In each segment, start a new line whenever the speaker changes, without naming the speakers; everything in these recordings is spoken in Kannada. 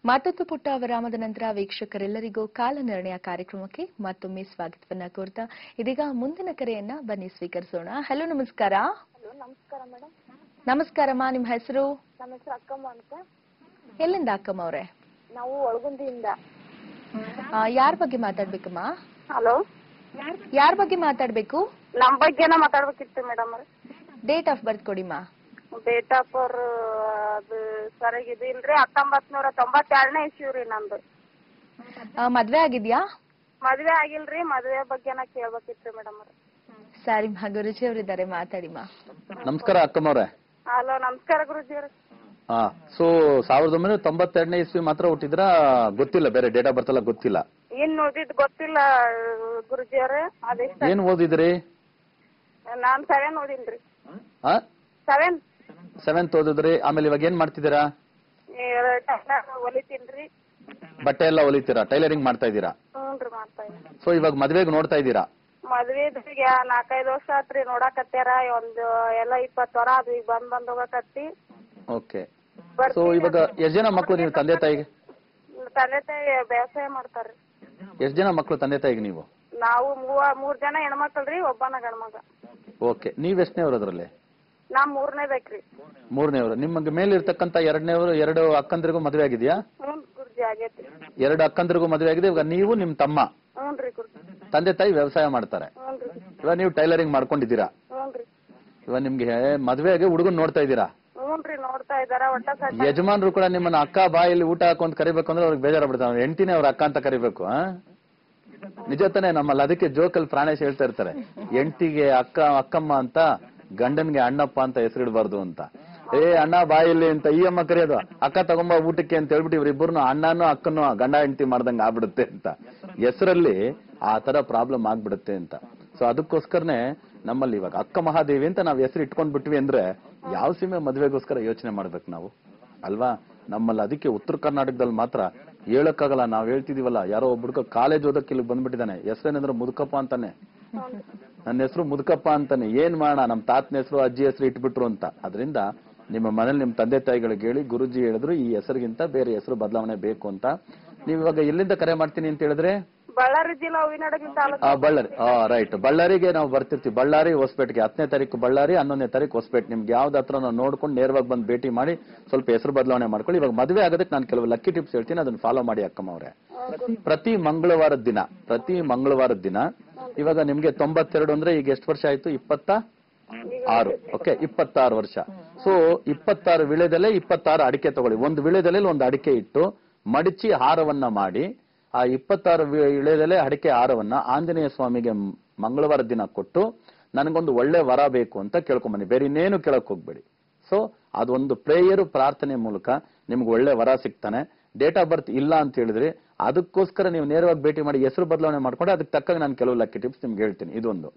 ಮತ್ತೊಂದು ಪುಟ್ಟ ವಿರಾಮದ ನಂತರ ವೀಕ್ಷಕರೆಲ್ಲರಿಗೂ ಕಾಲ ನಿರ್ಣಯ ಕಾರ್ಯಕ್ರಮಕ್ಕೆ ಮತ್ತೊಮ್ಮೆ ಸ್ವಾಗತವನ್ನ ಕೋರ್ತಾ ಇದೀಗ ಮುಂದಿನ ಕರೆಯನ್ನ ಬನ್ನಿ ಸ್ವೀಕರಿಸೋಣ. ಹಲೋ, ನಮಸ್ಕಾರ.
ಹಲೋ, ನಮಸ್ಕಾರ ಮೇಡಮ್.
ನಮಸ್ಕಾರಮ್ಮ, ನಿಮ್ಮ ಹೆಸರು?
ನಮ್ಮ ಹೆಸರು ಅಕ್ಕಮ್ಮ ಅಂತ.
ಎಲ್ಲಿಂದ ಅಕ್ಕಮ್ಮ ಅವರೇ?
ನಾವು ಒಳಗುಂದಿಯಿಂದ.
ಯಾರ ಬಗ್ಗೆ ಮಾತಾಡ್ಬೇಕಮ್ಮ?
ಹಲೋ,
ಯಾರ ಬಗ್ಗೆ ಮಾತಾಡ್ಬೇಕು?
ನಮ್ಮ ಬಗ್ಗೆನ ಮಾತಾಡ್ಬೇಕಿತ್ತು ಮೇಡಮ್.
ಡೇಟ್ ಆಫ್ ಬರ್ತ್ ಕೊಡಿಮ್ಮ.
ಡೇಟ್ ಆಫ್ ಅದು ಸರಿಯಾಗಿದೆ ಇಲ್ರಿ. 1992ನೇ ಇಸ್ವಿ ರೀ ನಮ್ದು.
ಮದ್ವೆ ಆಗಿದ್ಯಾ?
ಮದ್ವೆ ಆಗಿಲ್ರಿ. ಮದ್ವೆ ಬಗ್ಗೆನ ಕೇಳ್ಬೇಕಿತ್ತು ಮೇಡಮ್.
ಸರಿ, ಗುರುಜಿ ಅವರಿದ್ದಾರೆ, ಮಾತಾಡಿಮ್ಮ.
ನಮಸ್ಕಾರ ಅಕ್ಕಮ್ಮ ಅವ್ರೆ.
ಹಲೋ, ನಮಸ್ಕಾರ ಗುರುಜಿ ಅವ್ರೆ.
ಹಾ, ಸೊ 1992ನೇ ಇಸ್ವಿ ಮಾತ್ರ ಹುಟ್ಟಿದ್ರ? ಗೊತ್ತಿಲ್ಲ, ಬೇರೆ ಡೇಟ್ ಆಫ್ ಬರ್ತ್ ಎಲ್ಲ ಗೊತ್ತಿಲ್ಲ?
ಇನ್ನು ಓದಿದ್ ಗೊತ್ತಿಲ್ಲ ಗುರುಜಿ ಅವ್ರೆ.
ಏನ್ ಓದಿದ್ರಿ?
ನಾನ್ 7 ಓದಿನ್ರಿ.
7th ಓದಿದ್ರಿ. ಆಮೇಲೆ ಇವಾಗ ಏನ್ ಮಾಡ್ತಿದ್ದೀರಾ?
ಹೊಲಿತೀನ್ರಿ.
ಬಟ್ಟೆ ಎಲ್ಲ ಹೊಲಿತೀರಾ? ಟೈಲರಿಂಗ್ ಮಾಡ್ತಾ ಇದ್ದೀರಾ?
ಹ್ಞೂನ್ರಿ, ಮಾಡ್ತಾ ಇದ್ದೀನಿ.
ಸೊ ಇವಾಗ ಮದ್ವೆಗೆ ನೋಡ್ತಾ ಇದ್ದೀರಾ?
ಮದ್ವೆಗೆ 4-5 ವರ್ಷ ಆತ್ರಿ ನೋಡಾಕತ್ಯಾರ. ಒಂದು ಎಲ್ಲ 20 ವರ ಅದು ಈಗ ಬಂದ್ ಹೋಗಕತ್ತಿ.
ಓಕೆ. ಸೊ ಇವಾಗ ಎಷ್ಟ್ ಜನ ಮಕ್ಳು ನೀವು ತಂದೆ ತಾಯಿಗೆ?
ತಂದೆ ತಾಯಿ ವ್ಯವಸಾಯ ಮಾಡ್ತಾರ್ರಿ.
ಎಷ್ಟ್ ಜನ ಮಕ್ಳು ತಂದೆ ತಾಯಿಗೆ ನೀವು?
ನಾವು 3 ಜನ ಹೆಣ್ಮಕ್ಳ್ರಿ, ಒಬ್ಬನ ಗಂಡ್ಮಗ.
ಓಕೆ. ನೀವ್ ಎಷ್ಟನೇವ್ರು ಅದ್ರಲ್ಲಿ?
ನಾ 3ನೇದಕ್ರಿ.
3ನೇವ್ರು. ನಿಮಗೆ ಮೇಲೆ ಇರ್ತಕ್ಕಂತ 2ನೇವ್ರು 2 ಅಕ್ಕಂದ್ರಿಗೂ ಮದ್ವೆ ಆಗಿದ್ಯಾ?
ಹ್ಞೂ ಗುರುಜಿ, ಆಗೈತ್ರಿ.
2 ಅಕ್ಕಂದ್ರಿಗೂ ಮದ್ವೆ ಆಗಿದೆ. ಇವಾಗ ನೀವು ನಿಮ್ ತಮ್ಮ
ಹ್ಞೂನ್ರಿ ಗುರುಜಿ.
ತಂದೆ ತಾಯಿ ವ್ಯವಸಾಯ ಮಾಡ್ತಾರೆ.
ಹ್ಞೂನ್ರಿ.
ಇವಾಗ ನೀವು ಟೈಲರಿಂಗ್ ಮಾಡ್ಕೊಂಡಿದ್ದೀರಾ?
ಹ್ಞೂನ್ರಿ.
ಇವಾಗ ನಿಮ್ಗೆ ಮದ್ವೆಗೆ ಹುಡುಗನ್ ನೋಡ್ತಾ ಇದ್ದೀರಾ?
ಹ್ಞೂನ್ರಿ, ನೋಡ್ತಾ ಇದಾರ. ಒಟ್ಟ
ಯಜಮಾನ್ರು ಕೂಡ ನಿಮ್ಮನ್ನ ಅಕ್ಕ ಬಾಯಲ್ಲಿ ಊಟ ಹಾಕೊಂಡ್ ಕರಿಬೇಕು ಅಂದ್ರೆ ಅವ್ರಿಗೆ ಬೇಜಾರಾಗ್ಬಿಡ್ತಾರೆ. ಹೆಂಡತಿನೇ ಅವ್ರ ಅಕ್ಕ ಅಂತ ಕರಿಬೇಕು. ನಿಜ ತಾನೆ? ನಮ್ಮಲ್ಲಿ ಅದಕ್ಕೆ ಜೋಕಲ್ಲಿ ಪ್ರಾಣೇಶ್ ಹೇಳ್ತಾ ಇರ್ತಾರೆ, ಹೆಂಡತಿಗೆ ಅಕ್ಕಮ್ಮ ಅಂತ, ಗಂಡನ್ಗೆ ಅಣ್ಣಪ್ಪ ಅಂತ ಹೆಸರಿಡಬಾರ್ದು ಅಂತ. ಅಣ್ಣ ಬಾಯಲ್ಲಿ ಅಂತ ಈ ಅಮ್ಮ ಕರೆಯೋದು, ಅಕ್ಕ ತಗೊಂಬ ಊಟಕ್ಕೆ ಅಂತ ಹೇಳ್ಬಿಟ್ಟು ಇವ್ರಿಬ್ಬರು ಅಣ್ಣನೂ ಅಕ್ಕನೂ ಗಂಡ ಹೆಂಡತಿ ಮಾಡ್ದಂಗೆ ಆಗ್ಬಿಡುತ್ತೆ ಅಂತ. ಹೆಸರಲ್ಲಿ ಆ ತರ ಪ್ರಾಬ್ಲಮ್ ಆಗ್ಬಿಡುತ್ತೆ ಅಂತ. ಸೊ ಅದಕ್ಕೋಸ್ಕರನೇ ನಮ್ಮಲ್ಲಿ ಇವಾಗ ಅಕ್ಕ ಮಹಾದೇವಿ ಅಂತ ನಾವ್ ಹೆಸರು ಇಟ್ಕೊಂಡ್ ಬಿಟ್ವಿ ಅಂದ್ರೆ ಯಾವ ಸೀಮೆ ಮದ್ವೆಗೋಸ್ಕರ ಯೋಚನೆ ಮಾಡ್ಬೇಕು ನಾವು, ಅಲ್ವಾ? ನಮ್ಮಲ್ಲಿ ಅದಕ್ಕೆ ಉತ್ತರ ಕರ್ನಾಟಕದಲ್ಲಿ ಮಾತ್ರ ಹೇಳಕ್ಕಾಗಲ್ಲ. ನಾವ್ ಹೇಳ್ತಿದೀವಲ್ಲ, ಯಾರೋ ಒಬ್ಬ ಕಾಲೇಜ್ ಓದಕ್ಕೆ ಇಲ್ಲಿ ಬಂದ್ಬಿಟ್ಟಿದ್ದಾನೆ. ಹೆಸರೇನಂದ್ರೆ ಮುದುಕಪ್ಪ ಅಂತಾನೆ. ನನ್ನ ಹೆಸರು ಮುದುಕಪ್ಪ ಅಂತಾನೆ. ಏನ್ ಮಾಡೋಣ, ನಮ್ ತಾತನ ಹೆಸರು ಅಜ್ಜಿ ಹೆಸರು ಇಟ್ಬಿಟ್ರು ಅಂತ. ಅದರಿಂದ ನಿಮ್ಮ ಮನೇಲಿ ನಿಮ್ ತಂದೆ ತಾಯಿಗಳಿಗೆ ಹೇಳಿ, ಗುರುಜಿ ಹೇಳಿದ್ರು ಈ ಹೆಸರಿಗಿಂತ ಬೇರೆ ಹೆಸರು ಬದಲಾವಣೆ ಬೇಕು ಅಂತ. ನೀವ್ ಇವಾಗ ಎಲ್ಲಿಂದ ಕರೆ ಮಾಡ್ತೀನಿ ಅಂತ ಹೇಳಿದ್ರೆ?
ಬಳ್ಳಾರಿ ಜಿಲ್ಲಾ ಹೂವಿನಡಗಿ ತಾಲೂಕು.
ಬಳ್ಳಾರಿ. ರೈಟ್. ಬಳ್ಳಾರಿಗೆ ನಾವು ಬರ್ತಿರ್ತೀವಿ. ಬಳ್ಳಾರಿ ಹೊಸಪೇಟೆಗೆ 10ನೇ ತಾರೀಕು ಬಳ್ಳಾರಿ, 11ನೇ ತಾರೀಕು ಹೊಸಪೇಟೆ. ನಿಮ್ಗೆ ಯಾವ್ದು ಹತ್ರ ನಾವು ನೋಡ್ಕೊಂಡು ನೇರವಾಗಿ ಬಂದು ಭೇಟಿ ಮಾಡಿ ಸ್ವಲ್ಪ ಹೆಸರು ಬದಲಾವಣೆ ಮಾಡ್ಕೊಳ್ಳಿ. ಇವಾಗ ಮದುವೆ ಆಗೋದಕ್ಕೆ ನಾನು ಕೆಲವು ಲಕ್ಕಿ ಟಿಪ್ಸ್ ಹೇಳ್ತೀನಿ, ಅದನ್ನ ಫಾಲೋ ಮಾಡಿ ಅಕ್ಕಮ್ಮ ಅವರೇ. ಪ್ರತಿ ಮಂಗಳವಾರದ ದಿನ ಇವಾಗ ನಿಮ್ಗೆ 92 ಅಂದ್ರೆ ಈಗ ಎಷ್ಟು ವರ್ಷ ಆಯ್ತು? 26. ಓಕೆ, 26 ವರ್ಷ. ಸೊ 26 ವಿಳೆದೆಲೆ 26 ಅಡಿಕೆ ತಗೊಳ್ಳಿ. ಒಂದು ವಿಳೆದೆಲೆಯಲ್ಲಿ ಒಂದು ಅಡಿಕೆ ಇಟ್ಟು ಮಡಿಚಿ ಹಾರವನ್ನ ಮಾಡಿ, ಆ 26 ವಿಳೆದೆಲೆ ಅಡಿಕೆ ಹಾರವನ್ನ ಆಂಜನೇಯ ಸ್ವಾಮಿಗೆ ಮಂಗಳವಾರ ದಿನ ಕೊಟ್ಟು, ನನಗೊಂದು ಒಳ್ಳೆ ವರ ಬೇಕು ಅಂತ ಕೇಳ್ಕೊಂಬನ್ನಿ. ಬೇರೆ ಇನ್ನೇನು ಕೇಳಕ್ ಹೋಗ್ಬೇಡಿ. ಸೊ ಅದೊಂದು ಪ್ರೇಯರ್, ಪ್ರಾರ್ಥನೆ ಮೂಲಕ ನಿಮ್ಗೆ ಒಳ್ಳೆ ವರ ಸಿಗ್ತಾನೆ. ಡೇಟ್ ಆಫ್ ಬರ್ತ್ ಇಲ್ಲ ಅಂತ ಹೇಳಿದ್ರಿ, ಅದಕ್ಕೋಸ್ಕರ ನೀವು ನೇರವಾಗಿ ಭೇಟಿ ಮಾಡಿ ಹೆಸರು ಬದಲಾವಣೆ ಮಾಡ್ಕೊಂಡು ಅದಕ್ಕೆ ತಕ್ಕಾಗ ನಾನು ಕೆಲವು ಲಕ್ಕಿ ಟಿಪ್ಸ್ ನಿಮ್ಗೆ ಹೇಳ್ತೀನಿ.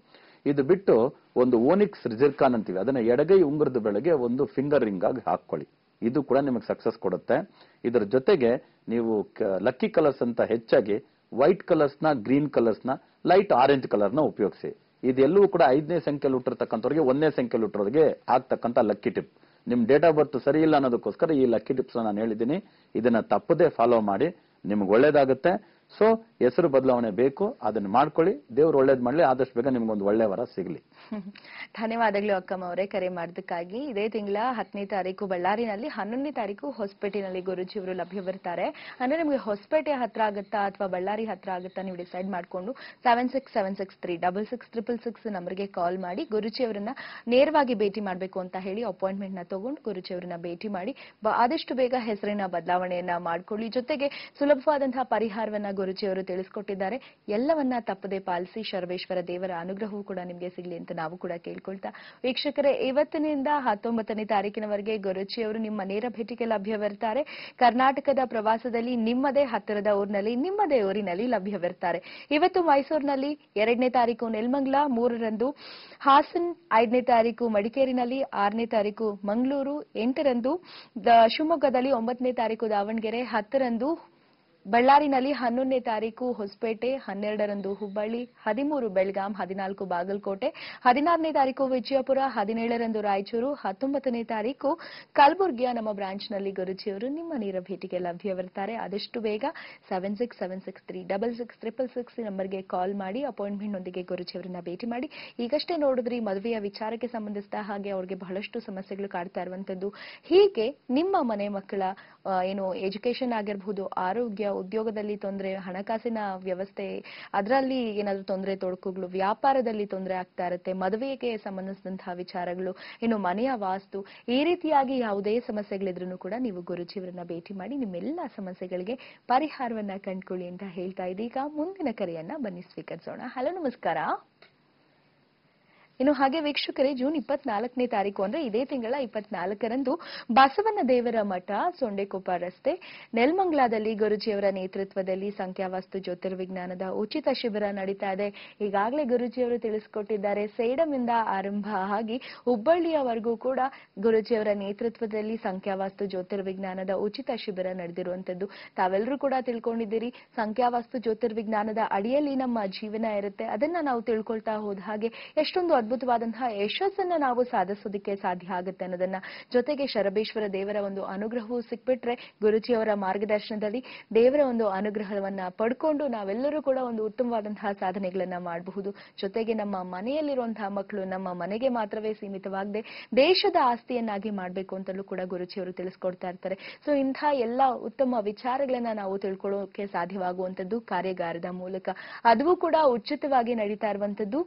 ಇದು ಬಿಟ್ಟು ಒಂದು ಓನಿಕ್ಸ್ ರಿಜರ್ಕಾನ್ ಅಂತೀವಿ, ಅದನ್ನ ಎಡಗೈ ಉಂಗುರದ ಬೆಳಗ್ಗೆ ಒಂದು ಫಿಂಗರ್ ರಿಂಗ್ ಆಗಿ ಹಾಕೊಳ್ಳಿ. ಇದು ಕೂಡ ನಿಮಗೆ ಸಕ್ಸಸ್ ಕೊಡುತ್ತೆ. ಇದರ ಜೊತೆಗೆ ನೀವು ಲಕ್ಕಿ ಕಲರ್ಸ್ ಅಂತ ಹೆಚ್ಚಾಗಿ ವೈಟ್ ಕಲರ್ಸ್ ನ, ಗ್ರೀನ್ ಕಲರ್ಸ್ ನ, ಲೈಟ್ ಆರೆಂಜ್ ಕಲರ್ ನ ಉಪಯೋಗಿಸಿ. ಇದೆಲ್ಲವೂ ಕೂಡ 5ನೇ ಸಂಖ್ಯೆಯಲ್ಲಿ ಹುಟ್ಟಿರ್ತಕ್ಕಂಥವ್ರಿಗೆ 1ನೇ ಸಂಖ್ಯೆಯಲ್ಲಿ ಹುಟ್ಟಿರೋರಿಗೆ ಆಗ್ತಕ್ಕಂಥ ಲಕ್ಕಿ ಟಿಪ್. ನಿಮ್ ಡೇಟ್ ಆಫ್ ಬರ್ತ್ ಸರಿ ಇಲ್ಲ ಅನ್ನೋದಕ್ಕೋಸ್ಕರ ಈ ಲಕ್ಕಿ ಟಿಪ್ಸ್ ನಾನು ಹೇಳಿದ್ದೀನಿ. ಇದನ್ನ ತಪ್ಪದೇ ಫಾಲೋ ಮಾಡಿ, ನಿಮ್ಗೆ ಒಳ್ಳೇದಾಗುತ್ತೆ. ಸೊ ಹೆಸರು ಬದಲಾವಣೆ ಬೇಕು, ಅದನ್ನ ಮಾಡ್ಕೊಳ್ಳಿ. ದೇವ್ರು ಒಳ್ಳೇದ್ ಮಾಡ್ಲಿ, ಆದಷ್ಟು ಬೇಗ ನಿಮ್ಗೊಂದು ಒಳ್ಳೆ ವರ ಸಿಗ್ಲಿ.
ಧನ್ಯವಾದಗಳು ಅಕ್ಕಮ್ಮ ಅವರೇ ಕರೆ ಮಾಡೋದಕ್ಕಾಗಿ. ಇದೇ ತಿಂಗಳ 10ನೇ ತಾರೀಕು ಬಳ್ಳಾರಿನಲ್ಲಿ, 11ನೇ ತಾರೀಕು ಹೊಸಪೇಟೆನಲ್ಲಿ ಗುರುಜಿ ಅವರು ಲಭ್ಯವಿರ್ತಾರೆ. ಅಂದ್ರೆ ನಿಮ್ಗೆ ಹೊಸಪೇಟೆ ಹತ್ರ ಆಗುತ್ತಾ ಅಥವಾ ಬಳ್ಳಾರಿ ಹತ್ರ ಆಗುತ್ತಾ ನೀವು ಡಿಸೈಡ್ ಮಾಡ್ಕೊಂಡು 7676366666 ನಂಬರ್ಗೆ ಕಾಲ್ ಮಾಡಿ ಗುರುಜಿ ಅವರನ್ನ ನೇರವಾಗಿ ಭೇಟಿ ಮಾಡಬೇಕು ಅಂತ ಹೇಳಿ ಅಪಾಯಿಂಟ್ಮೆಂಟ್ ನ ತಗೊಂಡು ಗುರುಜಿ ಅವರನ್ನ ಭೇಟಿ ಮಾಡಿ ಆದಷ್ಟು ಬೇಗ ಹೆಸರಿನ ಬದಲಾವಣೆಯನ್ನ ಮಾಡ್ಕೊಳ್ಳಿ. ಜೊತೆಗೆ ಸುಲಭವಾದಂತಹ ಪರಿಹಾರವನ್ನ ಗುರುಜಿ ಅವರು ತಿಳಿಸ್ಕೊಟ್ಟಿದ್ದಾರೆ. ಎಲ್ಲವನ್ನ ತಪ್ಪದೆ ಪಾಲಿಸಿ ಶರಬೇಶ್ವರ ದೇವರ ಅನುಗ್ರಹವೂ ಕೂಡ ನಿಮಗೆ ಸಿಗಲಿ ಅಂತ ನಾವು ಕೂಡ ಕೇಳ್ಕೊಳ್ತಾ, ವೀಕ್ಷಕರೇ, ಇವತ್ತಿನಿಂದ 19ನೇ ತಾರೀಕಿನವರೆಗೆ ಗುರುಜಿ ಅವರು ನಿಮ್ಮ ನೇರ ಭೇಟಿಗೆ ಲಭ್ಯವಿರ್ತಾರೆ. ಕರ್ನಾಟಕದ ಪ್ರವಾಸದಲ್ಲಿ ನಿಮ್ಮದೇ ಹತ್ತಿರದ ಊರಿನಲ್ಲಿ, ನಿಮ್ಮದೇ ಊರಿನಲ್ಲಿ ಲಭ್ಯವಿರ್ತಾರೆ. ಇವತ್ತು ಮೈಸೂರಿನಲ್ಲಿ, 2ನೇ ತಾರೀಕು ನೆಲಮಂಗಲ, 3ರಂದು ಹಾಸನ್, 5ನೇ ತಾರೀಕು ಮಡಿಕೇರಿನಲ್ಲಿ, 6ನೇ ತಾರೀಕು ಮಂಗಳೂರು, 8ರಂದು ಶಿವಮೊಗ್ಗದಲ್ಲಿ, 9ನೇ ತಾರೀಕು ದಾವಣಗೆರೆ, 10ರಂದು ಬಳ್ಳಾರಿನಲ್ಲಿ 11ನೇ ತಾರೀಕು ಹೊಸಪೇಟೆ, 12ರಂದು ಹುಬ್ಬಳ್ಳಿ, 13 ಬೆಳಗಾಂ, 14 ಬಾಗಲಕೋಟೆ, 16ನೇ ತಾರೀಕು ವಿಜಯಪುರ, 17ರಂದು ರಾಯಚೂರು, 19ನೇ ತಾರೀಕು ಕಲಬುರಗಿಯ ನಮ್ಮ ಬ್ರಾಂಚ್ನಲ್ಲಿ ಗುರುಜಿಯವರು ನಿಮ್ಮ ನೇರ ಭೇಟಿಗೆ ಲಭ್ಯವಿರುತ್ತಾರೆ. ಆದಷ್ಟು ಬೇಗ 7676366666 ನಂಬರ್ಗೆ ಕಾಲ್ ಮಾಡಿ ಅಪಾಯಿಂಟ್ಮೆಂಟ್ ನೊಂದಿಗೆ ಗುರುಜಿಯವರನ್ನ ಭೇಟಿ ಮಾಡಿ. ಈಗಷ್ಟೇ ನೋಡಿದ್ರಿ ಮದುವೆಯ ವಿಚಾರಕ್ಕೆ ಸಂಬಂಧಿಸಿದ ಹಾಗೆ ಅವರಿಗೆ ಬಹಳಷ್ಟು ಸಮಸ್ಯೆಗಳು ಕಾಡ್ತಾ ಇರುವಂತದ್ದು. ಹೀಗೆ ನಿಮ್ಮ ಮನೆ ಮಕ್ಕಳ ಏನು ಎಜುಕೇಶನ್ ಆಗಿರಬಹುದು, ಆರೋಗ್ಯ, ಉದ್ಯೋಗದಲ್ಲಿ ತೊಂದರೆ, ಹಣಕಾಸಿನ ವ್ಯವಸ್ಥೆ ಅದರಲ್ಲಿ ಏನಾದರೂ ತೊಂದರೆ ತೊಡಕುಗಳು, ವ್ಯಾಪಾರದಲ್ಲಿ ತೊಂದರೆ ಆಗ್ತಾ ಇರುತ್ತೆ, ಮದುವೆಗೆ ಸಂಬಂಧಿಸಿದಂತಹ ವಿಚಾರಗಳು, ಇನ್ನು ಮನೆಯ ವಾಸ್ತು, ಈ ರೀತಿಯಾಗಿ ಯಾವುದೇ ಸಮಸ್ಯೆಗಳಿದ್ರೂ ಕೂಡ ನೀವು ಗುರುಜಿಯವರನ್ನ ಭೇಟಿ ಮಾಡಿ ನಿಮ್ಮೆಲ್ಲ ಸಮಸ್ಯೆಗಳಿಗೆ ಪರಿಹಾರವನ್ನ ಕಂಡುಕೊಳ್ಳಿ ಅಂತ ಹೇಳ್ತಾ ಇದೀಗ ಮುಂದಿನ ಕರೆಯನ್ನ ಬನ್ನಿ ಸ್ವೀಕರಿಸೋಣ. ಹಲೋ, ನಮಸ್ಕಾರ. ಇನ್ನು ಹಾಗೆ ವೀಕ್ಷಕರೇ, ಜೂನ್ 24ನೇ ತಾರೀಕು ಅಂದ್ರೆ ಇದೇ ತಿಂಗಳ 24ರಂದು ಬಸವನ ದೇವರ ಮಠ, ಸೊಂಡೆಕೊಪ್ಪ ರಸ್ತೆ, ನೆಲಮಂಗಲದಲ್ಲಿ ಗುರುಜಿಯವರ ನೇತೃತ್ವದಲ್ಲಿ ಸಂಖ್ಯಾವಾಸ್ತು ಜ್ಯೋತಿರ್ವಿಜ್ಞಾನದ ಉಚಿತ ಶಿಬಿರ ನಡೀತಾ ಇದೆ. ಈಗಾಗಲೇ ಗುರುಜಿಯವರು ತಿಳಿಸಿಕೊಟ್ಟಿದ್ದಾರೆ, ಸೇಡಂನಿಂದ ಆರಂಭ ಆಗಿ ಹುಬ್ಬಳ್ಳಿಯವರೆಗೂ ಕೂಡ ಗುರುಜಿಯವರ ನೇತೃತ್ವದಲ್ಲಿ ಸಂಖ್ಯಾವಾಸ್ತು ಜ್ಯೋತಿರ್ವಿಜ್ಞಾನದ ಉಚಿತ ಶಿಬಿರ ನಡೆದಿರುವಂತದ್ದು ತಾವೆಲ್ಲರೂ ಕೂಡ ತಿಳ್ಕೊಂಡಿದ್ದೀರಿ. ಸಂಖ್ಯಾವಾಸ್ತು ಜ್ಯೋತಿರ್ವಿಜ್ಞಾನದ ಅಡಿಯಲ್ಲಿ ನಮ್ಮ ಜೀವನ ಇರುತ್ತೆ. ಅದನ್ನ ನಾವು ತಿಳ್ಕೊಳ್ತಾ ಹೋದ ಹಾಗೆ ಎಷ್ಟೊಂದು ಅದ್ಭುತವಾದಂತಹ ಯಶಸ್ಸನ್ನ ನಾವು ಸಾಧಿಸೋದಕ್ಕೆ ಸಾಧ್ಯ ಆಗುತ್ತೆ ಅನ್ನೋದನ್ನ, ಜೊತೆಗೆ ಶರಬೇಶ್ವರ ದೇವರ ಒಂದು ಅನುಗ್ರಹವೂ ಸಿಕ್ಬಿಟ್ರೆ ಗುರುಜಿಯವರ ಮಾರ್ಗದರ್ಶನದಲ್ಲಿ ದೇವರ ಒಂದು ಅನುಗ್ರಹವನ್ನ ಪಡ್ಕೊಂಡು ನಾವೆಲ್ಲರೂ ಕೂಡ ಒಂದು ಉತ್ತಮವಾದಂತಹ ಸಾಧನೆಗಳನ್ನ ಮಾಡಬಹುದು. ಜೊತೆಗೆ ನಮ್ಮ ಮನೆಯಲ್ಲಿರುವಂತಹ ಮಕ್ಕಳು ನಮ್ಮ ಮನೆಗೆ ಮಾತ್ರವೇ ಸೀಮಿತವಾಗದೆ ದೇಶದ ಆಸ್ತಿಯನ್ನಾಗಿ ಮಾಡಬೇಕು ಅಂತಲೂ ಕೂಡ ಗುರುಜಿಯವರು ತಿಳಿಸ್ಕೊಡ್ತಾ ಇರ್ತಾರೆ. ಸೊ ಇಂಥ ಎಲ್ಲ ಉತ್ತಮ ವಿಚಾರಗಳನ್ನ ನಾವು ತಿಳ್ಕೊಳ್ಳೋಕೆ ಸಾಧ್ಯವಾಗುವಂತದ್ದು ಕಾರ್ಯಾಗಾರದ ಮೂಲಕ. ಅದು ಕೂಡ ಉಚಿತವಾಗಿ ನಡೀತಾ ಇರುವಂತದ್ದು.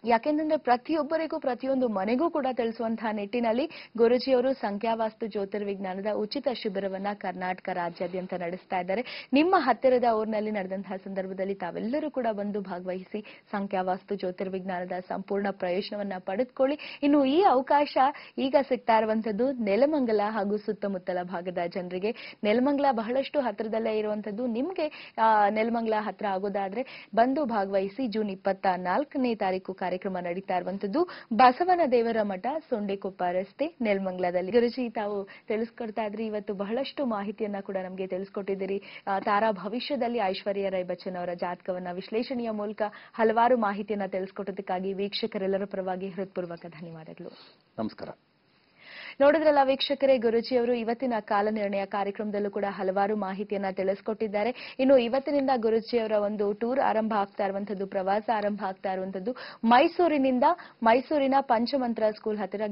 ಯಾಕೆಂದ್ರೆ ಪ್ರತಿಯೊಬ್ಬರಿಗೂ ಪ್ರತಿಯೊಂದು ಮನೆಗೂ ಕೂಡ ತಿಳಿಸುವಂತಹ ನಿಟ್ಟಿನಲ್ಲಿ ಗುರುಜಿಯವರು ಸಂಖ್ಯಾವಾಸ್ತು ಜ್ಯೋತಿರ್ವಿಜ್ಞಾನದ ಉಚಿತ ಶಿಬಿರವನ್ನ ಕರ್ನಾಟಕ ರಾಜ್ಯಾದ್ಯಂತ ನಡೆಸ್ತಾ ಇದ್ದಾರೆ. ನಿಮ್ಮ ಹತ್ತಿರದ ಊರಿನಲ್ಲಿ ನಡೆದಂತಹ ಸಂದರ್ಭದಲ್ಲಿ ತಾವೆಲ್ಲರೂ ಕೂಡ ಬಂದು ಭಾಗವಹಿಸಿ ಸಂಖ್ಯಾವಾಸ್ತು ಜ್ಯೋತಿರ್ವಿಜ್ಞಾನದ ಸಂಪೂರ್ಣ ಪ್ರಯೋಜನವನ್ನ ಪಡೆದುಕೊಳ್ಳಿ. ಇನ್ನು ಈ ಅವಕಾಶ ಈಗ ಸಿಗ್ತಾ ಇರುವಂತದ್ದು ನೆಲಮಂಗಲ ಹಾಗೂ ಸುತ್ತಮುತ್ತಲ ಭಾಗದ ಜನರಿಗೆ. ನೆಲಮಂಗಲ ಬಹಳಷ್ಟು ಹತ್ತಿರದಲ್ಲೇ ಇರುವಂತದ್ದು. ನಿಮ್ಗೆ ನೆಲಮಂಗಲ ಹತ್ರ ಆಗೋದಾದ್ರೆ ಬಂದು ಭಾಗವಹಿಸಿ. ಜೂನ್ 24ನೇ ತಾರೀಕು ಕಾರ್ಯಕ್ರಮ ನಡೀತಾ ಇರುವಂತದ್ದು ಬಸವನ ದೇವರ ಮಠ, ಸೊಂಡೆಕೊಪ್ಪ ರಸ್ತೆ, ನೆಲಮಂಗಲದಲ್ಲಿ. ಗುರುಜಿ, ತಾವು ತಿಳಿಸ್ಕೊಡ್ತಾ ಇದ್ರಿ, ಇವತ್ತು ಬಹಳಷ್ಟು ಮಾಹಿತಿಯನ್ನ ಕೂಡ ನಮಗೆ ತಿಳಿಸ್ಕೊಟ್ಟಿದ್ದೀರಿ. ತಾರಾ ಭವಿಷ್ಯದಲ್ಲಿ ಐಶ್ವರ್ಯ ರೈ ಬಚ್ಚನ್ ಅವರ ಜಾತಕವನ್ನ ವಿಶ್ಲೇಷಣೆಯ ಮೂಲಕ ಹಲವಾರು ಮಾಹಿತಿಯನ್ನ ತಿಳಿಸ್ಕೊಟ್ಟದಕ್ಕಾಗಿ ವೀಕ್ಷಕರೆಲ್ಲರ ಪರವಾಗಿ ಹೃತ್ಪೂರ್ವಕ ಧನ್ಯವಾದಗಳು.
ನಮಸ್ಕಾರ.
ನೋಡಿದ್ರಲ್ಲ ವೀಕ್ಷಕರೇ, ಗುರುಜಿಯವರು ಇವತ್ತಿನ ಕಾಲನಿರ್ಣಯ ಕಾರ್ಯಕ್ರಮದಲ್ಲೂ ಕೂಡ ಹಲವಾರು ಮಾಹಿತಿಯನ್ನ ತಿಳಿಸ್ಕೊಟ್ಟಿದ್ದಾರೆ. ಇನ್ನು ಇವತ್ತಿನಿಂದ ಗುರುಜಿಯವರ ಒಂದು ಟೂರ್ ಆರಂಭ ಆಗ್ತಾ ಇರುವಂತದ್ದು, ಪ್ರವಾಸ ಆರಂಭ ಆಗ್ತಾ ಇರುವಂತದ್ದು ಮೈಸೂರಿನ ಪಂಚಮಂತ್ರ ಸ್ಕೂಲ್ ಹತ್ತಿರ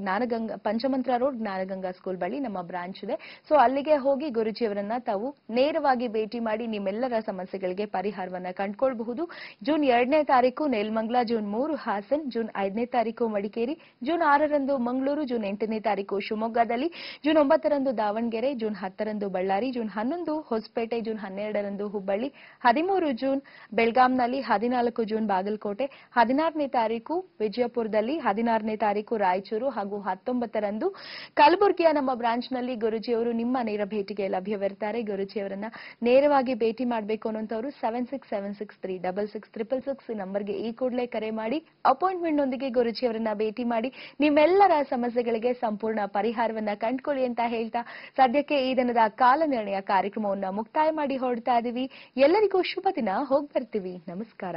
ಪಂಚಮಂತ್ರ ರೋಡ್, ಜ್ಞಾನಗಂಗಾ ಸ್ಕೂಲ್ ಬಳಿ ನಮ್ಮ ಬ್ರಾಂಚ್ ಇದೆ. ಸೊ ಅಲ್ಲಿಗೆ ಹೋಗಿ ಗುರುಜಿಯವರನ್ನ ತಾವು ನೇರವಾಗಿ ಭೇಟಿ ಮಾಡಿ ನಿಮ್ಮೆಲ್ಲರ ಸಮಸ್ಯೆಗಳಿಗೆ ಪರಿಹಾರವನ್ನ ಕಂಡುಕೊಳ್ಳಬಹುದು. ಜೂನ್ 2ನೇ ತಾರೀಕು ನೆಲಮಂಗಲ, ಜೂನ್ 3 ಹಾಸನ್, ಜೂನ್ 5ನೇ ತಾರೀಕು ಮಡಿಕೇರಿ, ಜೂನ್ 6ರಂದು ಮಂಗಳೂರು, ಜೂನ್ 8ನೇ ತಾರೀಕು ಶಿವಮೊಗ್ಗದಲ್ಲಿ, ಜೂನ್ 9ರಂದು ದಾವಣಗೆರೆ, ಜೂನ್ 10ರಂದು ಬಳ್ಳಾರಿ, ಜೂನ್ 11 ಹೊಸಪೇಟೆ, ಜೂನ್ 12ರಂದು ಹುಬ್ಬಳ್ಳಿ, 13 ಜೂನ್ ಬೆಳಗಾಂನಲ್ಲಿ, 14 ಜೂನ್ ಬಾಗಲಕೋಟೆ, 16ನೇ ತಾರೀಕು ವಿಜಯಪುರದಲ್ಲಿ, 16ನೇ ತಾರೀಕು ರಾಯಚೂರು ಹಾಗೂ 19ರಂದು ಕಲಬುರಗಿಯ ನಮ್ಮ ಬ್ರಾಂಚ್ನಲ್ಲಿ ಗುರುಜಿಯವರು ನಿಮ್ಮ ನೇರ ಭೇಟಿಗೆ ಲಭ್ಯವಿರುತ್ತಾರೆ. ಗುರುಜಿಯವರನ್ನ ನೇರವಾಗಿ ಭೇಟಿ ಮಾಡಬೇಕು ಅನ್ನೋಂಥವ್ರು 7676366666 ನಂಬರ್ಗೆ ಈ ಕೂಡಲೇ ಕರೆ ಮಾಡಿ ಅಪಾಯಿಂಟ್ಮೆಂಟ್ ನೊಂದಿಗೆ ಗುರುಜಿಯವರನ್ನ ಭೇಟಿ ಮಾಡಿ ನಿಮ್ಮೆಲ್ಲರ ಸಮಸ್ಯೆಗಳಿಗೆ ಸಂಪೂರ್ಣ ಪರಿಹಾರವನ್ನ ಕಂಡುಕೊಳ್ಳಿ ಅಂತ ಹೇಳ್ತಾ ಸದ್ಯಕ್ಕೆ ಈ ದಿನದ ಕಾಲನಿರ್ಣಯ ಕಾರ್ಯಕ್ರಮವನ್ನ ಮುಕ್ತಾಯ ಮಾಡಿ ಹೊರಡ್ತಾ ಇದೀವಿ. ಎಲ್ಲರಿಗೂ ಶುಭ ದಿನ. ಹೋಗಿ ಬರ್ತೀವಿ. ನಮಸ್ಕಾರ.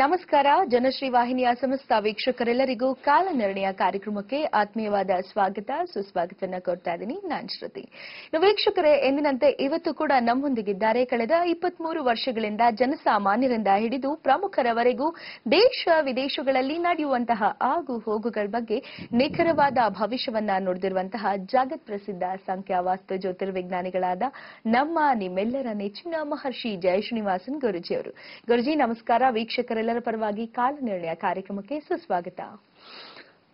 ನಮಸ್ಕಾರ. ಜನಶ್ರೀ ವಾಹಿನಿಯ ಸಮಸ್ತ ವೀಕ್ಷಕರೆಲ್ಲರಿಗೂ ಕಾಲನಿರ್ಣಯ ಕಾರ್ಯಕ್ರಮಕ್ಕೆ ಆತ್ಮೀಯವಾದ ಸ್ವಾಗತ, ಸುಸ್ವಾಗತನ ಕೊಡ್ತಾ ಇದ್ದೀನಿ. ನಾನ್ ಶ್ರುತಿ. ವೀಕ್ಷಕರೇ, ಎಂದಿನಂತೆ ಇವತ್ತು ಕೂಡ ನಮ್ಮೊಂದಿಗಿದ್ದಾರೆ. ಕಳೆದ 23 ವರ್ಷಗಳಿಂದ ಜನಸಾಮಾನ್ಯರಿಂದ ಹಿಡಿದು ಪ್ರಮುಖರವರೆಗೂ ದೇಶ ವಿದೇಶಗಳಲ್ಲಿ ನಡೆಯುವಂತಹ ಆಗು ಹೋಗುಗಳ ಬಗ್ಗೆ ನಿಖರವಾದ ಭವಿಷ್ಯವನ್ನ ನುಡಿದಿರುವಂತಹ ಜಗತ್ ಪ್ರಸಿದ್ಧ ಸಂಖ್ಯಾವಾಸ್ತು ಜ್ಯೋತಿರ್ವಿಜ್ಞಾನಿಗಳಾದ ನಮ್ಮ ನಿಮ್ಮೆಲ್ಲರ ನೆಚ್ಚಿನ ಮಹರ್ಷಿ ಜಯ ಶ್ರೀನಿವಾಸನ್ ಗುರುಜಿಯವರು. ಗುರುಜಿ ನಮಸ್ಕಾರ. ವೀಕ್ಷಕರೆಲ್ಲರ ಪರವಾಗಿ ಕಾಲನಿರ್ಣಯ ಕಾರ್ಯಕ್ರಮಕ್ಕೆ ಸುಸ್ವಾಗತ.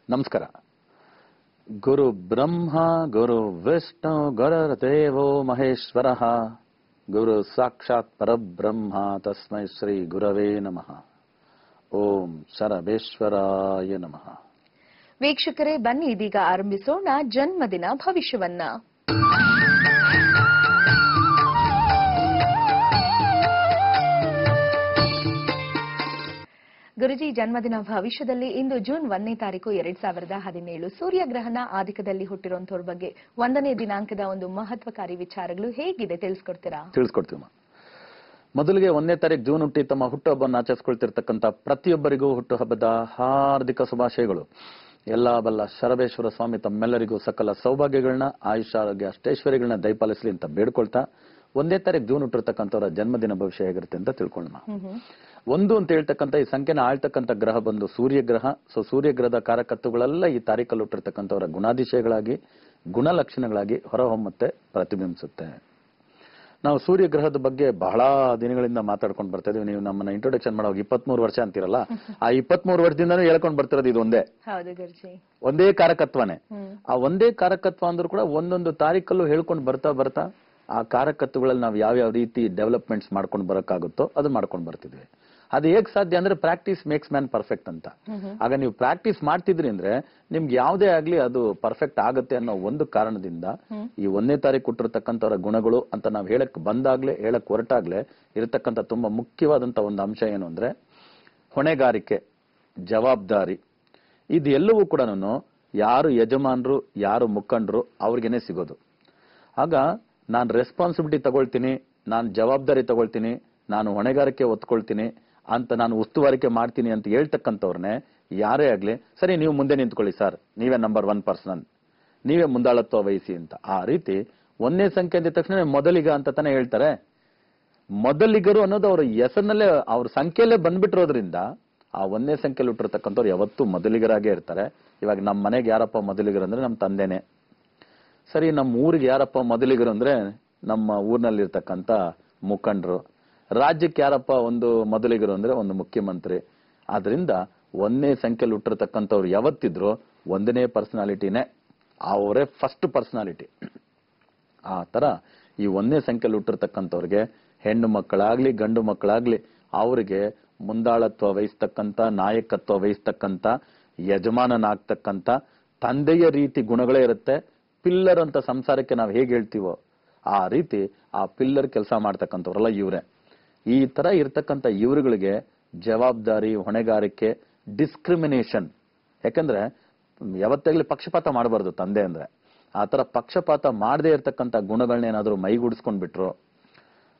ನಮಸ್ಕಾರ. ಗುರು ಬ್ರಹ್ಮ ಗುರು ವಿಷ್ಣು ಗುರುರ್ದೇವೋ ಮಹೇಶ್ವರಃ, ಗುರು ಸಾಕ್ಷಾತ್ ಪರಬ್ರಹ್ಮ, ತಸ್ಮೈ ಶ್ರೀ ಗುರವೇ ನಮಃ. ಓಂ ಶರಬೇಶ್ವರಾಯ ನಮಃ.
ವೀಕ್ಷಕರೇ, ಬನ್ನಿ ಇದೀಗ ಆರಂಭಿಸೋಣ ಜನ್ಮದಿನ ಭವಿಷ್ಯವನ್ನ. ಗುರುಜಿ, ಜನ್ಮದಿನ ಭವಿಷ್ಯದಲ್ಲಿ ಇಂದು ಜೂನ್ 1ನೇ ತಾರೀಕು 2017 ಸೂರ್ಯಗ್ರಹಣ ಆದಿಕದಲ್ಲಿ ಹುಟ್ಟಿರುವಂತವ್ರ ಬಗ್ಗೆ 1ನೇ ದಿನಾಂಕದ ಒಂದು ಮಹತ್ವಕಾರಿ ವಿಚಾರಗಳು ಹೇಗಿದೆ ತಿಳಿಸ್ಕೊಡ್ತೀರಾ?
ತಿಳಿಸ್ಕೊಡ್ತೀವಿ. ಮೊದಲಿಗೆ 1ನೇ ತಾರೀಕು ಜೂನ್ ಹುಟ್ಟಿ ತಮ್ಮ ಹುಟ್ಟುಹಬ್ಬವನ್ನು ಆಚರಿಸಿಕೊಳ್ತಿರ್ತಕ್ಕಂಥ ಪ್ರತಿಯೊಬ್ಬರಿಗೂ ಹುಟ್ಟುಹಬ್ಬದ ಹಾರ್ದಿಕ ಶುಭಾಶಯಗಳು. ಎಲ್ಲಾ ಬಲ್ಲ ಶರಬೇಶ್ವರ ಸ್ವಾಮಿ ತಮ್ಮೆಲ್ಲರಿಗೂ ಸಕಲ ಸೌಭಾಗ್ಯಗಳನ್ನ, ಆಯುಷ, ಆರೋಗ್ಯ, ಅಷ್ಟೈಶ್ವರ್ಯಗಳನ್ನ ದಯಪಾಲಿಸಲಿ ಅಂತ ಬೇಡ್ಕೊಳ್ತಾ 1ನೇ ತಾರೀಕು ಜೂನ್ ಹುಟ್ಟಿರ್ತಕ್ಕಂಥವ್ರ ಜನ್ಮದಿನ ಭವಿಷ್ಯ ಹೇಗಿರುತ್ತೆ ಅಂತ ತಿಳ್ಕೊಳ್ಳೋಣ. 1 ಅಂತ ಹೇಳ್ತಕ್ಕಂಥ ಈ ಸಂಖ್ಯೆನ ಆಳ್ತಕ್ಕಂಥ ಗ್ರಹ ಬಂದು ಸೂರ್ಯಗ್ರಹ. ಸೂರ್ಯಗ್ರಹದ ಕಾರಕತ್ವಗಳೆಲ್ಲ ಈ ತಾರೀಕಲ್ಲಿ ಹುಟ್ಟಿರ್ತಕ್ಕಂಥವರ ಗುಣಾತಿಶಯಗಳಾಗಿ, ಗುಣಲಕ್ಷಣಗಳಾಗಿ ಹೊರಹೊಮ್ಮತ್ತೆ, ಪ್ರತಿಬಿಂಬಿಸುತ್ತೆ. ನಾವು ಸೂರ್ಯಗ್ರಹದ ಬಗ್ಗೆ ಬಹಳ ದಿನಗಳಿಂದ ಮಾತಾಡ್ಕೊಂಡು ಬರ್ತಾ ಇದೀವಿ. ನೀವು ನಮ್ಮನ್ನ ಇಂಟ್ರೊಡಕ್ಷನ್ ಮಾಡುವಾಗ 23 ವರ್ಷ ಅಂತಿರಲ್ಲ, ಆ 23 ವರ್ಷದಿಂದನೂ ಹೇಳ್ಕೊಂಡು ಬರ್ತಿರೋದು ಇದು ಒಂದೇ ಕಾರಕತ್ವನೇ. ಆ ಒಂದೇ ಕಾರಕತ್ವ ಅಂದ್ರೂ ಕೂಡ ಒಂದೊಂದು ತಾರೀಕಲ್ಲೂ ಹೇಳ್ಕೊಂಡು ಬರ್ತಾ ಬರ್ತಾ ಆ ಕಾರಕತ್ವಗಳಲ್ಲಿ ನಾವು ಯಾವ್ಯಾವ ರೀತಿ ಡೆವಲಪ್ಮೆಂಟ್ಸ್ ಮಾಡ್ಕೊಂಡು ಬರಕ್ಕಾಗುತ್ತೋ ಅದು ಮಾಡ್ಕೊಂಡು ಬರ್ತಿದ್ವಿ. ಅದು ಹೇಗ್ ಸಾಧ್ಯ ಅಂದ್ರೆ ಪ್ರಾಕ್ಟೀಸ್ ಮೇಕ್ಸ್ ಮ್ಯಾನ್ ಪರ್ಫೆಕ್ಟ್ ಅಂತ. ಆಗ ನೀವು ಪ್ರಾಕ್ಟೀಸ್ ಮಾಡ್ತಿದ್ರಿ ಅಂದ್ರೆ ನಿಮ್ಗೆ ಯಾವುದೇ ಆಗ್ಲಿ ಅದು ಪರ್ಫೆಕ್ಟ್ ಆಗುತ್ತೆ ಅನ್ನೋ ಒಂದು ಕಾರಣದಿಂದ ಈ 1ನೇ ತಾರೀಕು ಹುಟ್ಟಿರ್ತಕ್ಕಂಥವ್ರ ಗುಣಗಳು ಅಂತ ನಾವು ಹೇಳಕ್ ಬಂದಾಗ್ಲೇ, ಹೇಳಕ್ ಹೊರಟಾಗ್ಲೇ ಇರತಕ್ಕಂಥ ತುಂಬಾ ಮುಖ್ಯವಾದಂತ ಒಂದು ಅಂಶ ಏನು ಅಂದ್ರೆ ಹೊಣೆಗಾರಿಕೆ, ಜವಾಬ್ದಾರಿ. ಇದು ಎಲ್ಲವೂ ಕೂಡ ಯಾರು ಯಜಮಾನರು, ಯಾರು ಮುಖಂಡರು ಅವ್ರಿಗೇನೆ ಸಿಗೋದು. ಆಗ ನಾನು ರೆಸ್ಪಾನ್ಸಿಬಿಲಿಟಿ ತಗೊಳ್ತೀನಿ, ನಾನು ಜವಾಬ್ದಾರಿ ತಗೊಳ್ತೀನಿ, ನಾನು ಹೊಣೆಗಾರಿಕೆ ಒತ್ಕೊಳ್ತೀನಿ ಅಂತ, ನಾನು ಉಸ್ತುವಾರಿಕೆ ಮಾಡ್ತೀನಿ ಅಂತ ಹೇಳ್ತಕ್ಕಂಥವ್ರನ್ನೇ ಯಾರೇ ಆಗ್ಲಿ, ಸರಿ ನೀವು ಮುಂದೆ ನಿಂತ್ಕೊಳ್ಳಿ ಸರ್, ನೀವೇ ನಂಬರ್ 1 ಪರ್ಸನ್, ನೀವೇ ಮುಂದಾಳತ್ವ ವಹಿಸಿ ಅಂತ. ಆ ರೀತಿ 1ನೇ ಸಂಖ್ಯೆ ಅಂದ ತಕ್ಷಣ ಮೊದಲಿಗ ಅಂತ ತಾನೇ ಹೇಳ್ತಾರೆ. ಮೊದಲಿಗರು ಅನ್ನೋದು ಅವ್ರ ಹೆಸರಿನಲ್ಲೇ, ಅವ್ರ ಸಂಖ್ಯೆಯಲ್ಲೇ ಬಂದ್ಬಿಟ್ಟಿರೋದ್ರಿಂದ ಆ 1ನೇ ಸಂಖ್ಯೆಯಲ್ಲಿ ಹುಟ್ಟಿರ್ತಕ್ಕಂಥವ್ರು ಯಾವತ್ತೂ ಮೊದಲಿಗರಾಗೇ ಇರ್ತಾರೆ. ಇವಾಗ ನಮ್ಮ ಮನೆಗೆ ಯಾರಪ್ಪ ಮೊದಲಿಗರು ಅಂದ್ರೆ ನಮ್ಮ ತಂದೆನೆ. ಸರಿ, ನಮ್ಮ ಊರಿಗೆ ಯಾರಪ್ಪ ಮೊದಲಿಗರು ಅಂದ್ರೆ ನಮ್ಮ ಊರಿನಲ್ಲಿರ್ತಕ್ಕಂಥ ಮುಖಂಡರು. ರಾಜ್ಯಕ್ಕೆ ಯಾರಪ್ಪ ಒಂದು ಮೊದಲಿಗರು ಅಂದ್ರೆ ಒಂದು ಮುಖ್ಯಮಂತ್ರಿ. ಆದ್ರಿಂದ 1ನೇ ಸಂಖ್ಯೆಯಲ್ಲಿ ಹುಟ್ಟಿರ್ತಕ್ಕಂಥವ್ರು ಯಾವತ್ತಿದ್ರು 1ನೇ ಪರ್ಸನಾಲಿಟಿನೇ, ಅವರೇ ಫಸ್ಟ್ ಪರ್ಸನಾಲಿಟಿ. ಆ ತರ ಈ 1ನೇ ಸಂಖ್ಯೆಯಲ್ಲಿ ಹುಟ್ಟಿರ್ತಕ್ಕಂಥವ್ರಿಗೆ ಹೆಣ್ಣು ಮಕ್ಕಳಾಗ್ಲಿ ಗಂಡು ಮಕ್ಕಳಾಗ್ಲಿ ಅವ್ರಿಗೆ ಮುಂದಾಳತ್ವ ವಹಿಸ್ತಕ್ಕಂಥ, ನಾಯಕತ್ವ ವಹಿಸ್ತಕ್ಕಂಥ, ಯಜಮಾನನಾಗ್ತಕ್ಕಂಥ ತಂದೆಯ ರೀತಿ ಗುಣಗಳೇ ಇರುತ್ತೆ. ಪಿಲ್ಲರ್ ಅಂತ ಸಂಸಾರಕ್ಕೆ ನಾವು ಹೇಗೆ ಹೇಳ್ತೀವೋ ಆ ರೀತಿ ಆ ಪಿಲ್ಲರ್ ಕೆಲಸ ಮಾಡ್ತಕ್ಕಂಥವ್ರಲ್ಲ ಇವ್ರೆ. ಈ ತರ ಇರ್ತಕ್ಕಂಥ ಇವ್ರುಗಳಿಗೆ ಜವಾಬ್ದಾರಿ, ಹೊಣೆಗಾರಿಕೆ, ಡಿಸ್ಕ್ರಿಮಿನೇಷನ್. ಯಾಕಂದ್ರೆ ಯಾವತ್ತಾಗ್ಲಿ ಪಕ್ಷಪಾತ ಮಾಡಬಾರ್ದು ತಂದೆ ಅಂದ್ರೆ. ಆ ತರ ಪಕ್ಷಪಾತ ಮಾಡದೇ ಇರ್ತಕ್ಕಂಥ ಗುಣಗಳನ್ನೇನಾದ್ರೂ ಮೈಗೂಡಿಸ್ಕೊಂಡ್ಬಿಟ್ರು,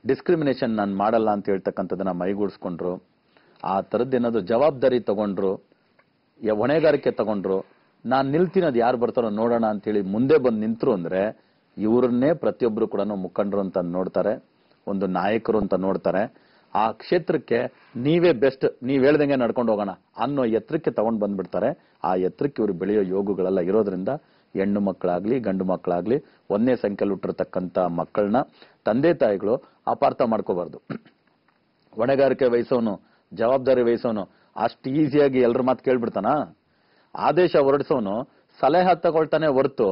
ಡಿಸ್ಕ್ರಿಮಿನೇಷನ್ ನಾನು ಮಾಡಲ್ಲ ಅಂತ ಹೇಳ್ತಕ್ಕಂಥದನ್ನ ಮೈಗೂಡಿಸ್ಕೊಂಡ್ರು, ಆ ತರದ್ದೇನಾದ್ರು ಜವಾಬ್ದಾರಿ ತಗೊಂಡ್ರು, ಹೊಣೆಗಾರಿಕೆ ತಗೊಂಡ್ರು, ನಾನ್ ನಿಲ್ತೀನಿ ಅದು ಯಾರು ಬರ್ತಾರೋ ನೋಡೋಣ ಅಂತ ಹೇಳಿ ಮುಂದೆ ಬಂದು ನಿಂತರು ಅಂದ್ರೆ ಇವ್ರನ್ನೇ ಪ್ರತಿಯೊಬ್ರು ಕೂಡ ಮುಖಂಡರು ಅಂತ ನೋಡ್ತಾರೆ, ಒಂದು ನಾಯಕರು ಅಂತ ನೋಡ್ತಾರೆ. ಆ ಕ್ಷೇತ್ರಕ್ಕೆ ನೀವೇ ಬೆಸ್ಟ್, ನೀವ್ ಹೇಳ್ದಂಗೆ ನಡ್ಕೊಂಡು ಹೋಗೋಣ ಅನ್ನೋ ಎತ್ತರಕ್ಕೆ ತಗೊಂಡ್ ಬಂದ್ಬಿಡ್ತಾರೆ. ಆ ಎತ್ತರಕ್ಕೆ ಇವ್ರು ಬೆಳೆಯೋ ಯೋಗಗಳೆಲ್ಲ ಇರೋದ್ರಿಂದ ಹೆಣ್ಣು ಮಕ್ಕಳಾಗ್ಲಿ ಗಂಡು ಮಕ್ಕಳಾಗ್ಲಿ 1ನೇ ಸಂಖ್ಯೆಯಲ್ಲಿ ಹುಟ್ಟಿರ್ತಕ್ಕಂಥ ಮಕ್ಕಳನ್ನ ತಂದೆ ತಾಯಿಗಳು ಅಪಾರ್ಥ ಮಾಡ್ಕೋಬಾರ್ದು. ಹೊಣೆಗಾರಿಕೆ ವಹಿಸೋನು, ಜವಾಬ್ದಾರಿ ವಹಿಸೋನು ಅಷ್ಟು ಈಸಿಯಾಗಿ ಎಲ್ರ ಮಾತು ಕೇಳ್ಬಿಡ್ತಾನ? ಆದೇಶ ಹೊರಡಿಸೋನು ಸಲಹೆ ತಗೊಳ್ತಾನೆ ಹೊರತು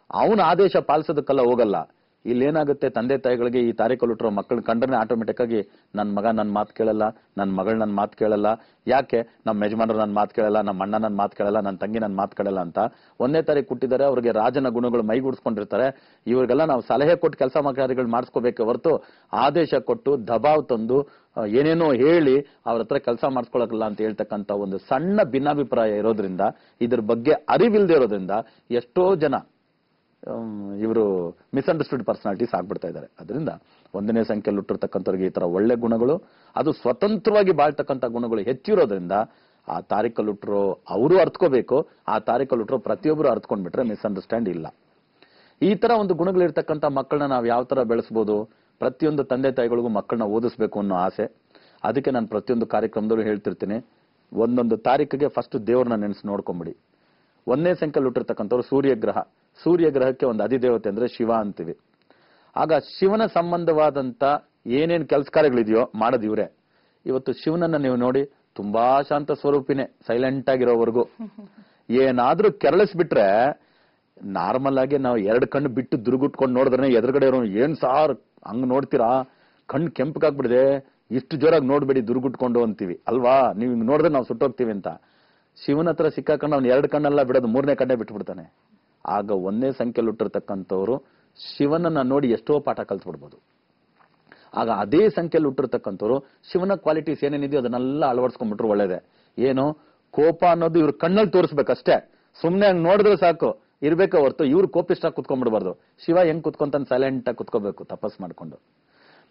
ಅವನು ಆದೇಶ ಪಾಲಿಸೋದಕ್ಕೆಲ್ಲ ಹೋಗಲ್ಲ. ಇಲ್ಲೇನಾಗುತ್ತೆ, ತಂದೆ ತಾಯಿಗಳಿಗೆ ಈ ತಾರೀಕಲ್ಲಿ ಹುಟ್ಟಿರೋ ಮಕ್ಕಳನ್ನ ಕಂಡ್ರೆ ಆಟೋಮೆಟಿಕ್ ಆಗಿ ನನ್ನ ಮಗ ನನ್ನ ಮಾತು ಕೇಳಲ್ಲ, ನನ್ನ ಮಗಳು ನನ್ನ ಮಾತು ಕೇಳಲ್ಲ, ಯಾಕೆ ನಮ್ಮ ಯಜಮಾನರು ನನ್ನ ಮಾತು ಕೇಳಲ್ಲ, ನಮ್ಮ ಅಣ್ಣ ನನ್ನ ಮಾತು ಕೇಳಲ್ಲ, ನನ್ನ ತಂಗಿ ನನ್ನ ಮಾತು ಕೇಳಲ್ಲ ಅಂತ 1ನೇ ತಾರೀಕು ಹುಟ್ಟಿದ್ದಾರೆ. ಅವ್ರಿಗೆ ರಾಜನ ಗುಣಗಳು ಮೈಗೂಡಿಸ್ಕೊಂಡಿರ್ತಾರೆ. ಇವ್ರಿಗೆಲ್ಲ ನಾವು ಸಲಹೆ ಕೊಟ್ಟು ಕೆಲಸ ಕಾರ್ಯಗಳು ಮಾಡಿಸ್ಕೋಬೇಕೆ ಹೊರತು ಆದೇಶ ಕೊಟ್ಟು ದಬಾವ್ ತಂದು ಏನೇನೋ ಹೇಳಿ ಅವ್ರ ಹತ್ರ ಕೆಲಸ ಮಾಡಿಸ್ಕೊಳಕಲ್ಲ ಅಂತ ಹೇಳ್ತಕ್ಕಂಥ ಒಂದು ಸಣ್ಣ ಭಿನ್ನಾಭಿಪ್ರಾಯ ಇರೋದ್ರಿಂದ, ಇದ್ರ ಬಗ್ಗೆ ಅರಿವಿಲ್ದೇ ಇರೋದ್ರಿಂದ ಎಷ್ಟೋ ಜನ ಇವರು ಮಿಸ್ಅಂಡರ್ಸ್ಟುಡ್ ಪರ್ಸನಾಲಿಟೀಸ್ ಆಗ್ಬಿಡ್ತಾ ಇದ್ದಾರೆ. ಅದರಿಂದ 1ನೇ ಸಂಖ್ಯೆಯಲ್ಲಿ ಹುಟ್ಟಿರ್ತಕ್ಕಂಥವ್ರಿಗೆ ಈ ತರ ಒಳ್ಳೆ ಗುಣಗಳು, ಅದು ಸ್ವತಂತ್ರವಾಗಿ ಬಾಳ್ತಕ್ಕಂಥ ಗುಣಗಳು ಹೆಚ್ಚಿರೋದ್ರಿಂದ ಆ ತಾರೀಕಲ್ಲಿ ಹುಟ್ಟರೋ ಅವರು ಅರ್ಥಕೋಬೇಕು, ಆ ತಾರೀಕಲ್ಲಿ ಹುಟ್ಟರೋ ಪ್ರತಿಯೊಬ್ಬರು ಅರ್ಥಕೊಂಡ್ಬಿಟ್ರೆ ಮಿಸ್ಅಂಡರ್ಸ್ಟ್ಯಾಂಡ್ ಇಲ್ಲ. ಈ ತರ ಒಂದು ಗುಣಗಳಿರ್ತಕ್ಕಂಥ ಮಕ್ಕಳನ್ನ ನಾವು ಯಾವ ತರ ಬೆಳೆಸಬಹುದು? ಪ್ರತಿಯೊಂದು ತಂದೆ ತಾಯಿಗಳಿಗೂ ಮಕ್ಕಳನ್ನ ಓದಿಸ್ಬೇಕು ಅನ್ನೋ ಆಸೆ. ಅದಕ್ಕೆ ನಾನು ಪ್ರತಿಯೊಂದು ಕಾರ್ಯಕ್ರಮದಲ್ಲೂ ಹೇಳ್ತಿರ್ತೀನಿ, ಒಂದೊಂದು ತಾರೀಕಿಗೆ ಫಸ್ಟ್ ದೇವ್ರನ್ನ ನೆನೆಸಿ ನೋಡ್ಕೊಂಬಿಡಿ. 1ನೇ ಸಂಖ್ಯೆಯಲ್ಲಿ ಹುಟ್ಟಿರ್ತಕ್ಕಂಥವ್ರು ಸೂರ್ಯಗ್ರಹ. ಸೂರ್ಯಗ್ರಹಕ್ಕೆ ಒಂದು ಅಧಿದೇವತೆ ಅಂದ್ರೆ ಶಿವ ಅಂತೀವಿ. ಆಗ ಶಿವನ ಸಂಬಂಧವಾದಂತ ಏನೇನ್ ಕೆಲಸ ಕಾರ್ಯಗಳಿದೆಯೋ ಮಾಡೋದು ಇವ್ರೆ. ಇವತ್ತು ಶಿವನನ್ನ ನೀವು ನೋಡಿ, ತುಂಬಾ ಶಾಂತ ಸ್ವರೂಪಿನೇ, ಸೈಲೆಂಟ್ ಆಗಿರೋವರೆಗೂ. ಏನಾದ್ರೂ ಕೆರಳಿಸ್ಬಿಟ್ರೆ ನಾರ್ಮಲ್ ಆಗಿ ನಾವು 2 ಕಣ್ಣು ಬಿಟ್ಟು ದುರ್ಗುಟ್ಕೊಂಡು ನೋಡಿದ್ರೆ ಎದುರುಗಡೆ ಇರೋ ಏನ್ ಸಾರ್ ಹಂಗ್ ನೋಡ್ತೀರಾ, ಕಣ್ಣು ಕೆಂಪಗಾಗ್ಬಿಡಿದೆ, ಇಷ್ಟು ಜೋರಾಗಿ ನೋಡ್ಬೇಡಿ ದುರ್ಗುಟ್ಕೊಂಡು ಅಂತೀವಿ ಅಲ್ವಾ, ನೀವು ನೋಡಿದ್ರೆ ನಾವು ಸುಟ್ಟೋಗ್ತೀವಿ ಅಂತ. ಶಿವನ ಹತ್ರ ಸಿಕ್ಕಾಕೊಂಡು ಅವ್ನು 2 ಕಣ್ಣೆಲ್ಲ ಬಿಡೋದು 3ನೇ ಕಣ್ಣೆ ಬಿಟ್ಬಿಡ್ತಾನೆ. ಆಗ 1ನೇ ಸಂಖ್ಯೆಯಲ್ಲಿ ಹುಟ್ಟಿರ್ತಕ್ಕಂಥವ್ರು ಶಿವನನ್ನ ನೋಡಿ ಎಷ್ಟೋ ಪಾಠ ಕಲ್ತ್ಬಿಡ್ಬೋದು. ಆಗ ಅದೇ ಸಂಖ್ಯೆಯಲ್ಲಿ ಹುಟ್ಟಿರ್ತಕ್ಕಂಥವ್ರು ಶಿವನ ಕ್ವಾಲಿಟೀಸ್ ಏನೇನಿದೆಯೋ ಅದನ್ನೆಲ್ಲ ಅಳವಡಿಸ್ಕೊಂಡ್ಬಿಟ್ರು ಒಳ್ಳೇದೆ. ಏನು ಕೋಪ ಅನ್ನೋದು ಇವ್ರ ಕಣ್ಣಲ್ಲಿ ತೋರಿಸ್ಬೇಕಷ್ಟೇ, ಸುಮ್ನೆ ಹಂಗ್ ನೋಡಿದ್ರೆ ಸಾಕು ಇರ್ಬೇಕ ಹೊರ್ತು ಇವ್ರು ಕೋಪಿಷ್ಟಾಗಿ ಕುತ್ಕೊಂಡ್ಬಿಡ್ಬಾರ್ದು. ಶಿವ ಹೆಂಗ್ ಕುತ್ಕೊಂತಾನೆ ಸೈಲೆಂಟ್ ಆಗಿ ಕುತ್ಕೋಬೇಕು ತಪಸ್ ಮಾಡ್ಕೊಂಡು.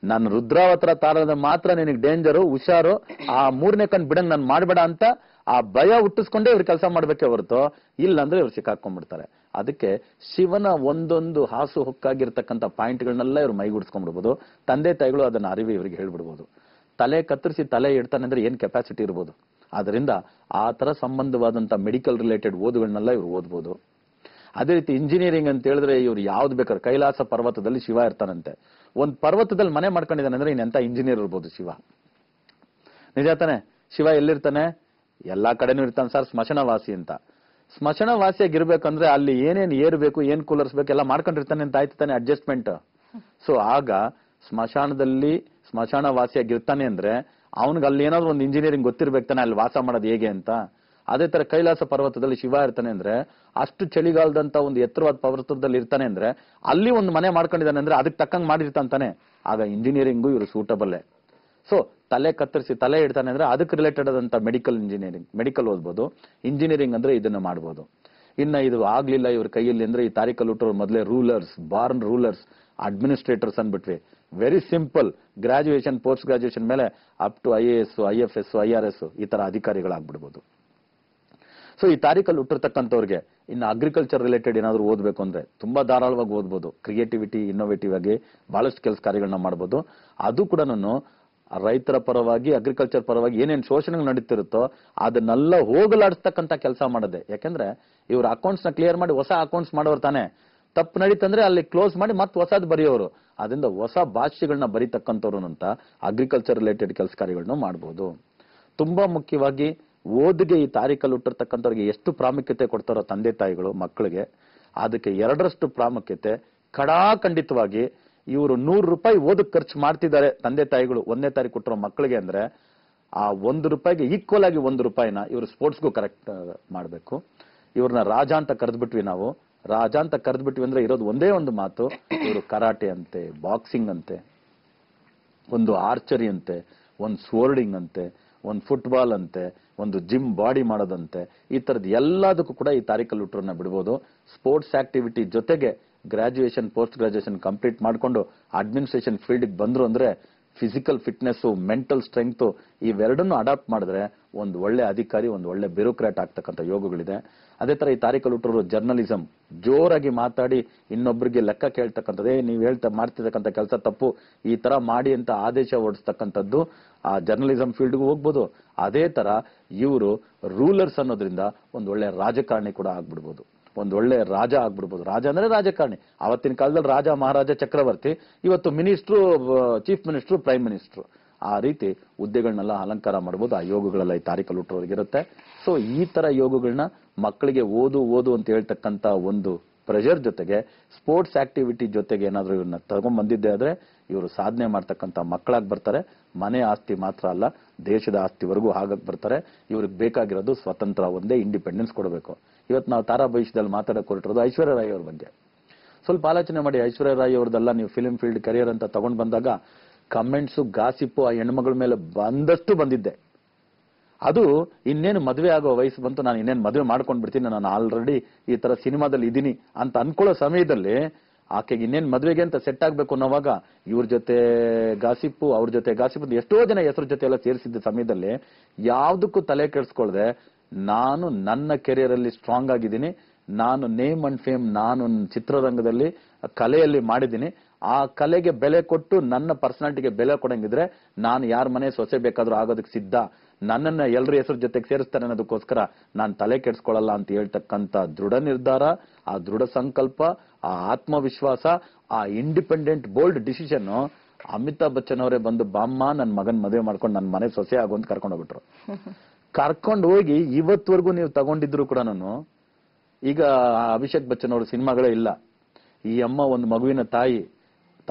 ನಾನು ರುದ್ರಾವತಾರ ತಾರದ ಮಾತ್ರ ನಿನಗೆ ಡೇಂಜರು, ಹುಷಾರು, ಆ 3ನೇ ಕಣ್ ಬಿಡಂಗ್ ನಾನು ಮಾಡ್ಬೇಡ ಅಂತ ಆ ಭಯ ಹುಟ್ಟಿಸ್ಕೊಂಡೇ ಇವ್ರು ಕೆಲಸ ಮಾಡ್ಬೇಕೆ ಹೊರತು ಇಲ್ಲಾಂದ್ರೆ ಇವ್ರು ಸಿಕ್ಕಾಕೊಂಡ್ಬಿಡ್ತಾರೆ. ಅದಕ್ಕೆ ಶಿವನ ಒಂದೊಂದು ಹಾಸು ಹೊಕ್ಕಾಗಿರ್ತಕ್ಕಂಥ ಪಾಯಿಂಟ್ಗಳನ್ನೆಲ್ಲ ಇವ್ರು ಮೈಗೂಡಿಸ್ಕೊಂಡ್ಬಿಡ್ಬೋದು. ತಂದೆ ತಾಯಿಗಳು ಅದನ್ನ ಅರಿವಿ ಇವ್ರಿಗೆ ಹೇಳ್ಬಿಡ್ಬೋದು. ತಲೆ ಕತ್ತರಿಸಿ ತಲೆ ಇಡ್ತಾನೆ ಅಂದ್ರೆ ಏನ್ ಕೆಪಾಸಿಟಿ ಇರ್ಬೋದು. ಆದ್ರಿಂದ ಆ ತರ ಸಂಬಂಧವಾದಂತ ಮೆಡಿಕಲ್ ರಿಲೇಟೆಡ್ ಓದುಗಳನ್ನೆಲ್ಲ ಇವ್ರು ಓದ್ಬೋದು. ಅದೇ ರೀತಿ ಇಂಜಿನಿಯರಿಂಗ್ ಅಂತ ಹೇಳಿದ್ರೆ ಇವ್ರು ಯಾವ್ದು ಬೇಕಾದ್ರೆ ಕೈಲಾಸ ಪರ್ವತದಲ್ಲಿ ಶಿವ ಇರ್ತಾನಂತೆ. ಒಂದ್ ಪರ್ವತದಲ್ಲಿ ಮನೆ ಮಾಡ್ಕೊಂಡಿದ್ದಾನೆ ಅಂದ್ರೆ ಇನ್ನೆಂತ ಇಂಜಿನಿಯರ್ ಇರ್ಬೋದು ಶಿವ. ನಿಜ ತಾನೆ? ಶಿವ ಎಲ್ಲಿರ್ತಾನೆ? ಎಲ್ಲಾ ಕಡೆನೂ ಇರ್ತಾನೆ ಸರ್, ಸ್ಮಶಾನವಾಸಿ ಅಂತ. ಸ್ಮಶಾನವಾಸಿಯಾಗಿರ್ಬೇಕಂದ್ರೆ ಅಲ್ಲಿ ಏನೇನ್ ಏರ್ಬೇಕು, ಏನ್ ಕೂಲರ್ಸ್ ಬೇಕು ಎಲ್ಲ ಮಾಡ್ಕೊಂಡಿರ್ತಾನೆ ಅಂತ ಆಯ್ತು ತಾನೆ ಅಡ್ಜಸ್ಟ್ಮೆಂಟ್. ಸೊ ಆಗ ಸ್ಮಶಾನದಲ್ಲಿ ಸ್ಮಶಾನವಾಸಿಯಾಗಿರ್ತಾನೆ ಅಂದ್ರೆ ಅವನಿಗೆ ಅಲ್ಲಿ ಏನಾದ್ರು ಒಂದು ಇಂಜಿನಿಯರಿಂಗ್ ಗೊತ್ತಿರ್ಬೇಕು ತಾನೆ ಅಲ್ಲಿ ವಾಸ ಮಾಡೋದು ಹೇಗೆ ಅಂತ. ಅದೇ ತರ ಕೈಲಾಸ ಪರ್ವತದಲ್ಲಿ ಶಿವ ಇರ್ತಾನೆ ಅಂದ್ರೆ ಅಷ್ಟು ಚಳಿಗಾಲದಂತ ಒಂದು ಎತ್ತರವಾದ ಪರ್ವತದಲ್ಲಿ ಇರ್ತಾನೆ ಅಂದ್ರೆ ಅಲ್ಲಿ ಒಂದು ಮನೆ ಮಾಡ್ಕೊಂಡಿದ್ದಾನೆ ಅಂದ್ರೆ ಅದಕ್ಕೆ ತಕ್ಕಂಗೆ ಮಾಡಿರ್ತಾನೆ. ಆಗ ಇಂಜಿನಿಯರಿಂಗು ಇವರು ಸೂಟಬಲ್ಲೇ. ಸೊ ತಲೆ ಕತ್ತರಿಸಿ ತಲೆ ಇಡ್ತಾನೆ ಅಂದ್ರೆ ಅದಕ್ಕೆ ರಿಲೇಟೆಡ್ ಆದಂತ ಮೆಡಿಕಲ್ ಇಂಜಿನಿಯರಿಂಗ್, ಮೆಡಿಕಲ್ ಓದ್ಬೋದು. ಇಂಜಿನಿಯರಿಂಗ್ ಅಂದ್ರೆ ಇದನ್ನ ಮಾಡ್ಬೋದು. ಇನ್ನ ಇದು ಆಗ್ಲಿಲ್ಲ ಇವ್ರ ಕೈಯಲ್ಲಿ ಅಂದ್ರೆ ಈ ತಾರೀಕಲ್ಲಿ ಹುಟ್ಟರು ಮೊದಲೇ ರೂಲರ್ಸ್, ಬಾರ್ನ್ ರೂಲರ್ಸ್, ಅಡ್ಮಿನಿಸ್ಟ್ರೇಟರ್ಸ್ ಅನ್ಬಿಟ್ವಿ. Very simple, graduation post graduation ಮೇಲೆ up to IAS, IFS, IRS ಈ ತರ ಅಧಿಕಾರಿಗಳಾಗ್ಬಿಡ್ಬೋದು. ಸೊ ಈ ತಾರೀಕಲ್ಲಿ ಹುಟ್ಟಿರ್ತಕ್ಕಂಥವ್ರಿಗೆ ಇನ್ನು ಅಗ್ರಿಕಲ್ಚರ್ ರಿಲೇಟೆಡ್ ಏನಾದ್ರು ಓದ್ಬೇಕು ಅಂದ್ರೆ ತುಂಬಾ ಧಾರಾಳವಾಗಿ ಓದ್ಬೋದು. ಕ್ರಿಯೇಟಿವಿಟಿ, ಇನ್ನೋವೇಟಿವ್ ಆಗಿ ಬಹಳಷ್ಟು ಕೆಲಸ ಕಾರ್ಯಗಳನ್ನ ಮಾಡ್ಬೋದು. ಅದು ಕೂಡ ರೈತರ ಪರವಾಗಿ, ಅಗ್ರಿಕಲ್ಚರ್ ಪರವಾಗಿ ಏನೇನು ಶೋಷಣೆಗಳು ನಡೀತಿರುತ್ತೋ ಅದನ್ನೆಲ್ಲ ಹೋಗಲಾಡಿಸ್ತಕ್ಕಂಥ ಕೆಲಸ ಮಾಡದೆ. ಯಾಕಂದ್ರೆ ಇವ್ರ ಅಕೌಂಟ್ಸ್ ನ ಕ್ಲಿಯರ್ ಮಾಡಿ ಹೊಸ ಅಕೌಂಟ್ಸ್ ಮಾಡೋರು ತಾನೆ. ತಪ್ಪು ನಡೀತಂದ್ರೆ ಅಲ್ಲಿ ಕ್ಲೋಸ್ ಮಾಡಿ ಮತ್ತೆ ಹೊಸದ್ ಬರೆಯೋರು. ಅದರಿಂದ ಹೊಸ ಭಾಷೆಗಳನ್ನ ಬರೀತಕ್ಕಂಥವ್ರು ಅಂತ ಅಗ್ರಿಕಲ್ಚರ್ ರಿಲೇಟೆಡ್ ಕೆಲಸ ಕಾರ್ಯಗಳನ್ನ ಮಾಡ್ಬೋದು. ತುಂಬಾ ಮುಖ್ಯವಾಗಿ ಓದಿಗೆ ಈ ತಾರೀಕಲ್ಲಿ ಹುಟ್ಟಿರ್ತಕ್ಕಂಥವ್ರಿಗೆ ಎಷ್ಟು ಪ್ರಾಮುಖ್ಯತೆ ಕೊಡ್ತಾರೋ ತಂದೆ ತಾಯಿಗಳು ಮಕ್ಕಳಿಗೆ, ಅದಕ್ಕೆ 2ರಷ್ಟು ಪ್ರಾಮುಖ್ಯತೆ ಖಂಡಿತವಾಗಿ ಇವರು 100 ರೂಪಾಯಿ ಓದಕ್ಕೆ ಖರ್ಚು ಮಾಡ್ತಿದ್ದಾರೆ ತಂದೆ ತಾಯಿಗಳು 1ನೇ ತಾರೀಕು ಕೊಟ್ಟಿರೋ ಮಕ್ಕಳಿಗೆ ಅಂದ್ರೆ ಆ 1 ರೂಪಾಯಿಗೆ ಈಕ್ವಲ್ ಆಗಿ 1 ರೂಪಾಯಿನ ಇವರು ಸ್ಪೋರ್ಟ್ಸ್ಗೂ ಕರೆಕ್ಟ್ ಮಾಡಬೇಕು. ಇವ್ರನ್ನ ರಾಜ ಅಂತ ಕರೆದ್ಬಿಟ್ವಿ ನಾವು. ರಾಜ ಅಂತ ಕರೆದ್ಬಿಟ್ವಿ ಅಂದ್ರೆ ಇರೋದು ಒಂದೇ ಒಂದು ಮಾತು, ಇವರು ಕರಾಟೆ ಅಂತೆ, ಬಾಕ್ಸಿಂಗ್ ಅಂತೆ, ಒಂದು ಆರ್ಚರಿ ಅಂತೆ, ಒಂದು ಸ್ವೋರ್ಡಿಂಗ್ ಅಂತೆ, ಒಂದು ಫುಟ್ಬಾಲ್ ಅಂತೆ, ಒಂದು ಜಿಮ್ ಬಾಡಿ ಮಾಡೋದಂತೆ, ಈ ತರದ್ ಎಲ್ಲದಕ್ಕೂ ಕೂಡ ಈ ತಾರೀಕಲ್ಲಿ ಹುಟ್ಟರನ್ನ ಬಿಡ್ಬೋದು. ಸ್ಪೋರ್ಟ್ಸ್ ಆಕ್ಟಿವಿಟಿ ಜೊತೆಗೆ ಗ್ರಾಜುಯೇಷನ್ ಪೋಸ್ಟ್ ಗ್ರಾಜುಯೇಷನ್ ಕಂಪ್ಲೀಟ್ ಮಾಡ್ಕೊಂಡು ಅಡ್ಮಿನಿಸ್ಟ್ರೇಷನ್ ಫೀಲ್ಡ್ ಬಂದ್ರು ಅಂದ್ರೆ ಫಿಸಿಕಲ್ ಫಿಟ್ನೆಸ್, ಮೆಂಟಲ್ ಸ್ಟ್ರೆಂತ್ ಇವೆರಡನ್ನು ಅಡಾಪ್ಟ್ ಮಾಡಿದ್ರೆ ಒಂದು ಒಳ್ಳೆ ಅಧಿಕಾರಿ, ಒಂದು ಒಳ್ಳೆ ಬ್ಯೂರೋಕ್ರಾಟ್ ಆಗ್ತಕ್ಕಂಥ ಯೋಗಗಳಿದೆ. ಅದೇ ತರ ಈ ತಾರೀಕಲ್ಲಿ ಹುಟ್ಟರು ಜರ್ನಲಿಸಂ, ಜೋರಾಗಿ ಮಾತಾಡಿ ಇನ್ನೊಬ್ಬರಿಗೆ ಲೆಕ್ಕ ಕೇಳ್ತಕ್ಕಂಥದ್ದೇ, ನೀವು ಮಾಡ್ತಿರ್ತಕ್ಕಂಥ ಕೆಲಸ ತಪ್ಪು, ಈ ತರ ಮಾಡಿ ಅಂತ ಆದೇಶ ಹೊರಡಿಸ್ತಕ್ಕಂಥದ್ದು ಆ ಜರ್ನಲಿಸಂ ಫೀಲ್ಡ್ಗೂ ಹೋಗ್ಬೋದು. ಅದೇ ತರ ಇವರು ರೂಲರ್ಸ್ ಅನ್ನೋದ್ರಿಂದ ಒಂದು ಒಳ್ಳೆ ರಾಜಕಾರಣಿ ಕೂಡ ಆಗ್ಬಿಡ್ಬೋದು, ಒಂದು ಒಳ್ಳೆ ರಾಜ ಆಗ್ಬಿಡ್ಬೋದು. ರಾಜ ಅಂದ್ರೆ ರಾಜಕಾರಣಿ. ಅವತ್ತಿನ ಕಾಲದಲ್ಲಿ ರಾಜ, ಮಹಾರಾಜ, ಚಕ್ರವರ್ತಿ, ಇವತ್ತು minister, chief minister, prime minister, ಆ ರೀತಿ ಹುದ್ದೆಗಳನ್ನೆಲ್ಲ ಅಲಂಕಾರ ಮಾಡಬಹುದು. ಆ ಯೋಗಗಳೆಲ್ಲ ಈ ತಾರೀಕಲ್ಲಿ ಹುಟ್ಟೋರಿಗಿರುತ್ತೆ. ಸೊ ಈ ತರ ಯೋಗಗಳನ್ನ ಮಕ್ಕಳಿಗೆ ಓದು ಅಂತ ಹೇಳ್ತಕ್ಕಂತ ಒಂದು ಪ್ರೆಷರ್ ಜೊತೆಗೆ ಸ್ಪೋರ್ಟ್ಸ್ ಆಕ್ಟಿವಿಟಿ ಜೊತೆಗೆ ಏನಾದ್ರು ಇವ್ರನ್ನ ತಗೊಂಡ್ಬಂದಿದ್ದೆ ಆದ್ರೆ ಇವರು ಸಾಧನೆ ಮಾಡ್ತಕ್ಕಂಥ ಮಕ್ಕಳಾಗಿ ಬರ್ತಾರೆ. ಮನೆ ಆಸ್ತಿ ಮಾತ್ರ ಅಲ್ಲ, ದೇಶದ ಆಸ್ತಿವರೆಗೂ ಹಾಗಾಗಿ ಬರ್ತಾರೆ. ಇವ್ರಿಗೆ ಬೇಕಾಗಿರೋದು ಸ್ವತಂತ್ರ, ಒಂದೇ ಇಂಡಿಪೆಂಡೆನ್ಸ್ ಕೊಡಬೇಕು. ಇವತ್ತು ನಾವು ತಾರಾ ಭವಿಷ್ಯದಲ್ಲಿ ಮಾತಾಡಕ್ ಹೊರಟಿರೋದು ಐಶ್ವರ್ಯ ರಾಯ್ ಅವ್ರ ಬಗ್ಗೆ. ಸ್ವಲ್ಪ ಆಲೋಚನೆ ಮಾಡಿ. ಐಶ್ವರ್ಯ ರಾಯ್ ಅವ್ರದ್ದೆಲ್ಲ ನೀವು ಫಿಲ್ಮ್ ಫೀಲ್ಡ್ ಕರಿಯರ್ ಅಂತ ತಗೊಂಡ್ ಬಂದಾಗ ಕಮೆಂಟ್ಸು, ಗಾಸಿಪ್ಪು ಆ ಹೆಣ್ಮಗಳ ಮೇಲೆ ಬಂದಷ್ಟು ಬಂದಿದ್ದೆ. ಅದು ಇನ್ನೇನು ಮದುವೆ ಆಗೋ ವಯಸ್ಸು ಬಂತು, ನಾನು ಇನ್ನೇನು ಮದುವೆ ಮಾಡ್ಕೊಂಡ್ ಬಿಡ್ತೀನಿ, ನಾನು ಆಲ್ರೆಡಿ ಈ ತರ ಸಿನಿಮಾದಲ್ಲಿ ಇದೀನಿ ಅಂತ ಅನ್ಕೊಳ್ಳೋ ಸಮಯದಲ್ಲಿ ಆಕೆಗೆ ಇನ್ನೇನು ಮದುವೆಗೆ ಅಂತ ಸೆಟ್ ಆಗ್ಬೇಕು ಅನ್ನೋವಾಗ ಇವ್ರ ಜೊತೆ ಗಾಸಿಪ್ಪು, ಅವ್ರ ಜೊತೆ ಗಾಸಿಪ್ಪು, ಎಷ್ಟೋ ಜನ ಹೆಸರು ಜೊತೆ ಎಲ್ಲ ಸೇರಿಸಿದ್ದ ಸಮಯದಲ್ಲಿ ಯಾವ್ದಕ್ಕೂ ತಲೆ ಕೆಡಿಸ್ಕೊಳ್ದೆ ನಾನು ನನ್ನ ಕೆರಿಯರ್ ಅಲ್ಲಿ ಸ್ಟ್ರಾಂಗ್ ಆಗಿದ್ದೀನಿ, ನಾನು ನೇಮ್ ಅಂಡ್ ಫೇಮ್, ನಾನು ಚಿತ್ರರಂಗದಲ್ಲಿ ಕಲೆಯಲ್ಲಿ ಮಾಡಿದ್ದೀನಿ, ಆ ಕಲೆಗೆ ಬೆಲೆ ಕೊಟ್ಟು ನನ್ನ ಪರ್ಸನಾಲಿಟಿಗೆ ಬೆಲೆ ಕೊಡಂಗಿದ್ರೆ ನಾನು ಯಾರ ಮನೆ ಸೊಸೆ ಬೇಕಾದ್ರೂ ಆಗೋದಕ್ಕೆ ಸಿದ್ಧ, ನನ್ನನ್ನ ಎಲ್ಲರ ಹೆಸರು ಜೊತೆಗೆ ಸೇರಿಸ್ತಾರೆ ಅನ್ನೋದಕ್ಕೋಸ್ಕರ ನಾನು ತಲೆ ಕೆಡಿಸ್ಕೊಳ್ಳಲ್ಲ ಅಂತ ಹೇಳ್ತಕ್ಕಂಥ ದೃಢ ನಿರ್ಧಾರ, ಆ ದೃಢ ಸಂಕಲ್ಪ, ಆ ಆತ್ಮವಿಶ್ವಾಸ, ಆ independent bold decision Amitabh Bachchan ಅವರೇ ಬಂದು ಬಾಮ್ಮ ನನ್ನ ಮಗನ್ ಮದುವೆ ಮಾಡ್ಕೊಂಡು ನನ್ನ ಮನೆ ಸೊಸೆ ಆಗು ಅಂತ ಕರ್ಕೊಂಡು ಹೋಗ್ಬಿಟ್ರು. ಕರ್ಕೊಂಡು ಹೋಗಿ ಇವತ್ವರೆಗೂ ನೀವು ತಗೊಂಡಿದ್ರು ಕೂಡ ಈಗ ಅಭಿಷೇಕ್ ಬಚ್ಚನ್ ಅವ್ರ ಸಿನಿಮಾಗಳೇ ಇಲ್ಲ. ಈ ಅಮ್ಮ ಒಂದು ಮಗುವಿನ ತಾಯಿ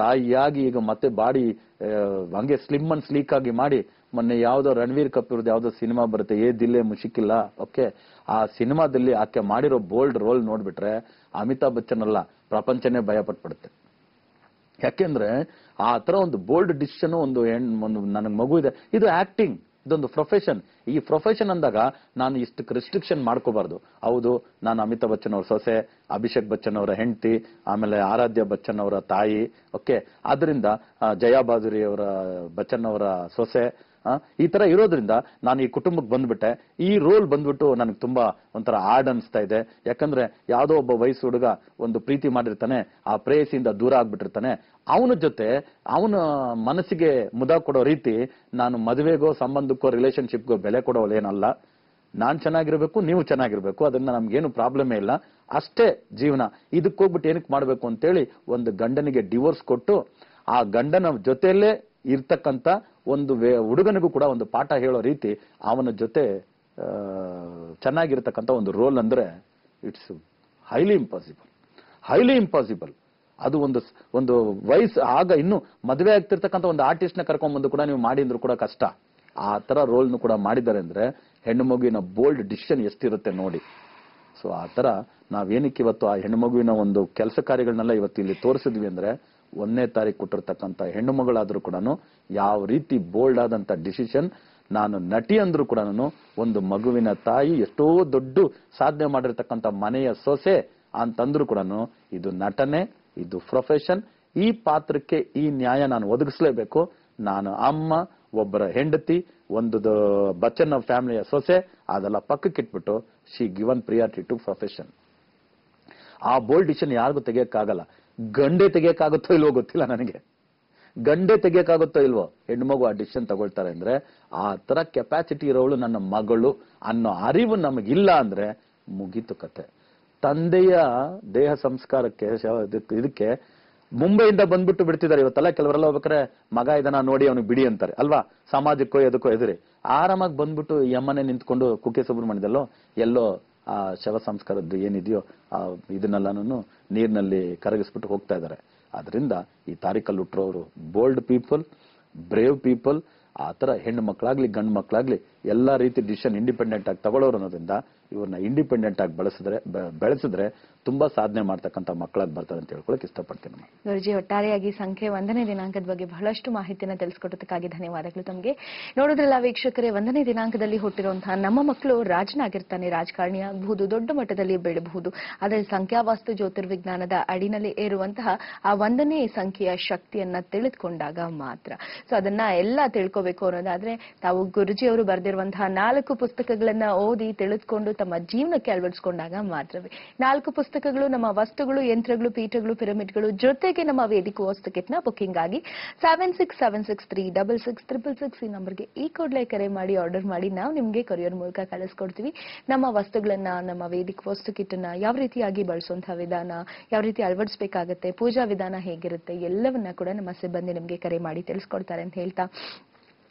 ತಾಯಿಯಾಗಿ ಈಗ ಮತ್ತೆ ಬಾಡಿ ಹಂಗೆ ಸ್ಲಿಮ್ ಅಂಡ್ ಸ್ಲೀಕ್ ಆಗಿ ಮಾಡಿ, ಮೊನ್ನೆ ಯಾವ್ದೋ ರಣವೀರ್ ಕಪೂರ್ದು ಯಾವ್ದೋ ಸಿನಿಮಾ ಬರುತ್ತೆ, ಏ ದಿಲ್ಲೇ ಮುಷಿಕಿಲ್ಲ, ಓಕೆ, ಆ ಸಿನಿಮಾದಲ್ಲಿ ಆಕೆ ಮಾಡಿರೋ ಬೋಲ್ಡ್ ರೋಲ್ ನೋಡ್ಬಿಟ್ರೆ ಅಮಿತಾಬ್ ಬಚ್ಚನ್ ಅಲ್ಲ, ಪ್ರಪಂಚನೇ ಭಯ ಪಟ್ಬಿಡುತ್ತೆ. ಯಾಕೆಂದ್ರೆ ಆ ತರ ಒಂದು ಬೋಲ್ಡ್ ಡಿಸಿಷನ್, ಒಂದು ನನಗೆ ಮಗು ಇದೆ, ಇದು ಆಕ್ಟಿಂಗ್, ಇದೊಂದು ಪ್ರೊಫೆಷನ್. ಈ ಪ್ರೊಫೆಷನ್ ಅಂದಾಗ ನಾನು ಇಷ್ಟಕ್ಕೆ ರೆಸ್ಟ್ರಿಕ್ಷನ್ ಮಾಡ್ಕೋಬಾರ್ದು. ಹೌದು, ನಾನು ಅಮಿತಾಬ್ ಬಚ್ಚನ್ ಅವ್ರ ಸೊಸೆ, ಅಭಿಷೇಕ್ ಬಚ್ಚನ್ ಅವರ ಹೆಂಡತಿ, ಆಮೇಲೆ ಆರಾಧ್ಯ ಬಚ್ಚನ್ ಅವರ ತಾಯಿ, ಓಕೆ, ಆದ್ರಿಂದ ಜಯಾ ಬಾದುರಿ ಅವರ ಬಚ್ಚನ್ ಅವರ ಸೊಸೆ, ಈ ತರ ಇರೋದ್ರಿಂದ ನಾನು ಈ ಕುಟುಂಬಕ್ಕೆ ಬಂದ್ಬಿಟ್ಟೆ. ಈ ರೋಲ್ ಬಂದ್ಬಿಟ್ಟು ನನಗೆ ತುಂಬಾ ಒಂಥರ ಆಡ್ ಅನಿಸ್ತಾ ಇದೆ. ಯಾಕಂದ್ರೆ ಯಾವ್ದೋ ಒಬ್ಬ ವಯಸ್ಸು ಹುಡುಗ ಒಂದು ಪ್ರೀತಿ ಮಾಡಿರ್ತಾನೆ, ಆ ಪ್ರೇಯಸಿಯಿಂದ ದೂರ ಆಗ್ಬಿಟ್ಟಿರ್ತಾನೆ, ಅವನ ಜೊತೆ ಅವನ ಮನಸ್ಸಿಗೆ ಮುದ ಕೊಡೋ ರೀತಿ ನಾನು ಮದುವೆಗೋ ಸಂಬಂಧಕ್ಕೋ ರಿಲೇಶನ್ಶಿಪ್ಗೋ ಬೆಲೆ ಕೊಡೋಲೇನಲ್ಲ. ನಾನ್ ಚೆನ್ನಾಗಿರ್ಬೇಕು, ನೀವು ಚೆನ್ನಾಗಿರ್ಬೇಕು, ಅದನ್ನ ನಮ್ಗೇನು ಪ್ರಾಬ್ಲಮೇ ಇಲ್ಲ, ಅಷ್ಟೇ ಜೀವನ. ಇದಕ್ಕೆ ಹೋಗ್ಬಿಟ್ಟು ಏನಕ್ಕೆ ಮಾಡ್ಬೇಕು ಅಂತೇಳಿ ಒಂದು ಗಂಡನಿಗೆ ಡಿವೋರ್ಸ್ ಕೊಟ್ಟು ಆ ಗಂಡನ ಜೊತೆಯಲ್ಲೇ ಇರ್ತಕ್ಕಂಥ ಒಂದು ಹುಡುಗನಿಗೂ ಕೂಡ ಒಂದು ಪಾಠ ಹೇಳೋ ರೀತಿ ಅವನ ಜೊತೆ ಚೆನ್ನಾಗಿರ್ತಕ್ಕಂಥ ಒಂದು ರೋಲ್ ಅಂದ್ರೆ ಇಟ್ಸ್ ಹೈಲಿ ಇಂಪಾಸಿಬಲ್. ಅದು ಒಂದು ವಯಸ್ಸು ಆಗ ಇನ್ನು ಮದುವೆ ಆಗ್ತಿರ್ತಕ್ಕಂಥ ಒಂದು ಆರ್ಟಿಸ್ಟ್ ನ ಕರ್ಕೊಂಡ್ಬಂದು ಕೂಡ ನೀವು ಮಾಡಿ ಅಂದ್ರೂ ಕೂಡ ಕಷ್ಟ. ಆ ತರ ರೋಲ್ನು ಕೂಡ ಮಾಡಿದ್ದಾರೆ ಅಂದ್ರೆ ಹೆಣ್ಣು ಮಗುವಿನ ಬೋಲ್ಡ್ ಡಿಸಿಷನ್ ಎಷ್ಟಿರುತ್ತೆ ನೋಡಿ. ಸೊ ಆ ತರ ನಾವೇನಕ್ಕೆ ಇವತ್ತು ಆ ಹೆಣ್ಣು ಮಗುವಿನ ಒಂದು ಕೆಲಸ ಕಾರ್ಯಗಳನ್ನೆಲ್ಲ ಇವತ್ತು ಇಲ್ಲಿ ತೋರಿಸಿದ್ವಿ ಅಂದ್ರೆ 1ನೇ ತಾರೀಕು ಕೊಟ್ಟಿರ್ತಕ್ಕಂಥ ಹೆಣ್ಣು ಮಗಳಾದ್ರೂ ಕೂಡ ಯಾವ ರೀತಿ ಬೋಲ್ಡ್ ಆದಂತ ಡಿಸಿಷನ್. ನಾನು ನಟಿ ಅಂದ್ರೂ ಕೂಡ ಒಂದು ಮಗುವಿನ ತಾಯಿ, ಎಷ್ಟೋ ದೊಡ್ಡ ಸಾಧನೆ ಮಾಡಿರ್ತಕ್ಕಂಥ ಮನೆಯ ಸೊಸೆ ಅಂತಂದ್ರೂ ಕೂಡ ಇದು ನಟನೆ, ಇದು ಪ್ರೊಫೆಷನ್. ಈ ಪಾತ್ರಕ್ಕೆ ಈ ನ್ಯಾಯ ನಾನು ಒದಗಿಸ್ಲೇಬೇಕು. ನಾನು ಅಮ್ಮ, ಒಬ್ಬರ ಹೆಂಡತಿ, ಒಂದು ಬಚ್ಚನ್ ಫ್ಯಾಮಿಲಿಯ ಸೊಸೆ, ಅದೆಲ್ಲ ಪಕ್ಕಕ್ಕಿಟ್ಬಿಟ್ಟು she given priority to profession. ಆ ಬೋಲ್ಡ್ ಡಿಸಿಷನ್ ಯಾರಿಗೂ ತೆಗಿಯಕ್ಕಾಗಲ್ಲ. ಗಂಡೆ ತೆಗಿಯಕ್ಕಾಗುತ್ತೋ ಇಲ್ವೋ ಗೊತ್ತಿಲ್ಲ ನನಗೆ, ಗಂಡೆ ತೆಗಿಯಕ್ಕಾಗುತ್ತೋ ಇಲ್ವೋ, ಹೆಣ್ಣು ಮಗು ಆ ಡಿಸಿಷನ್ ತಗೊಳ್ತಾರೆ ಅಂದ್ರೆ ಆ ತರ ಕೆಪಾಸಿಟಿ ಇರೋಳು ನನ್ನ ಮಗಳು ಅನ್ನೋ ಅರಿವು ನಮಗಿಲ್ಲ ಅಂದ್ರೆ ಮುಗೀತು ಕತೆ. ತಂದೆಯ ದೇಹ ಸಂಸ್ಕಾರಕ್ಕೆ ಇದಕ್ಕೆ ಮುಂಬೈಯಿಂದ ಬಂದ್ಬಿಟ್ಟು ಬಿಡ್ತಿದ್ದಾರೆ ಇವತ್ತೆಲ್ಲ. ಕೆಲವರೆಲ್ಲ ಹೋಗ್ಬೇಕಾರೆ ಮಗ ಇದನ್ನ ನೋಡಿ ಅವನು ಬಿಡಿ ಅಂತಾರೆ ಅಲ್ವಾ, ಸಮಾಜಕ್ಕೋ ಎದಕ್ಕೋ ಎದುರಿ. ಆರಾಮಾಗಿ ಬಂದ್ಬಿಟ್ಟು ಯಮ್ಮನೆ ನಿಂತ್ಕೊಂಡು ಕುಕ್ಕೆ ಸುಬ್ರಹ್ಮಣ್ಯದಲ್ಲೋ ಎಲ್ಲೋ ಆ ಶವ ಸಂಸ್ಕಾರದ್ದು ಏನಿದೆಯೋ ಇದನ್ನೆಲ್ಲಾನು ನೀರಿನಲ್ಲಿ ಕರಗಿಸ್ಬಿಟ್ಟು ಹೋಗ್ತಾ ಇದ್ದಾರೆ. ಆದ್ರಿಂದ ಈ ತಾರೀಕಲ್ಲಿ ಹುಟ್ಟರೋರು ಬೋಲ್ಡ್ ಪೀಪಲ್, ಬ್ರೇವ್ ಪೀಪಲ್. ಆ ತರ ಹೆಣ್ಣು ಮಕ್ಕಳಾಗ್ಲಿ ಗಂಡು ಮಕ್ಕಳಾಗ್ಲಿ ಎಲ್ಲಾ ರೀತಿ ಡಿಸಿಷನ್ ಇಂಡಿಪೆಂಡೆಂಟ್ ಆಗಿ ತಗೊಳ್ಳೋರು ಅನ್ನೋದ್ರಿಂದ ಇವ್ರನ್ನ ಇಂಡಿಪೆಂಡೆಂಟ್ ಆಗಿ ಬೆಳೆಸಿದ್ರೆ ತುಂಬಾ ಸಾಧನೆ ಮಾಡ್ತಕ್ಕಂಥ ಮಕ್ಕಳಾಗಿ ಬರ್ತಾರೆ ಅಂತ ಹೇಳ್ಕೊಳಕ್ ಇಷ್ಟಪಡ್ತೀನಿ.
ಗುರುಜಿ, ಒಟ್ಟಾರೆಯಾಗಿ ಸಂಖ್ಯೆ 1ನೇ ದಿನಾಂಕದ ಬಗ್ಗೆ ಬಹಳಷ್ಟು ಮಾಹಿತಿಯನ್ನು ತಿಳಿಸ್ಕೊಟ್ಟದಕ್ಕಾಗಿ ಧನ್ಯವಾದಗಳು ತಮಗೆ. ನೋಡೋದ್ರಲ್ಲ ವೀಕ್ಷಕರೇ, 1ನೇ ದಿನಾಂಕದಲ್ಲಿ ಹುಟ್ಟಿರುವಂತಹ ನಮ್ಮ ಮಕ್ಕಳು ರಾಜನಾಗಿರ್ತಾನೆ, ರಾಜಕಾರಣಿ ಆಗಬಹುದು, ದೊಡ್ಡ ಮಟ್ಟದಲ್ಲಿ ಬೆಳಬಹುದು. ಆದರೆ ಸಂಖ್ಯಾವಾಸ್ತು ಜ್ಯೋತಿರ್ವಿಜ್ಞಾನದ ಅಡಿನಲ್ಲಿ ಇರುವಂತಹ ಆ 1ನೇ ಸಂಖ್ಯೆಯ ಶಕ್ತಿಯನ್ನ ತಿಳಿದುಕೊಂಡಾಗ ಮಾತ್ರ. ಸೊ ಅದನ್ನ ಎಲ್ಲ ತಿಳ್ಕೋಬೇಕು ಅನ್ನೋದಾದ್ರೆ ತಾವು ಗುರುಜಿಯವರು ಬರೆದಿರುವಂತಹ 4 ಪುಸ್ತಕಗಳನ್ನ ಓದಿ ತಿಳಿದುಕೊಂಡು ತಮ್ಮ ಜೀವನಕ್ಕೆ ಅಳವಡಿಸಿಕೊಂಡಾಗ ಮಾತ್ರವೇ. 4 ಪುಸ್ತಕಗಳು, ನಮ್ಮ ವಸ್ತುಗಳು, ಯಂತ್ರಗಳು, ಪೀಠಗಳು, ಪಿರಮಿಡ್ಗಳು, ಜೊತೆಗೆ ನಮ್ಮ ವೇದಿಕ ವಸ್ತು ಕಿಟ್ನ ಬುಕಿಂಗ್ ಆಗಿ 7676366666 ಈ ನಂಬರ್ಗೆ ಈ ಕೂಡಲೇ ಕರೆ ಮಾಡಿ ಆರ್ಡರ್ ಮಾಡಿ ನಾವು ನಿಮ್ಗೆ ಕೊರಿಯರ್ ಮೂಲಕ ಕಳಿಸ್ಕೊಡ್ತೀವಿ. ನಮ್ಮ ವಸ್ತುಗಳನ್ನ, ನಮ್ಮ ವೇದಿಕ ವಸ್ತು ಕಿಟ್ಟನ್ನ ಯಾವ ರೀತಿಯಾಗಿ ಬಳಸುವಂತಹ ವಿಧಾನ, ಯಾವ ರೀತಿ ಅಳವಡಿಸಬೇಕಾಗತ್ತೆ, ಪೂಜಾ ವಿಧಾನ ಹೇಗಿರುತ್ತೆ, ಎಲ್ಲವನ್ನ ಕೂಡ ನಮ್ಮ ಸಿಬ್ಬಂದಿ ನಿಮ್ಗೆ ಕರೆ ಮಾಡಿ ತಿಳಿಸ್ಕೊಡ್ತಾರೆ ಅಂತ ಹೇಳ್ತಾ,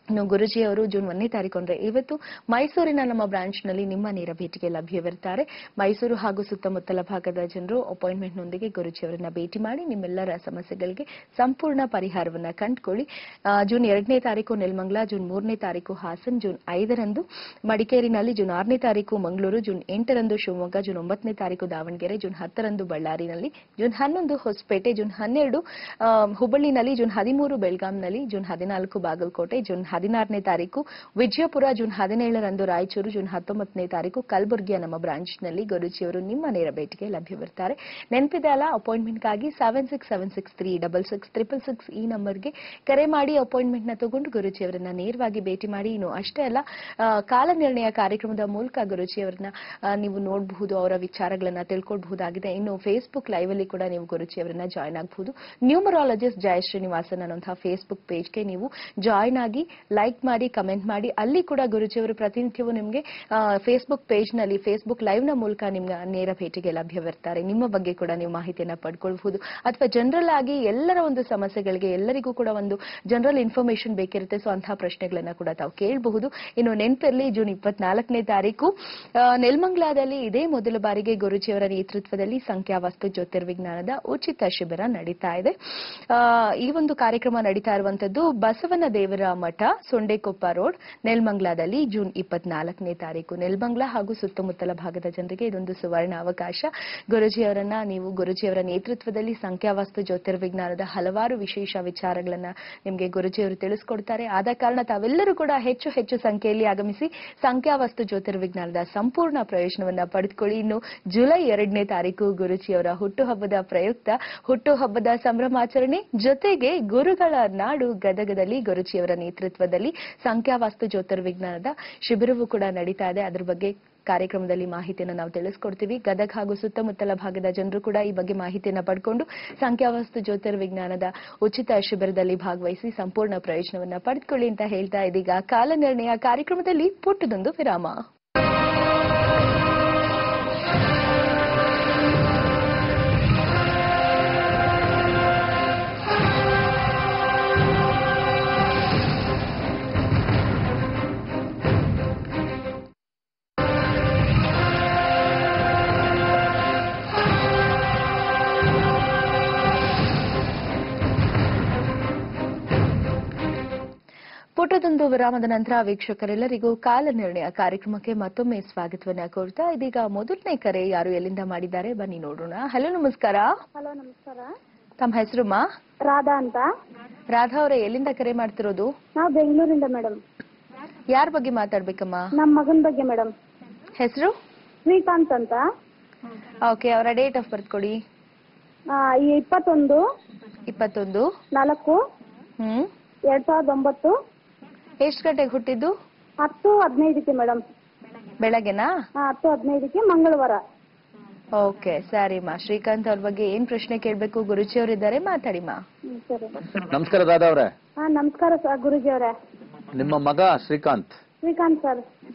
ಇನ್ನು ಗುರುಜಿ ಅವರು ಜೂನ್ 1ನೇ ತಾರೀಕು ಅಂದ್ರೆ ಇವತ್ತು ಮೈಸೂರಿನ ನಮ್ಮ ಬ್ರಾಂಚ್ ನಲ್ಲಿ ನಿಮ್ಮ ನೇರ ಭೇಟಿಗೆ ಲಭ್ಯವಿರುತ್ತಾರೆ. ಮೈಸೂರು ಹಾಗೂ ಸುತ್ತಮುತ್ತಲ ಭಾಗದ ಜನರು ಅಪಾಯಿಂಟ್ಮೆಂಟ್ ನೊಂದಿಗೆ ಗುರುಜಿ ಅವರನ್ನ ಭೇಟಿ ಮಾಡಿ ನಿಮ್ಮೆಲ್ಲರ ಸಮಸ್ಯೆಗಳಿಗೆ ಸಂಪೂರ್ಣ ಪರಿಹಾರವನ್ನ ಕಂಡುಕೊಳ್ಳಿ. ಜೂನ್ 2ನೇ ತಾರೀಕು ನೆಲಮಂಗಲ, ಜೂನ್ 3ನೇ ತಾರೀಕು ಹಾಸನ್, ಜೂನ್ 5ರಂದು ಮಡಿಕೇರಿನಲ್ಲಿ, ಜೂನ್ 6ನೇ ತಾರೀಕು ಮಂಗಳೂರು, ಜೂನ್ 8ರಂದು ಶಿವಮೊಗ್ಗ, ಜೂನ್ 9ನೇ ತಾರೀಕು ದಾವಣಗೆರೆ, ಜೂನ್ 10ರಂದು ಬಳ್ಳಾರಿನಲ್ಲಿ, ಜೂನ್ 11 ಹೊಸಪೇಟೆ, ಜೂನ್ 12 ಹುಬ್ಬಳ್ಳಿನಲ್ಲಿ, ಜೂನ್ 13 ಬೆಳಗಾಂನಲ್ಲಿ, ಜೂನ್ 14 ಬಾಗಲಕೋಟೆ, ಜೂನ್ 16ನೇ ತಾರೀಕು ವಿಜಯಪುರ, ಜೂನ್ 17ರಂದು ರಾಯಚೂರು, ಜೂನ್ 19ನೇ ತಾರೀಕು ಕಲಬುರಗಿಯ ನಮ್ಮ ಬ್ರಾಂಚ್ ನಲ್ಲಿ ಗುರುಜಿಯವರು ನಿಮ್ಮ ನೇರ ಭೇಟಿಗೆ ಲಭ್ಯವಿರುತ್ತಾರೆ. ನೆನಪಿದೆ ಅಲ್ಲ, ಅಪಾಯಿಂಟ್ಮೆಂಟ್ಗಾಗಿ 7676366666 ಈ ನಂಬರ್ಗೆ ಕರೆ ಮಾಡಿ ಅಪಾಯಿಂಟ್ಮೆಂಟ್ ನ ತಗೊಂಡು ಗುರುಜಿಯವರನ್ನ ನೇರವಾಗಿ ಭೇಟಿ ಮಾಡಿ. ಇನ್ನು ಅಷ್ಟೇ ಅಲ್ಲ, ಕಾಲ ನಿರ್ಣಯ ಕಾರ್ಯಕ್ರಮದ ಮೂಲಕ ಗುರುಜಿಯವರನ್ನ ನೀವು ನೋಡಬಹುದು, ಅವರ ವಿಚಾರಗಳನ್ನ ತಿಳ್ಕೊಳ್ಬಹುದಾಗಿದೆ. ಇನ್ನು ಫೇಸ್ಬುಕ್ ಲೈವ್ ಅಲ್ಲಿ ಕೂಡ ನೀವು ಗುರುಜಿಯವರನ್ನ ಜಾಯ್ನ್ ಆಗಬಹುದು. ನ್ಯೂಮರಾಲಜಿಸ್ಟ್ ಜಯ ಶ್ರೀನಿವಾಸನ್ ಅನ್ನುವಂತಹ ಫೇಸ್ಬುಕ್ ಪೇಜ್ಗೆ ನೀವು ಜಾಯ್ನ್ ಆಗಿ ಲೈಕ್ ಮಾಡಿ, ಕಮೆಂಟ್ ಮಾಡಿ. ಅಲ್ಲಿ ಕೂಡ ಗುರುಜಿಯವರು ಪ್ರತಿನಿತ್ಯವೂ ನಿಮಗೆ ಫೇಸ್ಬುಕ್ ಪೇಜ್ ನಲ್ಲಿ, ಫೇಸ್ಬುಕ್ ಲೈವ್ ನ ಮೂಲಕ ನಿಮ್ಮ ನೇರ ಭೇಟಿಗೆ ಲಭ್ಯವಿರ್ತಾರೆ. ನಿಮ್ಮ ಬಗ್ಗೆ ಕೂಡ ನೀವು ಮಾಹಿತಿಯನ್ನ ಪಡ್ಕೊಳ್ಬಹುದು. ಅಥವಾ ಜನರಲ್ ಆಗಿ ಎಲ್ಲರ ಒಂದು ಸಮಸ್ಯೆಗಳಿಗೆ ಎಲ್ಲರಿಗೂ ಕೂಡ ಒಂದು ಜನರಲ್ ಇನ್ಫಾರ್ಮೇಶನ್ ಬೇಕಿರುತ್ತೆ. ಸೊ ಅಂತಹ ಪ್ರಶ್ನೆಗಳನ್ನ ಕೂಡ ತಾವು ಕೇಳಬಹುದು. ಇನ್ನು ನೆನಪಿರಲಿ, ಜೂನ್ 24ನೇ ತಾರೀಕು ನೆಲಮಂಗಲದಲ್ಲಿ ಇದೇ ಮೊದಲ ಬಾರಿಗೆ ಗುರುಜಿಯವರ ನೇತೃತ್ವದಲ್ಲಿ ಸಂಖ್ಯಾವಾಸ್ತು ಜ್ಯೋತಿರ್ವಿಜ್ಞಾನದ ಉಚಿತ ಶಿಬಿರ ನಡೀತಾ ಇದೆ. ಈ ಒಂದು ಕಾರ್ಯಕ್ರಮ ನಡೀತಾ ಇರುವಂತದ್ದು ಬಸವನ ದೇವರ ಮಠ, ಸೊಂಡೆಕೊಪ್ಪ ರೋಡ್, ನೆಲಮಂಗಲದಲ್ಲಿ ಜೂನ್ 24ನೇ ತಾರೀಕು. ನೆಲಮಂಗಲ ಹಾಗೂ ಸುತ್ತಮುತ್ತಲ ಭಾಗದ ಜನರಿಗೆ ಇದೊಂದು ಸುವರ್ಣ ಅವಕಾಶ. ಗುರುಜಿಯವರ ನೇತೃತ್ವದಲ್ಲಿ ಸಂಖ್ಯಾವಾಸ್ತು ಜ್ಯೋತಿರ್ವಿಜ್ಞಾನದ ಹಲವಾರು ವಿಶೇಷ ವಿಚಾರಗಳನ್ನ ನಿಮಗೆ ಗುರುಜಿಯವರು ತಿಳಿಸ್ಕೊಡ್ತಾರೆ. ಆದ ಕಾರಣ ತಾವೆಲ್ಲರೂ ಕೂಡ ಹೆಚ್ಚು ಹೆಚ್ಚು ಸಂಖ್ಯೆಯಲ್ಲಿ ಆಗಮಿಸಿ ಸಂಖ್ಯಾವಾಸ್ತು ಜ್ಯೋತಿರ್ವಿಜ್ಞಾನದ ಸಂಪೂರ್ಣ ಪ್ರಯೋಜನವನ್ನ ಪಡೆದುಕೊಳ್ಳಿ. ಇನ್ನು ಜುಲೈ 2ನೇ ತಾರೀಕು ಗುರುಜಿಯವರ ಹುಟ್ಟುಹಬ್ಬದ ಪ್ರಯುಕ್ತ ಹುಟ್ಟುಹಬ್ಬದ ಸಂಭ್ರಮಾಚರಣೆ ಜೊತೆಗೆ ಗುರುಗಳ ನಾಡು ಗದಗದಲ್ಲಿ ಗುರುಜಿಯವರ ನೇತೃತ್ವದಲ್ಲಿ ಸಂಖ್ಯಾವಾಸ್ತು ಜ್ಯೋತಿರ್ವಿಜ್ಞಾನದ ಶಿಬಿರವೂ ಕೂಡ ನಡೀತಾ ಇದೆ. ಅದರ ಬಗ್ಗೆ ಕಾರ್ಯಕ್ರಮದಲ್ಲಿ ಮಾಹಿತಿಯನ್ನು ನಾವು ತಿಳಿಸ್ಕೊಡ್ತೀವಿ. ಗದಗ ಹಾಗೂ ಸುತ್ತಮುತ್ತಲ ಭಾಗದ ಜನರು ಕೂಡ ಈ ಬಗ್ಗೆ ಮಾಹಿತಿಯನ್ನು ಪಡ್ಕೊಂಡು ಸಂಖ್ಯಾವಾಸ್ತು ಜ್ಯೋತಿರ್ವಿಜ್ಞಾನದ ಉಚಿತ ಶಿಬಿರದಲ್ಲಿ ಭಾಗವಹಿಸಿ ಸಂಪೂರ್ಣ ಪ್ರಯೋಜನವನ್ನ ಪಡೆದುಕೊಳ್ಳಿ ಅಂತ ಹೇಳ್ತಾ ಇದೀಗ ಕಾಲನಿರ್ಣಯ ಕಾರ್ಯಕ್ರಮದಲ್ಲಿ ಪುಟ್ಟದೊಂದು ವಿರಾಮ. ಪುಟ್ಟದೊಂದು ವಿರಾಮದ ನಂತರ ವೀಕ್ಷಕರೆಲ್ಲರಿಗೂ ಕಾಲನಿರ್ಣಯ ಕಾರ್ಯಕ್ರಮಕ್ಕೆ ಮತ್ತೊಮ್ಮೆ ಸ್ವಾಗತವನ್ನ ಕೋರ್ತಾ ಇದೀಗ ಮೊದಲನೇ ಕರೆ ಯಾರು ಎಲ್ಲಿಂದ ಮಾಡಿದ್ದಾರೆ ಬನ್ನಿ ನೋಡೋಣ. ಹಲೋ, ನಮಸ್ಕಾರ.
ಹಲೋ, ನಮಸ್ಕಾರ.
ತಮ್ಮ ಹೆಸರುಮ್ಮ?
ರಾಧಾ ಅಂತ.
ರಾಧಾ ಅವರೇ, ಎಲ್ಲಿಂದ ಕರೆ ಮಾಡ್ತಿರೋದು?
ನಾವು ಬೆಂಗಳೂರಿಂದ ಮೇಡಮ್.
ಯಾರ ಬಗ್ಗೆ ಮಾತಾಡ್ಬೇಕಮ್ಮ?
ನಮ್ಮ ಮಗನ ಬಗ್ಗೆ ಮೇಡಮ್.
ಹೆಸರು?
ಶ್ರೀಕಾಂತ್ ಅಂತ.
ಓಕೆ, ಅವರ ಡೇಟ್ ಆಫ್ ಬರ್ತ್ ಕೊಡಿ.
21
4
2009.
ಎಷ್ಟು ಗಂಟೆಗೆ ಹುಟ್ಟಿದ್ದು?
10:15 ಮೇಡಮ್.
ಬೆಳಗ್ಗೆನಾ?
10:15 ಮಂಗಳವಾರ.
ಓಕೆ, ಸರಿಮಾ. ಶ್ರೀಕಾಂತ್ ಅವ್ರ ಬಗ್ಗೆ ಏನ್ ಪ್ರಶ್ನೆ ಕೇಳ್ಬೇಕು? ಗುರುಜಿಯವರಿದ್ದಾರೆ, ಮಾತಾಡಿಮಾ.
ಸರಿ.
ನಮಸ್ಕಾರ ರಾಧಾ ಅವರೇ.
ನಮಸ್ಕಾರ ಸರ್ ಗುರುಜಿ ಅವರೇ.
ನಿಮ್ಮ ಮಗ ಶ್ರೀಕಾಂತ್
ಸರ್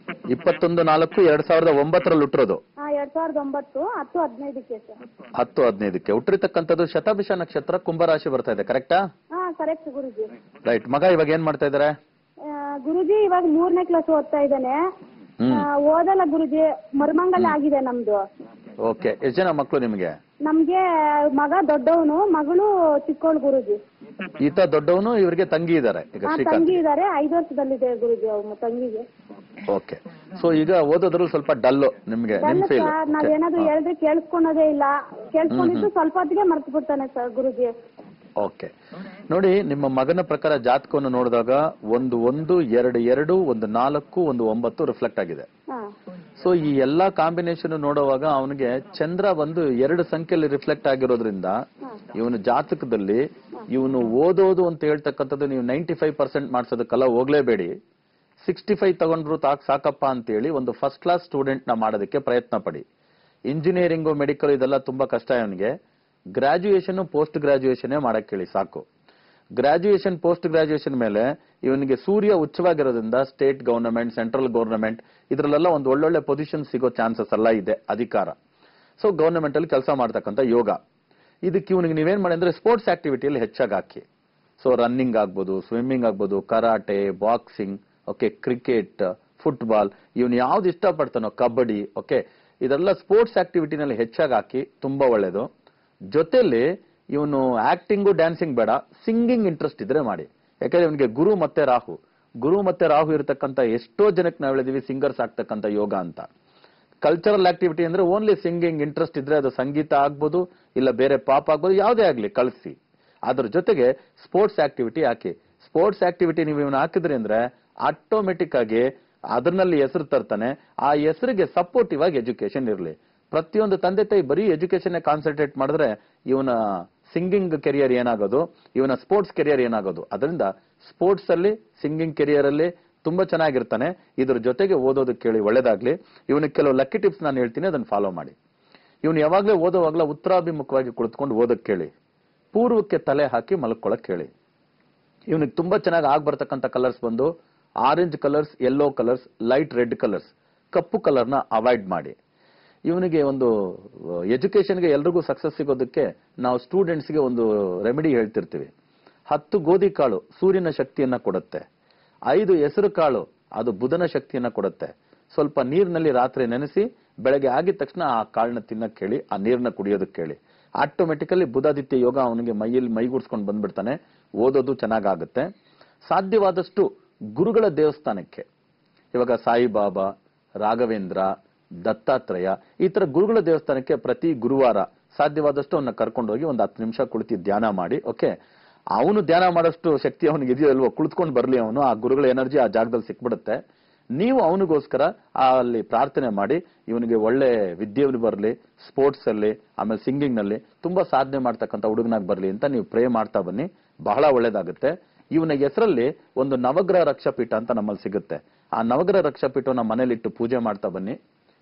21/4/2009 ಹುಟ್ಟಿರೋದು.
2009 10:15 ಸರ್.
10:15 ಹುಟ್ಟಿರ್ತಕ್ಕಂಥದ್ದು ಶತಾಭಿಷ ನಕ್ಷತ್ರ, ಕುಂಭರಾಶಿ ಬರ್ತಾ ಇದೆ, ಕರೆಕ್ಟಾ?
ಕರೆಕ್ಟ್ ಗುರುಜಿ.
ರೈಟ್. ಮಗ ಇವಾಗ ಏನ್ ಮಾಡ್ತಾ ಇದಾರೆ?
ಗುರುಜಿ ಇವಾಗ 3ನೇ ಕ್ಲಾಸ್ ಓದ್ತಾ ಇದ್ದಾನೆ. ಓದಲ್ಲ ಗುರುಜಿ, ಮರ್ಮಂಗಲ ಆಗಿದೆ ನಮ್ದು.
ಓಕೆ, ಎಷ್ಟು ಜನ ಮಕ್ಕಳು ನಿಮ್ಗೆ?
ನಮ್ಗೆ ಮಗ ದೊಡ್ಡವನು, ಮಗಳು ಚಿಕ್ಕವಳು ಗುರುಜಿ.
ಈತ ದೊಡ್ಡವನು, ಇವ್ರಿಗೆ ತಂಗಿ ಇದಾರೆ ಈಗ? ಶ್ರೀಕಾಂತ್
ತಂಗಿ ಇದಾರೆ, 5 ವರ್ಷದಲ್ಲಿದೆ ಗುರುಜಿ ಅವ್ರ ತಂಗಿಗೆ.
ಓಕೆ. ಸೊ ಈಗ ಓದೋದ್ರಲ್ಲಿ ಸ್ವಲ್ಪ ಡಲ್ಲು ನಿಮ್ಗೆ?
ನಾವೇನಾದ್ರು ಹೇಳಿದ್ರೆ ಕೇಳಿಸ್ಕೊಳೋದೇ ಇಲ್ಲ, ಕೇಳಿಸ್ಕೊಂಡಿದ್ದು ಸ್ವಲ್ಪ ಹೊತ್ತಿಗೆ ಮರ್ತು ಬಿಡ್ತಾನೆ ಸರ್ ಗುರುಜಿ.
ಓಕೆ, ನೋಡಿ, ನಿಮ್ಮ ಮಗನ ಪ್ರಕಾರ ಜಾತಕವನ್ನು ನೋಡಿದಾಗ 1 1 2 2 1 4 1 9 ರಿಫ್ಲೆಕ್ಟ್ ಆಗಿದೆ. ಸೊ ಈ ಎಲ್ಲಾ ಕಾಂಬಿನೇಷನ್ ನೋಡುವಾಗ ಅವನಿಗೆ ಚಂದ್ರ ಬಂದು 2 ಸಂಖ್ಯೆಯಲ್ಲಿ ರಿಫ್ಲೆಕ್ಟ್ ಆಗಿರೋದ್ರಿಂದ ಇವನು ಜಾತಕದಲ್ಲಿ ಇವನು ಓದೋದು ಅಂತ ಹೇಳ್ತಕ್ಕಂಥದ್ದು ನೀವು 95% ಮಾಡ್ಸೋದಕ್ಕೆಲ್ಲ ಹೋಗ್ಲೇಬೇಡಿ. 65 ತಗೊಂಡ್ರು ಸಾಕಪ್ಪ ಅಂತೇಳಿ ಒಂದು ಫಸ್ಟ್ ಕ್ಲಾಸ್ ಸ್ಟೂಡೆಂಟ್ ನ ಮಾಡೋದಕ್ಕೆ ಪ್ರಯತ್ನ ಪಡಿ. ಇಂಜಿನಿಯರಿಂಗು, ಮೆಡಿಕಲ್ ಇದೆಲ್ಲ ತುಂಬಾ ಕಷ್ಟ ಇವನಿಗೆ. ಗ್ರಾಜುಯೇಷನ್, ಪೋಸ್ಟ್ ಗ್ರಾಜುಯೇಷನ್ ಮಾಡಕ್ ಹೇಳಿ ಸಾಕು. ಗ್ರಾಜುಯೇಷನ್, ಪೋಸ್ಟ್ ಗ್ರಾಜುಯೇಷನ್ ಮೇಲೆ ಇವನಿಗೆ ಸೂರ್ಯ ಉಚ್ಚವಾಗಿರೋದ್ರಿಂದ ಸ್ಟೇಟ್ ಗವರ್ನಮೆಂಟ್, ಸೆಂಟ್ರಲ್ ಗವರ್ನಮೆಂಟ್ ಇದರಲ್ಲೆಲ್ಲ ಒಂದು ಒಳ್ಳೊಳ್ಳೆ ಪೊಸಿಷನ್ ಸಿಗೋ ಚಾನ್ಸಸ್ ಎಲ್ಲ ಇದೆ, ಅಧಿಕಾರ. ಸೊ ಗವರ್ನಮೆಂಟ್ ಅಲ್ಲಿ ಕೆಲಸ ಮಾಡ್ತಕ್ಕಂಥ ಯೋಗ. ಇದಕ್ಕೆ ಇವನಿಗೆ ನೀವೇನ್ ಮಾಡಿ ಅಂದ್ರೆ ಸ್ಪೋರ್ಟ್ಸ್ ಆಕ್ಟಿವಿಟಿಯಲ್ಲಿ ಹೆಚ್ಚಾಗಿ ಹಾಕಿ. ಸೊ ರನ್ನಿಂಗ್ ಆಗ್ಬೋದು, ಸ್ವಿಮ್ಮಿಂಗ್ ಆಗ್ಬೋದು, karate, boxing, okay, cricket, football, ಇವನು ಯಾವ್ದು ಇಷ್ಟಪಡ್ತಾನೋ, ಕಬಡ್ಡಿ, ಓಕೆ, ಇದೆಲ್ಲ ಸ್ಪೋರ್ಟ್ಸ್ ಆಕ್ಟಿವಿಟಿನಲ್ಲಿ ಹೆಚ್ಚಾಗಿ ಹಾಕಿ, ತುಂಬಾ ಒಳ್ಳೇದು. ಜೊತೆಲಿ ಇವನು ಆಕ್ಟಿಂಗು, ಡ್ಯಾನ್ಸಿಂಗ್ ಬೇಡ, ಸಿಂಗಿಂಗ್ ಇಂಟ್ರೆಸ್ಟ್ ಇದ್ರೆ ಮಾಡಿ. ಯಾಕಂದ್ರೆ ಇವನಿಗೆ ಗುರು ಮತ್ತೆ ರಾಹು ಇರತಕ್ಕಂತ ಎಷ್ಟೋ ಜನಕ್ಕೆ ನಾವು ಹೇಳಿದೀವಿ ಸಿಂಗರ್ಸ್ ಆಗ್ತಕ್ಕಂಥ ಯೋಗ ಅಂತ. ಕಲ್ಚರಲ್ ಆಕ್ಟಿವಿಟಿ ಅಂದ್ರೆ ಓನ್ಲಿ ಸಿಂಗಿಂಗ್ ಇಂಟ್ರೆಸ್ಟ್ ಇದ್ರೆ ಅದು ಸಂಗೀತ ಆಗ್ಬೋದು, ಇಲ್ಲ ಬೇರೆ ಪಾಪ್ ಆಗ್ಬೋದು, ಯಾವುದೇ ಆಗ್ಲಿ ಕಳಿಸಿ. ಅದ್ರ ಜೊತೆಗೆ ಸ್ಪೋರ್ಟ್ಸ್ ಆಕ್ಟಿವಿಟಿ ಹಾಕಿ. ಸ್ಪೋರ್ಟ್ಸ್ ಆಕ್ಟಿವಿಟಿ ನೀವು ಇವನು ಹಾಕಿದ್ರಿ ಅಂದ್ರೆ ಆಟೋಮೆಟಿಕ್ ಆಗಿ ಅದರಲ್ಲಿ ಹೆಸರು ತರ್ತಾನೆ. ಆ ಹೆಸರಿಗೆ ಸಪೋರ್ಟಿವ್ ಆಗಿ ಎಜುಕೇಶನ್ ಇರಲಿ. ಪ್ರತಿಯೊಂದು ತಂದೆ ತಾಯಿ ಬರೀ ಎಜುಕೇಶನ್ ಕಾನ್ಸಂಟ್ರೇಟ್ ಮಾಡಿದ್ರೆ ಇವನ ಸಿಂಗಿಂಗ್ ಕೆರಿಯರ್ ಏನಾಗೋದು, ಇವನ ಸ್ಪೋರ್ಟ್ಸ್ ಕೆರಿಯರ್ ಏನಾಗೋದು. ಅದರಿಂದ ಸ್ಪೋರ್ಟ್ಸ್ ಅಲ್ಲಿ, ಸಿಂಗಿಂಗ್ ಕೆರಿಯರ್ ಅಲ್ಲಿ ತುಂಬಾ ಚೆನ್ನಾಗಿರ್ತಾನೆ. ಇದ್ರ ಜೊತೆಗೆ ಓದೋದಕ್ಕೆ ಕೇಳಿ, ಒಳ್ಳೇದಾಗ್ಲಿ. ಇವನಿಗೆ ಕೆಲವು ಲಕ್ಕಿ ಟಿಪ್ಸ್ ನಾನು ಹೇಳ್ತೀನಿ, ಅದನ್ನ ಫಾಲೋ ಮಾಡಿ. ಇವನು ಯಾವಾಗ್ಲೇ ಓದೋವಾಗ್ಲ ಉತ್ತರಾಭಿಮುಖವಾಗಿ ಕುಳಿತುಕೊಂಡು ಓದಕ್ ಕೇಳಿ. ಪೂರ್ವಕ್ಕೆ ತಲೆ ಹಾಕಿ ಮಲ್ಕೊಳಕ್ ಕೇಳಿ. ಇವನಿಗೆ ತುಂಬಾ ಚೆನ್ನಾಗಿ ಬರ್ತಕ್ಕಂಥ ಕಲರ್ಸ್ ಬಂದು orange colours, yellow colours, light red colours, ಕಪ್ಪು ಕಲರ್ನ ಅವಾಯ್ಡ್ ಮಾಡಿ. ಇವನಿಗೆ ಒಂದು ಎಜುಕೇಶನ್ಗೆ ಎಲ್ರಿಗೂ ಸಕ್ಸಸ್ ಸಿಗೋದಕ್ಕೆ ನಾವು ಸ್ಟೂಡೆಂಟ್ಸ್ಗೆ ಒಂದು ರೆಮಿಡಿ ಹೇಳ್ತಿರ್ತೀವಿ. 10 ಗೋಧಿ ಕಾಳು ಸೂರ್ಯನ ಶಕ್ತಿಯನ್ನ ಕೊಡುತ್ತೆ, 5 ಹೆಸರು ಕಾಳು ಅದು ಬುಧನ ಶಕ್ತಿಯನ್ನ ಕೊಡುತ್ತೆ. ಸ್ವಲ್ಪ ನೀರಿನಲ್ಲಿ ರಾತ್ರಿ ನೆನೆಸಿ ಬೆಳಗ್ಗೆ ಆಗಿದ ತಕ್ಷಣ ಆ ಕಾಳನ್ನ ತಿನ್ನಕ್ಕೆ ಹೇಳಿ, ಆ ನೀರನ್ನ ಕುಡಿಯೋದಕ್ಕೆ ಹೇಳಿ. ಆಟೋಮೆಟಿಕಲಿ ಬುಧಾದಿತ್ಯ ಯೋಗ ಅವನಿಗೆ ಮೈಗೂಡ್ಸ್ಕೊಂಡು ಬಂದ್ಬಿಡ್ತಾನೆ. ಓದೋದು ಚೆನ್ನಾಗುತ್ತೆ. ಸಾಧ್ಯವಾದಷ್ಟು ಗುರುಗಳ ದೇವಸ್ಥಾನಕ್ಕೆ, ಇವಾಗ ಸಾಯಿಬಾಬಾ, ರಾಘವೇಂದ್ರ, ದತ್ತಾತ್ರೇಯ, ಈ ತರ ಗುರುಗಳ ದೇವಸ್ಥಾನಕ್ಕೆ ಪ್ರತಿ ಗುರುವಾರ ಸಾಧ್ಯವಾದಷ್ಟು ಅವನ್ನ ಕರ್ಕೊಂಡೋಗಿ ಒಂದು 10 ನಿಮಿಷ ಕುಳಿತು ಧ್ಯಾನ ಮಾಡಿ. ಓಕೆ, ಅವನು ಧ್ಯಾನ ಮಾಡೋಷ್ಟು ಶಕ್ತಿ ಅವನಿಗೆ ಇದೆಯೋ ಅಲ್ವೋ, ಕುಳಿತುಕೊಂಡು ಬರ್ಲಿ ಅವನು, ಆ ಗುರುಗಳ ಎನರ್ಜಿ ಆ ಜಾಗದಲ್ಲಿ ಸಿಕ್ಬಿಡುತ್ತೆ. ನೀವು ಅವನಿಗೋಸ್ಕರ ಅಲ್ಲಿ ಪ್ರಾರ್ಥನೆ ಮಾಡಿ, ಇವನಿಗೆ ಒಳ್ಳೆ ವಿದ್ಯೆ ಬರಲಿ, ಸ್ಪೋರ್ಟ್ಸ್ ಅಲ್ಲಿ, ಆಮೇಲೆ ಸಿಂಗಿಂಗ್ ನಲ್ಲಿ ತುಂಬಾ ಸಾಧನೆ ಮಾಡ್ತಕ್ಕಂಥ ಹುಡುಗನಾಗಿ ಬರ್ಲಿ ಅಂತ ನೀವು ಪ್ರೇ ಮಾಡ್ತಾ ಬನ್ನಿ. ಬಹಳ ಒಳ್ಳೇದಾಗುತ್ತೆ. ಇವನ ಹೆಸರಲ್ಲಿ ಒಂದು ನವಗ್ರಹ ರಕ್ಷಾಪೀಠ ಅಂತ ನಮ್ಮಲ್ಲಿ ಸಿಗುತ್ತೆ. ಆ ನವಗ್ರಹ ರಕ್ಷಾಪೀಠವನ್ನ ಮನೇಲಿಟ್ಟು ಪೂಜೆ ಮಾಡ್ತಾ ಬನ್ನಿ,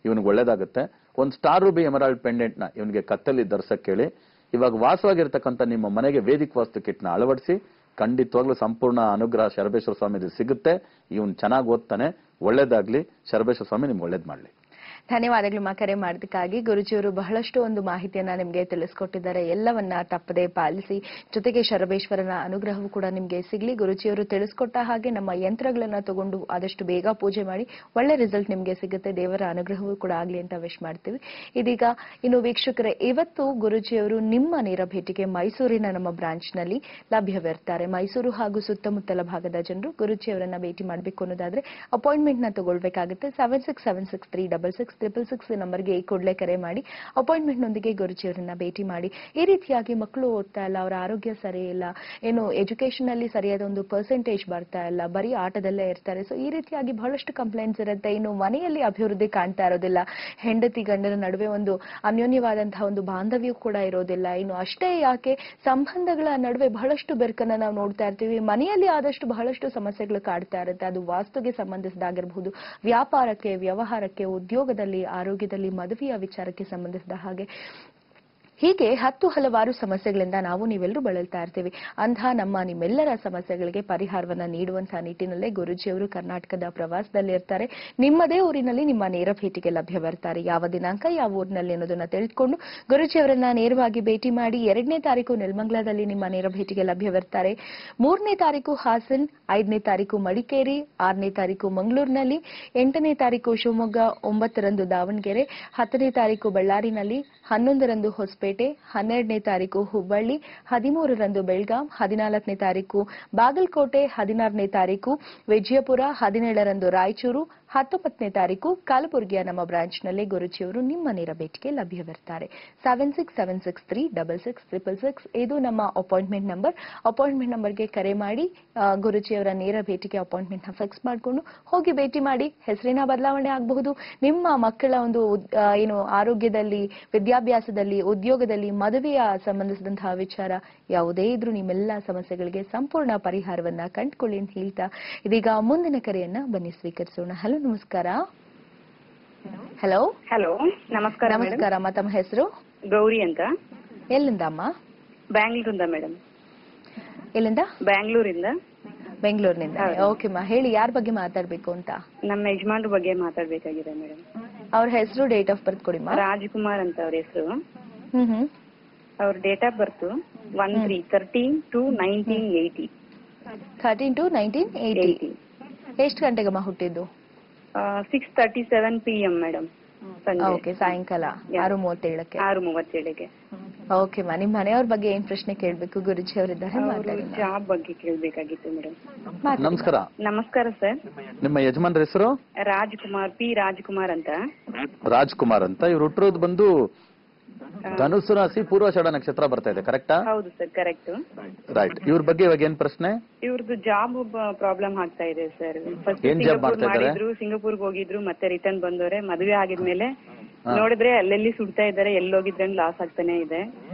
ಇವನಿಗೆ ಒಳ್ಳೇದಾಗುತ್ತೆ. ಒಂದು ಸ್ಟಾರ್ ರೂಬಿ ಎಮರಾಲ್ಡ್ ಪೆಂಡೆಂಟ್ ನ ಇವನಿಗೆ ಕತ್ತಲ್ಲಿ ಧರಿಸಕ್ಕೆ ಹೇಳಿ. ಇವಾಗ ವಾಸವಾಗಿರ್ತಕ್ಕಂಥ ನಿಮ್ಮ ಮನೆಗೆ ವೇದಿಕ ವಾಸ್ತು ಕಿಟ್ನ ಅಳವಡಿಸಿ. ಖಂಡಿತವಾಗ್ಲೂ ಸಂಪೂರ್ಣ ಅನುಗ್ರಹ ಶರಬೇಶ್ವರ ಸ್ವಾಮಿ ಸಿಗುತ್ತೆ. ಇವನು ಚೆನ್ನಾಗಿ ಓದ್ತಾನೆ. ಒಳ್ಳೇದಾಗ್ಲಿ. ಶರಬೇಶ್ವರ ಸ್ವಾಮಿ ನಿಮ್ಗೆ ಒಳ್ಳೇದ್ ಮಾಡ್ಲಿ.
ಧನ್ಯವಾದಗಳು ಕರೆ ಮಾಡೋದಕ್ಕಾಗಿ. ಗುರುಜಿಯವರು ಬಹಳಷ್ಟು ಒಂದು ಮಾಹಿತಿಯನ್ನ ನಿಮಗೆ ತಿಳಿಸ್ಕೊಟ್ಟಿದ್ದಾರೆ. ಎಲ್ಲವನ್ನ ತಪ್ಪದೆ ಪಾಲಿಸಿ, ಜೊತೆಗೆ ಶರಬೇಶ್ವರನ ಅನುಗ್ರಹವೂ ಕೂಡ ನಿಮಗೆ ಸಿಗ್ಲಿ. ಗುರುಜಿಯವರು ತಿಳಿಸ್ಕೊಟ್ಟ ಹಾಗೆ ನಮ್ಮ ಯಂತ್ರಗಳನ್ನ ತಗೊಂಡು ಆದಷ್ಟು ಬೇಗ ಪೂಜೆ ಮಾಡಿ, ಒಳ್ಳೆ ರಿಸಲ್ಟ್ ನಿಮಗೆ ಸಿಗುತ್ತೆ. ದೇವರ ಅನುಗ್ರಹವೂ ಕೂಡ ಆಗ್ಲಿ ಅಂತ ವಿಶ್ ಮಾಡ್ತೀವಿ. ಇದೀಗ ಇನ್ನು ವೀಕ್ಷಕರೇ, ಇವತ್ತು ಗುರುಜಿಯವರು ನಿಮ್ಮ ನೇರ ಭೇಟಿಗೆ ಮೈಸೂರಿನ ನಮ್ಮ ಬ್ರಾಂಚ್ ನಲ್ಲಿ ಲಭ್ಯವಿರ್ತಾರೆ. ಮೈಸೂರು ಹಾಗೂ ಸುತ್ತಮುತ್ತಲ ಭಾಗದ ಜನರು ಗುರುಜಿಯವರನ್ನ ಭೇಟಿ ಮಾಡಬೇಕು ಅನ್ನೋದಾದ್ರೆ ಅಪಾಯಿಂಟ್ಮೆಂಟ್ ನ ತಗೊಳ್ಬೇಕಾಗುತ್ತೆ. 7676366666 ನಂಬರ್ಗೆ ಈ ಕೂಡಲೇ ಕರೆ ಮಾಡಿ ಅಪಾಯಿಂಟ್ಮೆಂಟ್ ನೊಂದಿಗೆ ಗುರುಜಿಯವರನ್ನ ಭೇಟಿ ಮಾಡಿ. ಈ ರೀತಿಯಾಗಿ ಮಕ್ಕಳು ಓದ್ತಾ ಇಲ್ಲ, ಅವರ ಆರೋಗ್ಯ ಸರಿ ಇಲ್ಲ, ಏನು ಎಜುಕೇಶನ್ ಅಲ್ಲಿ ಸರಿಯಾದ ಒಂದು ಪರ್ಸೆಂಟೇಜ್ ಬರ್ತಾ ಇಲ್ಲ, ಬರೀ ಆಟದಲ್ಲೇ ಇರ್ತಾರೆ. ಸೊ ಈ ರೀತಿಯಾಗಿ ಬಹಳಷ್ಟು ಕಂಪ್ಲೇಂಟ್ಸ್ ಇರುತ್ತೆ. ಇನ್ನು ಮನೆಯಲ್ಲಿ ಅಭಿವೃದ್ಧಿ ಕಾಣ್ತಾ ಇರೋದಿಲ್ಲ, ಹೆಂಡತಿ ಗಂಡನ ನಡುವೆ ಒಂದು ಅನ್ಯೋನ್ಯವಾದಂತಹ ಒಂದು ಬಾಂಧವ್ಯ ಕೂಡ ಇರೋದಿಲ್ಲ. ಇನ್ನು ಅಷ್ಟೇ ಯಾಕೆ, ಸಂಬಂಧಗಳ ನಡುವೆ ಬಹಳಷ್ಟು ಬೆರಕನ್ನ ನಾವು ನೋಡ್ತಾ ಇರ್ತೀವಿ. ಮನೆಯಲ್ಲಿ ಆದಷ್ಟು ಬಹಳಷ್ಟು ಸಮಸ್ಯೆಗಳು ಕಾಡ್ತಾ ಇರುತ್ತೆ. ಅದು ವಾಸ್ತುಗೆ ಸಂಬಂಧಿಸಿದಾಗಿರಬಹುದು, ವ್ಯಾಪಾರಕ್ಕೆ, ವ್ಯವಹಾರಕ್ಕೆ, ಉದ್ಯೋಗದಲ್ಲಿ, ಆರೋಗ್ಯದಲ್ಲಿ, ಮದುವೆಯ ವಿಚಾರಕ್ಕೆ ಸಂಬಂಧಿಸಿದ ಹಾಗೆ ಹೀಗೆ ಹಲವಾರು ಸಮಸ್ಯೆಗಳಿಂದ ನೀವೆಲ್ಲರೂ ಬಳಲ್ತಾ ಇರ್ತೀವಿ. ಅಂತಹ ನಿಮ್ಮೆಲ್ಲರ ಸಮಸ್ಯೆಗಳಿಗೆ ಪರಿಹಾರವನ್ನ ನೀಡುವಂತಹ ನಿಟ್ಟಿನಲ್ಲೇ ಗುರುಜಿಯವರು ಕರ್ನಾಟಕದ ಪ್ರವಾಸದಲ್ಲಿ ಇರ್ತಾರೆ. ನಿಮ್ಮದೇ ಊರಿನಲ್ಲಿ ನಿಮ್ಮ ನೇರ ಭೇಟಿಗೆ ಲಭ್ಯವಿರ್ತಾರೆ. ಯಾವ ದಿನಾಂಕ, ಯಾವ ಊರಿನಲ್ಲಿ ಅನ್ನೋದನ್ನ ತಿಳಿದುಕೊಂಡು ಗುರುಜಿಯವರನ್ನ ನೇರವಾಗಿ ಭೇಟಿ ಮಾಡಿ. 2ನೇ ತಾರೀಕು ನೆಲಮಂಗಲದಲ್ಲಿ ನಿಮ್ಮ ನೇರ ಭೇಟಿಗೆ ಲಭ್ಯವಿರ್ತಾರೆ. 3ನೇ ತಾರೀಕು ಹಾಸನ್, 5ನೇ ತಾರೀಕು ಮಡಿಕೇರಿ, 6ನೇ ತಾರೀಕು ಮಂಗಳೂರಿನಲ್ಲಿ, 8ನೇ ತಾರೀಕು ಶಿವಮೊಗ್ಗ, 9ರಂದು ದಾವಣಗೆರೆ, 10ನೇ ತಾರೀಕು ಬಳ್ಳಾರಿನಲ್ಲಿ, 11ರಂದು ಹೊಸಪೇಟೆ, 12ನೇ ತಾರೀಕು ಹುಬ್ಬಳ್ಳಿ, 13ರಂದು ಬೆಳಗಾಂ, 14ನೇ ತಾರೀಕು ಬಾಗಲಕೋಟೆ, 16ನೇ ತಾರೀಕು ವಿಜಯಪುರ, 17ರಂದು ರಾಯಚೂರು, 19ನೇ ತಾರೀಕು ಕಲಬುರಗಿಯ ನಮ್ಮ ಬ್ರಾಂಚ್ನಲ್ಲಿ ಗುರುಜಿಯವರು ನಿಮ್ಮ ನೇರ ಭೇಟಿಗೆ ಲಭ್ಯವಿರ್ತಾರೆ. 7676366666 ಇದು ನಮ್ಮ ಅಪಾಯಿಂಟ್ಮೆಂಟ್ ನಂಬರ್. ಅಪಾಯಿಂಟ್ಮೆಂಟ್ ನಂಬರ್ಗೆ ಕರೆ ಮಾಡಿ ಗುರುಜಿಯವರ ನೇರ ಭೇಟಿಗೆ ಅಪಾಯಿಂಟ್ಮೆಂಟ್ ನ ಫಿಕ್ಸ್ ಮಾಡಿಕೊಂಡು ಹೋಗಿ ಭೇಟಿ ಮಾಡಿ. ಹೆಸರಿನ ಬದಲಾವಣೆ ಆಗಬಹುದು, ನಿಮ್ಮ ಮಕ್ಕಳ ಒಂದು ಆರೋಗ್ಯದಲ್ಲಿ, ವಿದ್ಯಾಭ್ಯಾಸದಲ್ಲಿ, ಉದ್ಯೋಗದಲ್ಲಿ, ಮದುವೆಯ ಸಂಬಂಧಿಸಿದಂತಹ ವಿಚಾರ ಯಾವುದೇ ಇದ್ರೂ ನಿಮ್ಮೆಲ್ಲ ಸಮಸ್ಯೆಗಳಿಗೆ ಸಂಪೂರ್ಣ ಪರಿಹಾರವನ್ನ ಕಂಡುಕೊಳ್ಳಿ ಅಂತ ಹೇಳ್ತಾ ಇದೀಗ ಮುಂದಿನ ಕರೆಯನ್ನ ಬನ್ನಿ ಸ್ವೀಕರಿಸೋಣ. ಹಲೋ, ನಮಸ್ಕಾರ. ಹಲೋ
ಹಲೋ, ನಮಸ್ಕಾರ.
ನಮಸ್ಕಾರ. ತಮ್ಮ ಹೆಸರು?
ಗೌರಿ ಅಂತ.
ಎಲ್ಲಿಂದ ಅಮ್ಮ?
ಬ್ಯಾಂಗ್ಳೂರಿಂದ ಮೇಡಮ್.
ಎಲ್ಲಿಂದ?
ಬ್ಯಾಂಗ್ಳೂರಿಂದ.
ಬೆಂಗಳೂರಿನಿಂದ. ಓಕೆ ಮಾ, ಹೇಳಿ ಯಾರ ಬಗ್ಗೆ ಮಾತಾಡ್ಬೇಕು ಅಂತ?
ನಮ್ಮ ಯಜಮಾನ್ರ ಬಗ್ಗೆ ಮಾತಾಡ್ಬೇಕಾಗಿದೆ ಮೇಡಮ್.
ಅವ್ರ ಹೆಸರು, ಡೇಟ್ ಆಫ್ ಬರ್ತ್ ಕೊಡಿ ಮಾ.
ರಾಜ್ಕುಮಾರ್ ಅಂತ ಅವ್ರ ಹೆಸರು.
ಹ್ಮ್.
ಅವ್ರ ಡೇಟ್ ಆಫ್ ಬರ್ತ್ 13/2/1980.
13/2/1980. ಎಷ್ಟು ಗಂಟೆಗಮ್ಮ ಹುಟ್ಟಿದ್ದು?
6:37 PM ಮೇಡಮ್.
ಓಕೆ, ಸಾಯಂಕಾಲ 6:37ಕ್ಕೆ.
6:37ಕ್ಕೆ.
ಓಕೆ ಮಾ, ನಿಮ್ ಮನೆಯವ್ರ ಬಗ್ಗೆ ಏನ್ ಪ್ರಶ್ನೆ ಕೇಳ್ಬೇಕು? ಗುರುಜಿ ಅವರಿದ್ದಾರೆ, ಮಾತಾಡಿ.
ಜಾಬ್ ಬಗ್ಗೆ ಕೇಳ್ಬೇಕಾಗಿತ್ತು ಮೇಡಮ್.
ನಮಸ್ಕಾರ.
ನಮಸ್ಕಾರ ಸರ್.
ನಿಮ್ಮ ಯಜಮಾನ್ರ ಹೆಸರು?
ರಾಜ್ಕುಮಾರ್ ಅಂತ.
ರಾಜ್ಕುಮಾರ್ ಅಂತ. ಇವ್ರು ಹುಟ್ಟಿರೋದು ಬಂದು ಧನುಸ್ಸು ರಾಶಿ, ಪೂರ್ವಾಷಾಢ ನಕ್ಷತ್ರ ಬರ್ತಾ ಇದೆ, ಕರೆಕ್ಟಾ?
ಹೌದು ಸರ್, ಕರೆಕ್ಟ್.
ರೈಟ್. ಇವ್ರ ಬಗ್ಗೆ ಇವಾಗ ಏನ್ ಪ್ರಶ್ನೆ?
ಇವ್ರದ್ದು ಜಾಬ್ ಪ್ರಾಬ್ಲಮ್ ಆಗ್ತಾ ಇದೆ ಸರ್.
ಏನ್ ಜಾಬ್ ಮಾಡ್ತಾ ಇದ್ದಾರೆ?
ಸಿಂಗಾಪುರ್ಗೆ ಹೋಗಿದ್ರು, ಮತ್ತೆ ರಿಟರ್ನ್ ಬಂದವ್ರೆ. ಮದುವೆ ಆಗಿದ್ಮೇಲೆ ನೋಡಿದ್ರೆ ಅಲ್ಲೆಲ್ಲಿ ಸುಡ್ತಾ ಇದಾರೆ, ಎಲ್ಲೋಗಿದ್ರೆ ಲಾಸ್ ಆಗ್ತಾನೆ ಇದೆ.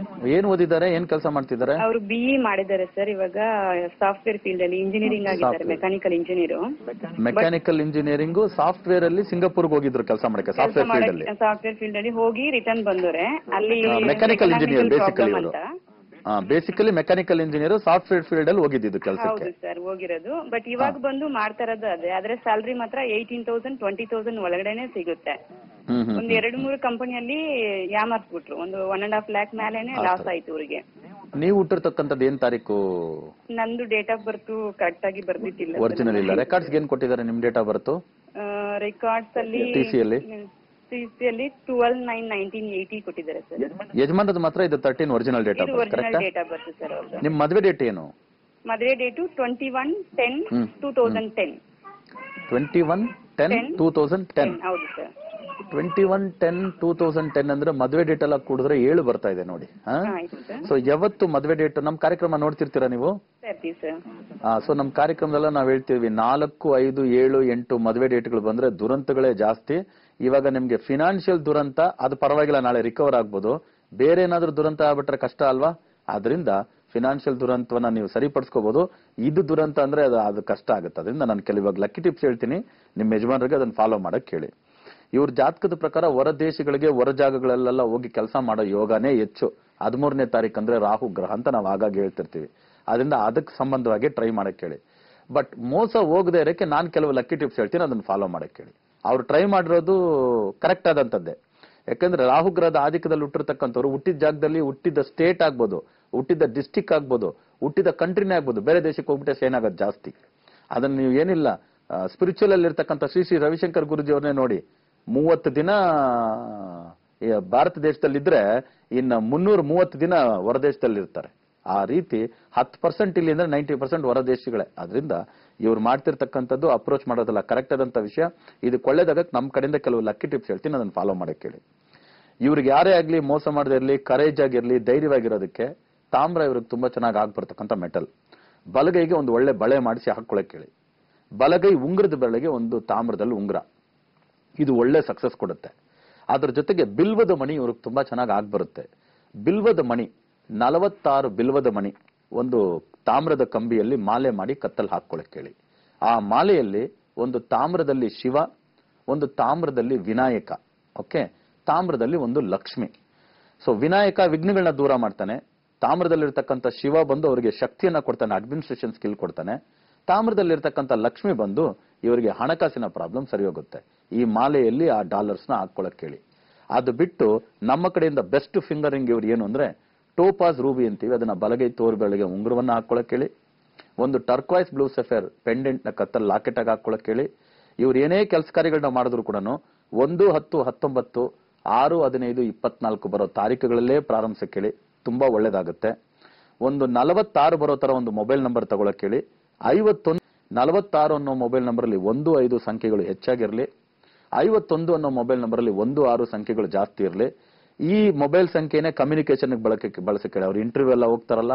ಏನ್ ಓದಿದ್ದಾರೆ, ಏನ್ ಕೆಲಸ ಮಾಡ್ತಿದ್ದಾರೆ?
ಅವರು BE ಮಾಡಿದ್ದಾರೆ ಸರ್. ಇವಾಗ ಸಾಫ್ಟ್ವೇರ್ ಫೀಲ್ಡ್ ಅಲ್ಲಿ ಇಂಜಿನಿಯರಿಂಗ್ ಆಗಿದ್ದಾರೆ, mechanical engineer.
Mechanical engineering software ಅಲ್ಲಿ ಸಿಂಗಾಪುರ್ಗೆ ಹೋಗಿದ್ರು ಕೆಲಸ ಮಾಡಕ್ಕೆ. ಸಾಫ್ಟ್ವೇರ್ ಫೀಲ್ಡ್ ಅಲ್ಲಿ
ಹೋಗಿ ರಿಟರ್ನ್ ಬಂದವ್ರೆ. ಅಲ್ಲಿ
ಮೆಕ್ಯಾನಿಕಲ್ ಇಂಜಿನಿಯರ್ ಬೇಸಿಕಲಿ
ಅಂತ
basically mechanical engineer software field ಅಲ್ಲಿ ಹೋಗಿದ್ದು ಕೆಲಸಕ್ಕೆ.
ಹೌದು ಸರ್ ಹೋಗಿರೋದು. ಬಟ್ ಇವಾಗ ಬಂದು ಮಾಡ್ತಾ ಇರೋದು ಅದೇ. ಆದ್ರೆ ಸ್ಯಾಲ್ರಿ ಮಾತ್ರ 18,000 20,000 ಒಳಗಡೆನೆ ಸಿಗುತ್ತೆ. ಒಂದ್ 2-3 ಕಂಪನಿಯಲ್ಲಿ ಯಾಮಾರ್ಸ್ಬಿಟ್ರು. ಒಂದು 1.5 lakh ಮೇಲೆನೆ ಲಾಸ್ ಆಯ್ತು ಅವ್ರಿಗೆ.
ನೀವು ಹುಟ್ಟಿರ್ತಕ್ಕಂಥದ್ದು ಏನ್ ತಾರೀಕು?
ನಂದು ಡೇಟ್ ಆಫ್ ಬರ್ತ್ ಕರೆಕ್ಟ್ ಆಗಿ ಬರ್ದಿಟ್ಟಿಲ್ಲ.
ಒರಿಜಿನಲ್ ಇಲ್ಲ. ರೆಕಾರ್ಡ್ಸ್ ಏನ್ ಕೊಟ್ಟಿದ್ದಾರೆ ನಿಮ್ ಡೇಟ್ ಆಫ್ ಬರ್ತ್?
ರೆಕಾರ್ಡ್ಸ್ ಅಲ್ಲಿ
ಟಿಸಿಯಲ್ಲಿ
12/9/1980 ಕೊಟ್ಟಿದ್ದಾರೆ ಸರ್.
ಯಜಮಾನದ ಮಾತ್ರ ಇದು 13 original date of birth.
Original date of birth sir ಅವ್ರದ್ದು.
ನಿಮ್ ಮದುವೆ ಡೇಟ್ ಏನು?
ಮದುವೆ ಡೇಟು 21/10/2010.
21/10/2010.
ಹೌದು ಸರ್.
21/10/2010 ಅಂದ್ರೆ ಮದುವೆ ಡೇಟ್ ಎಲ್ಲ ಕೂಡಿದ್ರೆ 7 ಬರ್ತಾ ಇದೆ ನೋಡಿ. ಸೊ ಯಾವತ್ತು ಮದುವೆ ಡೇಟ್ ನಮ್ ಕಾರ್ಯಕ್ರಮ ನೋಡ್ತಿರ್ತೀರಾ ನೀವು? ಸೊ ನಮ್ ಕಾರ್ಯಕ್ರಮದಲ್ಲ ನಾವ್ ಹೇಳ್ತೀವಿ 4, 5, 7, 8 ಮದುವೆ ಡೇಟ್ಗಳು ಬಂದ್ರೆ ದುರಂತಗಳೇ ಜಾಸ್ತಿ. ಇವಾಗ ನಿಮ್ಗೆ ಫಿನಾನ್ಷಿಯಲ್ ದುರಂತ ಅದು ಪರವಾಗಿಲ್ಲ, ನಾಳೆ ರಿಕವರ್ ಆಗ್ಬೋದು. ಬೇರೆ ಏನಾದ್ರೂ ದುರಂತ ಆಗ್ಬಿಟ್ರೆ ಕಷ್ಟ ಅಲ್ವಾ? ಆದ್ರಿಂದ ಫಿನಾನ್ಷಿಯಲ್ ದುರಂತವನ್ನ ನೀವು ಸರಿಪಡಿಸ್ಕೋಬಹುದು. ಇದು ದುರಂತ ಅಂದ್ರೆ ಅದು ಕಷ್ಟ ಆಗುತ್ತೆ. ಅದರಿಂದ ನಾನು ಕೆಲವಾಗ ಲಕ್ಕಿ ಟಿಪ್ಸ್ ಹೇಳ್ತೀನಿ, ನಿಮ್ ಯಜಮಾನರಿಗೆ ಅದನ್ನ ಫಾಲೋ ಮಾಡಕ್ ಹೇಳಿ. ಇವ್ರ ಜಾತಕದ ಪ್ರಕಾರ ಹೊರ ದೇಶಗಳಿಗೆ ಹೊರ ಜಾಗಗಳಲ್ಲೆಲ್ಲ ಹೋಗಿ ಕೆಲಸ ಮಾಡೋ ಯೋಗನೇ ಹೆಚ್ಚು. 13ನೇ ತಾರೀಕು ಅಂದ್ರೆ ರಾಹು ಗ್ರಹ ಅಂತ ನಾವು ಆಗಾಗ ಹೇಳ್ತಿರ್ತೀವಿ. ಅದರಿಂದ ಅದಕ್ಕೆ ಸಂಬಂಧವಾಗಿ ಟ್ರೈ ಮಾಡಕ್ ಹೇಳಿ. ಬಟ್ ಮೋಸ ಹೋಗದೆ ಇರಕ್ಕೆ ನಾನು ಕೆಲವು ಲಕ್ಕಿ ಟಿಪ್ಸ್ ಹೇಳ್ತೀನಿ, ಅದನ್ನ ಫಾಲೋ ಮಾಡಕ್ ಹೇಳಿ. ಅವ್ರು ಟ್ರೈ ಮಾಡಿರೋದು ಕರೆಕ್ಟ್ ಆದಂತದ್ದೇ. ಯಾಕಂದ್ರೆ ರಾಹುಗ್ರಹದ ಆಧಿಕ್ಯದಲ್ಲಿ ಹುಟ್ಟಿರ್ತಕ್ಕಂಥವ್ರು ಹುಟ್ಟಿದ ಜಾಗದಲ್ಲಿ ಹುಟ್ಟಿದ ಸ್ಟೇಟ್ ಆಗ್ಬೋದು, ಹುಟ್ಟಿದ ಡಿಸ್ಟಿಕ್ ಆಗ್ಬೋದು, ಹುಟ್ಟಿದ ಕಂಟ್ರಿನೇ ಆಗ್ಬೋದು, ಬೇರೆ ದೇಶಕ್ಕೆ ಹೋಗ್ಬಿಟ್ಟೆ ಏನಾಗೋದು ಜಾಸ್ತಿ. ಅದನ್ನ ನೀವು ಏನಿಲ್ಲ ಸ್ಪಿರಿಚುವಲ್ ಅಲ್ಲಿ ಇರ್ತಕ್ಕಂಥ ಶ್ರೀ ರವಿಶಂಕರ್ ಗುರುಜಿ ಅವ್ರನ್ನೇ ನೋಡಿ, 30 ದಿನ ಭಾರತ ದೇಶದಲ್ಲಿದ್ರೆ ಇನ್ನು 330 ದಿನ ಹೊರದೇಶದಲ್ಲಿ ಇರ್ತಾರೆ. ಆ ರೀತಿ 10% ಇಲ್ಲಿ ಅಂದ್ರೆ 90% ಹೊರ ದೇಶಗಳೇ. ಆದ್ರಿಂದ ಇವ್ರು ಮಾಡ್ತಿರ್ತಕ್ಕಂಥದ್ದು ಅಪ್ರೋಚ್ ಮಾಡೋದಲ್ಲ, ಕರೆಕ್ಟ್ ಆದಂತ ವಿಷಯ. ಇದಕ್ಕೆ ಒಳ್ಳೇದಾಗಕ್ಕೆ ನಮ್ಮ ಕಡೆಯಿಂದ ಕೆಲವು ಲಕ್ಕಿ ಟಿಪ್ಸ್ ಹೇಳ್ತೀನಿ, ಅದನ್ನ ಫಾಲೋ ಮಾಡಕ್ ಹೇಳಿ. ಇವ್ರಿಗೆ ಯಾರೇ ಆಗ್ಲಿ ಮೋಸ ಮಾಡದೇ ಇರ್ಲಿ, ಕರೇಜ್ ಆಗಿರ್ಲಿ, ಧೈರ್ಯವಾಗಿರೋದಕ್ಕೆ ತಾಮ್ರ ಇವ್ರಿಗೆ ತುಂಬಾ ಚೆನ್ನಾಗಿ ಆಗ್ಬರ್ತಕ್ಕಂಥ ಮೆಟಲ್. ಬಲಗೈಗೆ ಒಂದು ಒಳ್ಳೆ ಬಳೆ ಮಾಡಿಸಿ ಹಾಕೊಳಕ್ ಹೇಳಿ. ಬಲಗೈ ಉಂಗ್ರದ ಬೆಳೆಗೆ ಒಂದು ತಾಮ್ರದಲ್ಲಿ ಉಂಗ್ರ, ಇದು ಒಳ್ಳೆ ಸಕ್ಸಸ್ ಕೊಡುತ್ತೆ. ಅದ್ರ ಜೊತೆಗೆ ಬಿಲ್ವದ ಮಣಿ ಇವ್ರಿಗೆ ತುಂಬಾ ಚೆನ್ನಾಗಿ ಆಗ್ಬರುತ್ತೆ. ಬಿಲ್ವದ ಮಣಿ 46 ಬಿಲ್ವದ ಮಣಿ ಒಂದು ತಾಮ್ರದ ಕಂಬಿಯಲ್ಲಿ ಮಾಲೆ ಮಾಡಿ ಕತ್ತಲ್ಲಿ ಹಾಕೊಳಕ್ ಹೇಳಿ. ಆ ಮಾಲೆಯಲ್ಲಿ ಒಂದು ತಾಮ್ರದಲ್ಲಿ ಶಿವ, ಒಂದು ತಾಮ್ರದಲ್ಲಿ ವಿನಾಯಕ, ಓಕೆ, ತಾಮ್ರದಲ್ಲಿ ಒಂದು ಲಕ್ಷ್ಮಿ. ಸೊ ವಿನಾಯಕ ವಿಘ್ನಗಳನ್ನ ದೂರ ಮಾಡ್ತಾನೆ, ತಾಮ್ರದಲ್ಲಿರ್ತಕ್ಕಂಥ ಶಿವ ಬಂದು ಅವರಿಗೆ ಶಕ್ತಿಯನ್ನ ಕೊಡ್ತಾನೆ, ಅಡ್ಮಿನಿಸ್ಟ್ರೇಷನ್ ಸ್ಕಿಲ್ ಕೊಡ್ತಾನೆ. ತಾಮ್ರದಲ್ಲಿರ್ತಕ್ಕಂಥ ಲಕ್ಷ್ಮಿ ಬಂದು ಇವರಿಗೆ ಹಣಕಾಸಿನ ಪ್ರಾಬ್ಲಮ್ ಸರಿ ಹೋಗುತ್ತೆ. ಈ ಮಾಲೆಯಲ್ಲಿ ಆ ಡಾಲರ್ಸ್ನ ಹಾಕೊಳಕ್ ಹೇಳಿ. ಅದು ಬಿಟ್ಟು ನಮ್ಮ ಕಡೆಯಿಂದ ಬೆಸ್ಟ್ ಫಿಂಗರಿಂಗ್ ಇವ್ರು ಏನು ಅಂದ್ರೆ ಟೋಪಾಸ್ ರೂಬಿ ಅಂತೀವಿ, ಅದನ್ನ ಬಲಗೈ ತೋರ್ ಬೆಳಗ್ಗೆ ಉಂಗುರವನ್ನ ಹಾಕೊಳಕ್ ಹೇಳಿ. ಒಂದು ಟರ್ಕ್ವೈಸ್ ಬ್ಲೂ ಸಫೇರ್ ಪೆಂಡೆಂಟ್ ನ ಕತ್ತಲ್ಲಿ ಲಾಕೆಟ್ ಆಗಿ ಹಾಕೊಳಕ್ ಹೇಳಿ. ಇವ್ರು ಏನೇ ಕೆಲಸ ಕಾರ್ಯಗಳನ್ನ ಮಾಡಿದ್ರು ಕೂಡ 1, 10, 19, 6, 15, 24 ಬರೋ ತಾರೀಕುಗಳಲ್ಲೇ ಪ್ರಾರಂಭಿಸಕ್ ಹೇಳಿ, ತುಂಬಾ ಒಳ್ಳೇದಾಗುತ್ತೆ. ಒಂದು 46 ಬರೋ ತರ ಒಂದು ಮೊಬೈಲ್ ನಂಬರ್ ತಗೊಳಕ್ ಹೇಳಿ. 46 ಅನ್ನೋ ಮೊಬೈಲ್ ನಂಬರ್ ಅಲ್ಲಿ 1, 5 ಸಂಖ್ಯೆಗಳು ಹೆಚ್ಚಾಗಿರ್ಲಿ. 51 ಅನ್ನೋ ಮೊಬೈಲ್ ನಂಬರ್ ಅಲ್ಲಿ 1, 6 ಸಂಖ್ಯೆಗಳು ಜಾಸ್ತಿ ಇರಲಿ. ಈ ಮೊಬೈಲ್ ಸಂಖ್ಯೆನೇ ಕಮ್ಯುನಿಕೇಶನ್ ಬಳಸಕ್ಕೆ ಹೇಳಿ. ಅವ್ರು ಇಂಟರ್ವ್ಯೂ ಎಲ್ಲ ಹೋಗ್ತಾರಲ್ಲ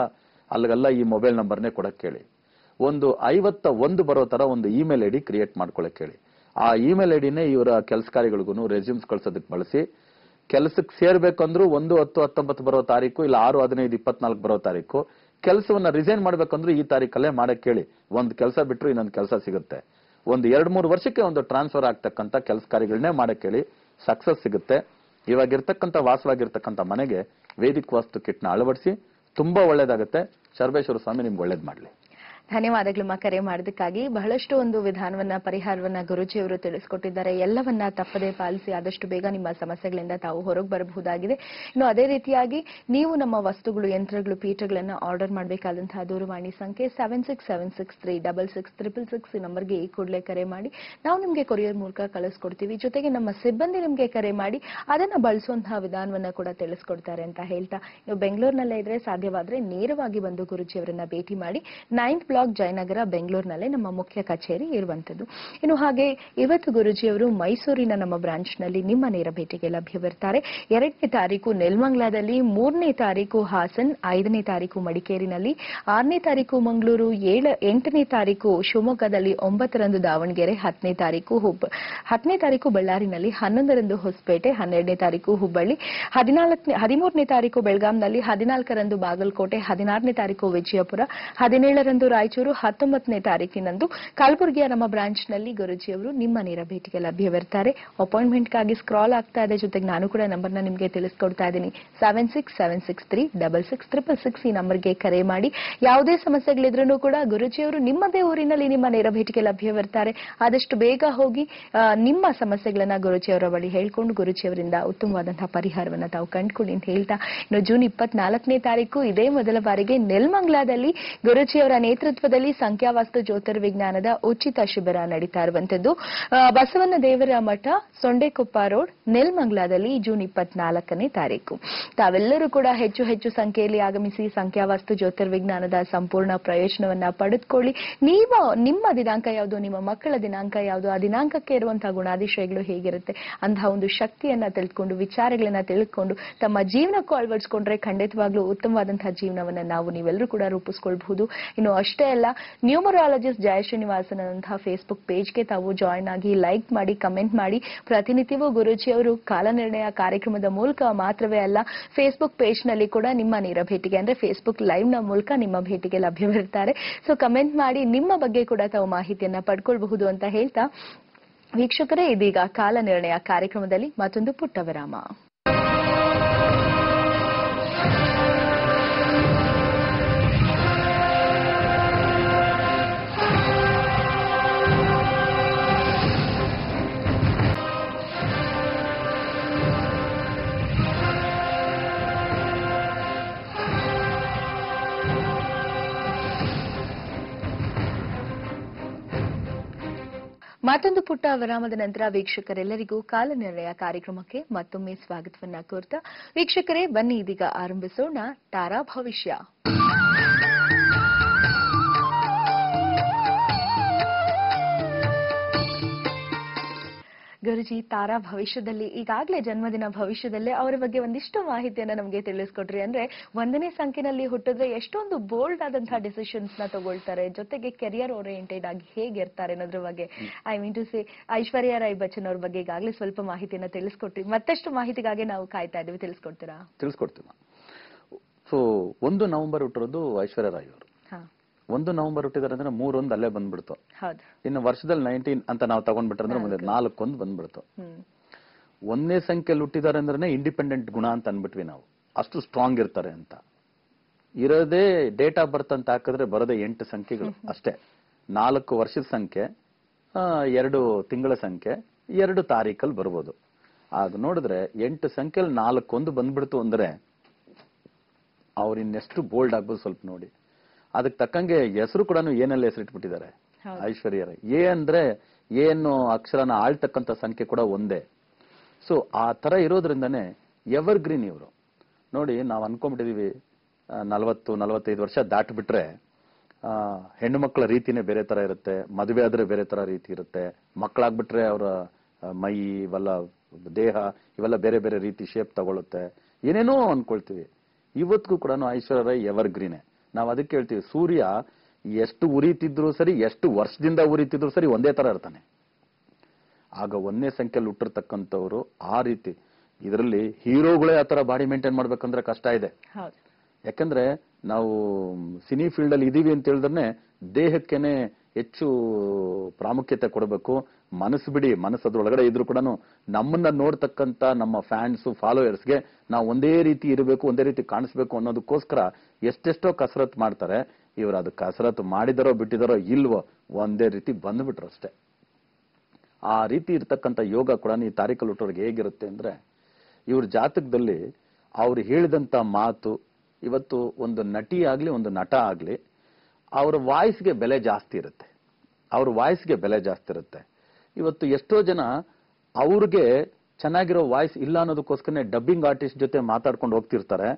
ಅಲ್ಲಿಗೆಲ್ಲ ಈ ಮೊಬೈಲ್ ನಂಬರ್ನೇ ಕೊಡಕ್ ಹೇಳಿ. ಒಂದು 51 ಬರೋ ತರ ಒಂದು ಇಮೇಲ್ ಐಡಿ ಕ್ರಿಯೇಟ್ ಮಾಡ್ಕೊಳಕ್ ಹೇಳಿ. ಆ ಇಮೇಲ್ ಐಡಿನೇ ಇವರ ಕೆಲಸ ಕಾರ್ಯಗಳಿಗೂ ರೆಸ್ಯೂಮ್ಸ್ ಕಳ್ಸೋದಕ್ಕೆ ಬಳಸಿ. ಕೆಲಸಕ್ಕೆ ಸೇರ್ಬೇಕಂದ್ರೂ 1, 10, 19 ಬರೋ ತಾರೀಕು, ಇಲ್ಲ 6, 15, 24 ಬರೋ ತಾರೀಕು. ಕೆಲಸವನ್ನ ರಿಸೈನ್ ಮಾಡ್ಬೇಕಂದ್ರೂ ಈ ತಾರೀಕಲ್ಲೇ ಮಾಡಕ್ ಹೇಳಿ. ಒಂದ್ ಕೆಲಸ ಬಿಟ್ರು ಇನ್ನೊಂದು ಕೆಲಸ ಸಿಗುತ್ತೆ. ಒಂದು 2-3 ವರ್ಷಕ್ಕೆ ಒಂದು ಟ್ರಾನ್ಸ್ಫರ್ ಆಗ್ತಕ್ಕಂಥ ಕೆಲಸ ಕಾರ್ಯಗಳನ್ನೇ ಮಾಡಕ್ ಹೇಳಿ, ಸಕ್ಸಸ್ ಸಿಗುತ್ತೆ. ಇವಾಗಿರ್ತಕ್ಕಂಥ ವಾಸವಾಗಿರ್ತಕ್ಕಂಥ ಮನೆಗೆ ವೇದಿಕ್ ವಾಸ್ತು ಕಿಟ್ನ ಅಳವಡಿಸಿ, ತುಂಬಾ ಒಳ್ಳೇದಾಗುತ್ತೆ. ಸರ್ವೇಶ್ವರ ಸ್ವಾಮಿ ನಿಮ್ಗೆ ಒಳ್ಳೇದ್ ಮಾಡ್ಲಿ.
ಧನ್ಯವಾದಗಳು ಕರೆ ಮಾಡೋದಕ್ಕಾಗಿ. ಬಹಳಷ್ಟು ಒಂದು ವಿಧಾನವನ್ನ, ಪರಿಹಾರವನ್ನ ಗುರುಜಿಯವರು ತಿಳಿಸ್ಕೊಟ್ಟಿದ್ದಾರೆ. ಎಲ್ಲವನ್ನ ತಪ್ಪದೇ ಪಾಲಿಸಿ ಆದಷ್ಟು ಬೇಗ ನಿಮ್ಮ ಸಮಸ್ಯೆಗಳಿಂದ ತಾವು ಹೊರಗೆ ಬರಬಹುದಾಗಿದೆ. ಇನ್ನು ಅದೇ ರೀತಿಯಾಗಿ ನೀವು ನಮ್ಮ ವಸ್ತುಗಳು, ಯಂತ್ರಗಳು, ಪೀಠಗಳನ್ನ ಆರ್ಡರ್ ಮಾಡಬೇಕಾದಂತಹ ದೂರವಾಣಿ ಸಂಖ್ಯೆ 7676366666 ಈ ನಂಬರ್ಗೆ ಈ ಕೂಡಲೇ ಕರೆ ಮಾಡಿ ನಾವು ನಿಮಗೆ ಕೊರಿಯರ್ ಮೂಲಕ ಕಳಿಸ್ಕೊಡ್ತೀವಿ. ಜೊತೆಗೆ ನಮ್ಮ ಸಿಬ್ಬಂದಿ ನಿಮಗೆ ಕರೆ ಮಾಡಿ ಅದನ್ನ ಬಳಸುವಂತಹ ವಿಧಾನವನ್ನ ಕೂಡ ತಿಳಿಸ್ಕೊಡ್ತಾರೆ ಅಂತ ಹೇಳ್ತಾ, ನೀವು ಬೆಂಗಳೂರಿನಲ್ಲೇ ಇದ್ರೆ ಸಾಧ್ಯವಾದ್ರೆ ನೇರವಾಗಿ ಬಂದು ಗುರುಜಿಯವರನ್ನ ಭೇಟಿ ಮಾಡಿ. 9th ಬ್ಲಾಕ್, ಜಯನಗರ, ಬೆಂಗಳೂರಿನಲ್ಲೇ ನಮ್ಮ ಮುಖ್ಯ ಕಚೇರಿ ಇರುವಂತದ್ದು. ಇನ್ನು ಹಾಗೆ ಇವತ್ತು ಗುರುಜಿಯವರು ಮೈಸೂರಿನ ನಮ್ಮ ಬ್ರಾಂಚ್ ನಲ್ಲಿ ನಿಮ್ಮ ನೇರ ಭೇಟಿಗೆ ಲಭ್ಯವಿರ್ತಾರೆ. 2ನೇ ತಾರೀಕು ನೆಲಮಂಗಲದಲ್ಲಿ, 3ನೇ ತಾರೀಕು ಹಾಸನ್, 5ನೇ ತಾರೀಕು ಮಡಿಕೇರಿನಲ್ಲಿ, 6ನೇ ತಾರೀಕು ಮಂಗಳೂರು, 8ನೇ ತಾರೀಕು ಶಿವಮೊಗ್ಗದಲ್ಲಿ, 9ರಂದು ದಾವಣಗೆರೆ, 10ನೇ ತಾರೀಕು ಬಳ್ಳಾರಿನಲ್ಲಿ, 11ರಂದು ಹೊಸಪೇಟೆ, 12ನೇ ತಾರೀಕು ಹುಬ್ಬಳ್ಳಿ, 13ನೇ ತಾರೀಕು ಬೆಳಗಾಂನಲ್ಲಿ, 14ರಂದು ಬಾಗಲಕೋಟೆ, 16ನೇ ತಾರೀಕು ವಿಜಯಪುರ, 17ರಂದು ರಾಯಚೂರು 19ನೇ ತಾರೀಕಿನಂದು ಕಲಬುರಗಿಯ ನಮ್ಮ ಬ್ರಾಂಚ್ನಲ್ಲಿ ಗುರುಜಿಯವರು ನಿಮ್ಮ ನೇರ ಭೇಟಿಗೆ ಲಭ್ಯವಿರ್ತಾರೆ. ಅಪಾಯಿಂಟ್ಮೆಂಟ್ಗಾಗಿ ಸ್ಕ್ರಾಲ್ ಆಗ್ತಾ ಇದೆ. ಜೊತೆಗೆ ನಾನು ಕೂಡ ನಂಬರ್ನ ನಿಮಗೆ ತಿಳಿಸ್ಕೊಡ್ತಾ ಇದ್ದೀನಿ. 7676366666 ಈ ನಂಬರ್ಗೆ ಕರೆ ಮಾಡಿ. ಯಾವುದೇ ಸಮಸ್ಯೆಗಳಿದ್ರೂ ಕೂಡ ಗುರುಜಿಯವರು ನಿಮ್ಮದೇ ಊರಿನಲ್ಲಿ ನಿಮ್ಮ ನೇರ ಭೇಟಿಗೆ ಲಭ್ಯವಿರ್ತಾರೆ. ಆದಷ್ಟು ಬೇಗ ಹೋಗಿ ನಿಮ್ಮ ಸಮಸ್ಯೆಗಳನ್ನ ಗುರುಜಿಯವರ ಬಳಿ ಹೇಳ್ಕೊಂಡು ಗುರುಜಿಯವರಿಂದ ಉತ್ತಮವಾದಂತಹ ಪರಿಹಾರವನ್ನ ತಾವು ಕಂಡುಕೊಳ್ಳಿ ಅಂತ ಹೇಳ್ತಾ, ಇನ್ನು ಜೂನ್ 24ನೇ ತಾರೀಕು ಇದೇ ಮೊದಲ ಬಾರಿಗೆ ನೆಲಮಂಗಲದಲ್ಲಿ ಗುರುಜಿಯವರ ನೇತೃತ್ವದಲ್ಲಿ ಸಂಖ್ಯಾವಾಸ್ತು ಜ್ಯೋತಿರ್ವಿಜ್ಞಾನದ ಉಚಿತ ಶಿಬಿರ ನಡೀತಾ ಇರುವಂತದ್ದು. ಬಸವನ ದೇವರ ಮಠ, ಸೊಂಡೆಕೊಪ್ಪ ರೋಡ್, ನೆಲಮಂಗಲದಲ್ಲಿ ಜೂನ್ 24ನೇ ತಾರೀಕು. ತಾವೆಲ್ಲರೂ ಕೂಡ ಹೆಚ್ಚು ಹೆಚ್ಚು ಸಂಖ್ಯೆಯಲ್ಲಿ ಆಗಮಿಸಿ ಸಂಖ್ಯಾವಾಸ್ತು ಜ್ಯೋತಿರ್ವಿಜ್ಞಾನದ ಸಂಪೂರ್ಣ ಪ್ರಯೋಜನವನ್ನ ಪಡೆದುಕೊಳ್ಳಿ. ನೀವು ನಿಮ್ಮ ದಿನಾಂಕ ಯಾವುದು, ನಿಮ್ಮ ಮಕ್ಕಳ ದಿನಾಂಕ ಯಾವುದು, ಆ ದಿನಾಂಕಕ್ಕೆ ಇರುವಂತಹ ಗುಣಾದಿಶಯಗಳು ಹೇಗಿರುತ್ತೆ ಅಂತಹ ಒಂದು ಶಕ್ತಿಯನ್ನ ತಿಳ್ಕೊಂಡು, ವಿಚಾರಗಳನ್ನ ತಿಳ್ಕೊಂಡು ತಮ್ಮ ಜೀವನಕ್ಕೂ ಅಳವಡಿಸಿಕೊಂಡ್ರೆ ಖಂಡಿತವಾಗ್ಲೂ ಉತ್ತಮವಾದಂತಹ ಜೀವನವನ್ನ ನೀವೆಲ್ಲರೂ ಕೂಡ ರೂಪಿಸಿಕೊಳ್ಳಬಹುದು. ಇನ್ನು ಅಷ್ಟೇ ಅಲ್ಲ, ನ್ಯೂಮರಾಲಜಿಸ್ಟ್ ಜಯಶ್ರೀನಿವಾಸನ್ ಅಂತಹ ಫೇಸ್ಬುಕ್ ಪೇಜ್ಗೆ ತಾವು ಜಾಯಿನ್ ಆಗಿ ಲೈಕ್ ಮಾಡಿ, ಕಮೆಂಟ್ ಮಾಡಿ. ಪ್ರತಿನಿತ್ಯವೂ ಗುರೂಜಿಯವರು ಕಾಲನಿರ್ಣಯ ಕಾರ್ಯಕ್ರಮದ ಮೂಲಕ ಮಾತ್ರವೇ ಅಲ್ಲ, ಫೇಸ್ಬುಕ್ ಪೇಜ್ ನಲ್ಲಿ ಕೂಡ ನಿಮ್ಮ ನೇರ ಭೇಟಿಗೆ ಅಂದ್ರೆ ಫೇಸ್ಬುಕ್ ಲೈವ್ ನ ಮೂಲಕ ನಿಮ್ಮ ಭೇಟಿಗೆ ಲಭ್ಯವಿರುತ್ತಾರೆ. ಸೊ ಕಮೆಂಟ್ ಮಾಡಿ ನಿಮ್ಮ ಬಗ್ಗೆ ಕೂಡ ತಾವು ಮಾಹಿತಿಯನ್ನ ಪಡ್ಕೊಳ್ಬಹುದು ಅಂತ ಹೇಳ್ತಾ, ವೀಕ್ಷಕರೇ ಇದೀಗ ಕಾಲ ನಿರ್ಣಯ ಕಾರ್ಯಕ್ರಮದಲ್ಲಿ ಮತ್ತೊಂದು ಪುಟ್ಟ ವಿರಾಮ. ಮತ್ತೊಂದು ಪುಟ್ಟ ವಿರಾಮದ ನಂತರ ವೀಕ್ಷಕರೆಲ್ಲರಿಗೂ ಕಾಲ ನಿರ್ಣಯ ಕಾರ್ಯಕ್ರಮಕ್ಕೆ ಮತ್ತೊಮ್ಮೆ ಸ್ವಾಗತವನ್ನ ಕೋರ್ತಾ, ವೀಕ್ಷಕರೇ ಬನ್ನಿ ಇದೀಗ ಆರಂಭಿಸೋಣ ತಾರಾ ಭವಿಷ್ಯ. ಗುರುಜಿ, ತಾರಾ ಭವಿಷ್ಯದಲ್ಲಿ ಈಗಾಗಲೇ ಜನ್ಮದಿನ ಭವಿಷ್ಯದಲ್ಲೇ ಅವರ ಬಗ್ಗೆ ಒಂದಿಷ್ಟು ಮಾಹಿತಿಯನ್ನ ನಮಗೆ ತಿಳಿಸ್ಕೊಟ್ರಿ. ಅಂದ್ರೆ 1ನೇ ಸಂಖ್ಯೆನಲ್ಲಿ ಹುಟ್ಟಿದ್ರೆ ಎಷ್ಟೊಂದು ಬೋಲ್ಡ್ ಆದಂತಹ ಡಿಸಿಷನ್ಸ್ ನ ತಗೊಳ್ತಾರೆ, ಜೊತೆಗೆ ಕೆರಿಯರ್ ಓರಿಯೆಂಟೆಡ್ ಆಗಿ ಹೇಗಿರ್ತಾರೆ ಅನ್ನೋದ್ರ ಬಗ್ಗೆ, I mean to say Aishwarya Rai Bachchan ಅವ್ರ ಬಗ್ಗೆ ಈಗಾಗಲೇ ಸ್ವಲ್ಪ ಮಾಹಿತಿಯನ್ನ ತಿಳಿಸ್ಕೊಟ್ರಿ. ಮತ್ತಷ್ಟು ಮಾಹಿತಿಗಾಗಿ ನಾವು ಕಾಯ್ತಾ ಇದ್ದೀವಿ, ತಿಳಿಸ್ಕೊಡ್ತೀರಾ?
ತಿಳಿಸ್ಕೊಡ್ತೀವಿ. ಸೊ 1 ನವೆಂಬರ್ ಹುಟ್ಟಿರೋದು ಐಶ್ವರ್ಯ ರಾಯ್ ಅವರು. 1 ನವೆಂಬರ್ ಹುಟ್ಟಿದಾರೆ ಅಂದ್ರೆ 3 ಅಲ್ಲೇ ಬಂದ್ಬಿಡ್ತು. ಇನ್ನು ವರ್ಷದಲ್ಲಿ 19 ಅಂತ ನಾವು ತಗೊಂಡ್ಬಿಟ್ರೆ ಅಂದ್ರೆ ಮುಂದೆ 4 ಬಂದ್ಬಿಡ್ತು. 1ನೇ ಸಂಖ್ಯೆಯಲ್ಲಿ ಹುಟ್ಟಿದಾರೆ ಅಂದ್ರೆ ಇಂಡಿಪೆಂಡೆಂಟ್ ಗುಣ ಅಂತ ಅನ್ಬಿಟ್ವಿ ನಾವು, ಅಷ್ಟು ಸ್ಟ್ರಾಂಗ್ ಇರ್ತಾರೆ ಅಂತ. ಇರೋದೇ ಡೇಟ್ ಆಫ್ ಬರ್ತ್ ಅಂತ ಹಾಕಿದ್ರೆ ಬರೋದೇ 8 ಸಂಖ್ಯೆಗಳು ಅಷ್ಟೇ. 4 ವರ್ಷದ ಸಂಖ್ಯೆ, 2 ತಿಂಗಳ ಸಂಖ್ಯೆ, 2 ತಾರೀಕಲ್ಲಿ ಬರ್ಬೋದು. ಆಗ ನೋಡಿದ್ರೆ 8 ಸಂಖ್ಯೆಯಲ್ಲಿ 4 ಬಂದ್ಬಿಡ್ತು ಅಂದ್ರೆ ಅವ್ರು ಇನ್ನೆಷ್ಟು ಬೋಲ್ಡ್ ಆಗ್ಬೋದು ಸ್ವಲ್ಪ ನೋಡಿ. ಅದಕ್ಕೆ ತಕ್ಕಂಗೆ ಹೆಸರು ಕೂಡ ಏನೆಲ್ಲ ಹೆಸರಿಟ್ಬಿಟ್ಟಿದ್ದಾರೆ ಐಶ್ವರ್ಯ ರೈ. ಅಂದ್ರೆ ಏನು ಅಕ್ಷರನ ಆಳ್ತಕ್ಕಂಥ ಸಂಖ್ಯೆ ಕೂಡ ಒಂದೇ. ಸೊ ಆ ತರ ಇರೋದ್ರಿಂದಾನೇ ಎವರ್ ಗ್ರೀನ್ ಇವರು. ನೋಡಿ, ನಾವು ಅನ್ಕೊಂಡ್ಬಿಟ್ಟಿದೀವಿ 40-45 ವರ್ಷ ದಾಟ್ಬಿಟ್ರೆ ಹೆಣ್ಣು ಮಕ್ಕಳ ರೀತಿನೇ ಬೇರೆ ತರ ಇರುತ್ತೆ, ಮದುವೆ ಆದ್ರೆ ಬೇರೆ ತರ ರೀತಿ ಇರುತ್ತೆ, ಮಕ್ಕಳಾಗ್ಬಿಟ್ರೆ ಅವರ ಮೈ ಇವೆಲ್ಲ ದೇಹ ಇವೆಲ್ಲ ಬೇರೆ ಬೇರೆ ರೀತಿ ಶೇಪ್ ತಗೊಳುತ್ತೆ, ಏನೇನೋ ಅನ್ಕೊಳ್ತೀವಿ. ಇವತ್ತಿಗೂ ಕೂಡ ಐಶ್ವರ್ಯ ರೈ ಎವರ್ ಗ್ರೀನೇ. ನಾವು ಅದಕ್ಕೆ ಹೇಳ್ತೀವಿ, ಸೂರ್ಯ ಎಷ್ಟು ಉರಿತಿದ್ರು ಸರಿ, ಎಷ್ಟು ವರ್ಷದಿಂದ ಉರಿತಿದ್ರು ಸರಿ, ಒಂದೇ ತರ ಇರ್ತಾನೆ. ಆಗ 1ನೇ ಸಂಖ್ಯೆಯಲ್ಲಿ ಹುಟ್ಟಿರ್ತಕ್ಕಂಥವ್ರು ಆ ರೀತಿ. ಇದರಲ್ಲಿ ಹೀರೋಗಳೇ ಆತರ ಬಾಡಿ ಮೇಂಟೈನ್ ಮಾಡ್ಬೇಕಂದ್ರೆ ಕಷ್ಟ ಇದೆ. ಯಾಕಂದ್ರೆ ನಾವು ಸಿನಿ ಫೀಲ್ಡ್ ಅಲ್ಲಿ ಇದೀವಿ ಅಂತ ಹೇಳಿದ್ರೆ ದೇಹಕ್ಕೇನೆ ಹೆಚ್ಚು ಪ್ರಾಮುಖ್ಯತೆ ಕೊಡಬೇಕು. ಮನಸ್ಸು ಬಿಡಿ, ಮನಸ್ಸು ಅದ್ರೊಳಗಡೆ ಇದ್ರು ಕೂಡ ನಮ್ಮನ್ನ ನೋಡ್ತಕ್ಕಂತ ನಮ್ಮ ಫ್ಯಾನ್ಸ್ ಫಾಲೋಯರ್ಸ್ಗೆ ನಾವು ಒಂದೇ ರೀತಿ ಇರಬೇಕು, ಒಂದೇ ರೀತಿ ಕಾಣಿಸ್ಬೇಕು ಅನ್ನೋದಕ್ಕೋಸ್ಕರ ಎಷ್ಟೆಷ್ಟೋ ಕಸರತ್ ಮಾಡ್ತಾರೆ. ಇವರು ಅದು ಕಸರತ್ ಮಾಡಿದಾರೋ ಬಿಟ್ಟಿದಾರೋ ಇಲ್ವೋ, ಒಂದೇ ರೀತಿ ಬಂದ್ಬಿಟ್ರು ಅಷ್ಟೇ. ಆ ರೀತಿ ಇರ್ತಕ್ಕಂಥ ಯೋಗ ಕೂಡ ಈ ತಾರೀಖಲ್ಲಿ ಹುಟ್ಟೋರ್ಗೆ ಹೇಗಿರುತ್ತೆ ಅಂದ್ರೆ, ಇವ್ರ ಜಾತಕದಲ್ಲಿ ಅವ್ರು ಹೇಳಿದಂತ ಮಾತು, ಇವತ್ತು ಒಂದು ನಟಿ ಆಗ್ಲಿ ಒಂದು ನಟ ಆಗ್ಲಿ, ಅವ್ರ ವಾಯ್ಸ್ಗೆ ಬೆಲೆ ಜಾಸ್ತಿ ಇರುತ್ತೆ. ಅವ್ರ ವಾಯ್ಸ್ಗೆ ಬೆಲೆ ಜಾಸ್ತಿ ಇರುತ್ತೆ. ಇವತ್ತು ಎಷ್ಟೋ ಜನ ಅವ್ರಿಗೆ ಚೆನ್ನಾಗಿರೋ ವಾಯ್ಸ್ ಇಲ್ಲ ಅನ್ನೋದಕ್ಕೋಸ್ಕರನೇ ಡಬ್ಬಿಂಗ್ ಆರ್ಟಿಸ್ಟ್ ಜೊತೆ ಮಾತಾಡ್ಕೊಂಡು ಹೋಗ್ತಿರ್ತಾರೆ.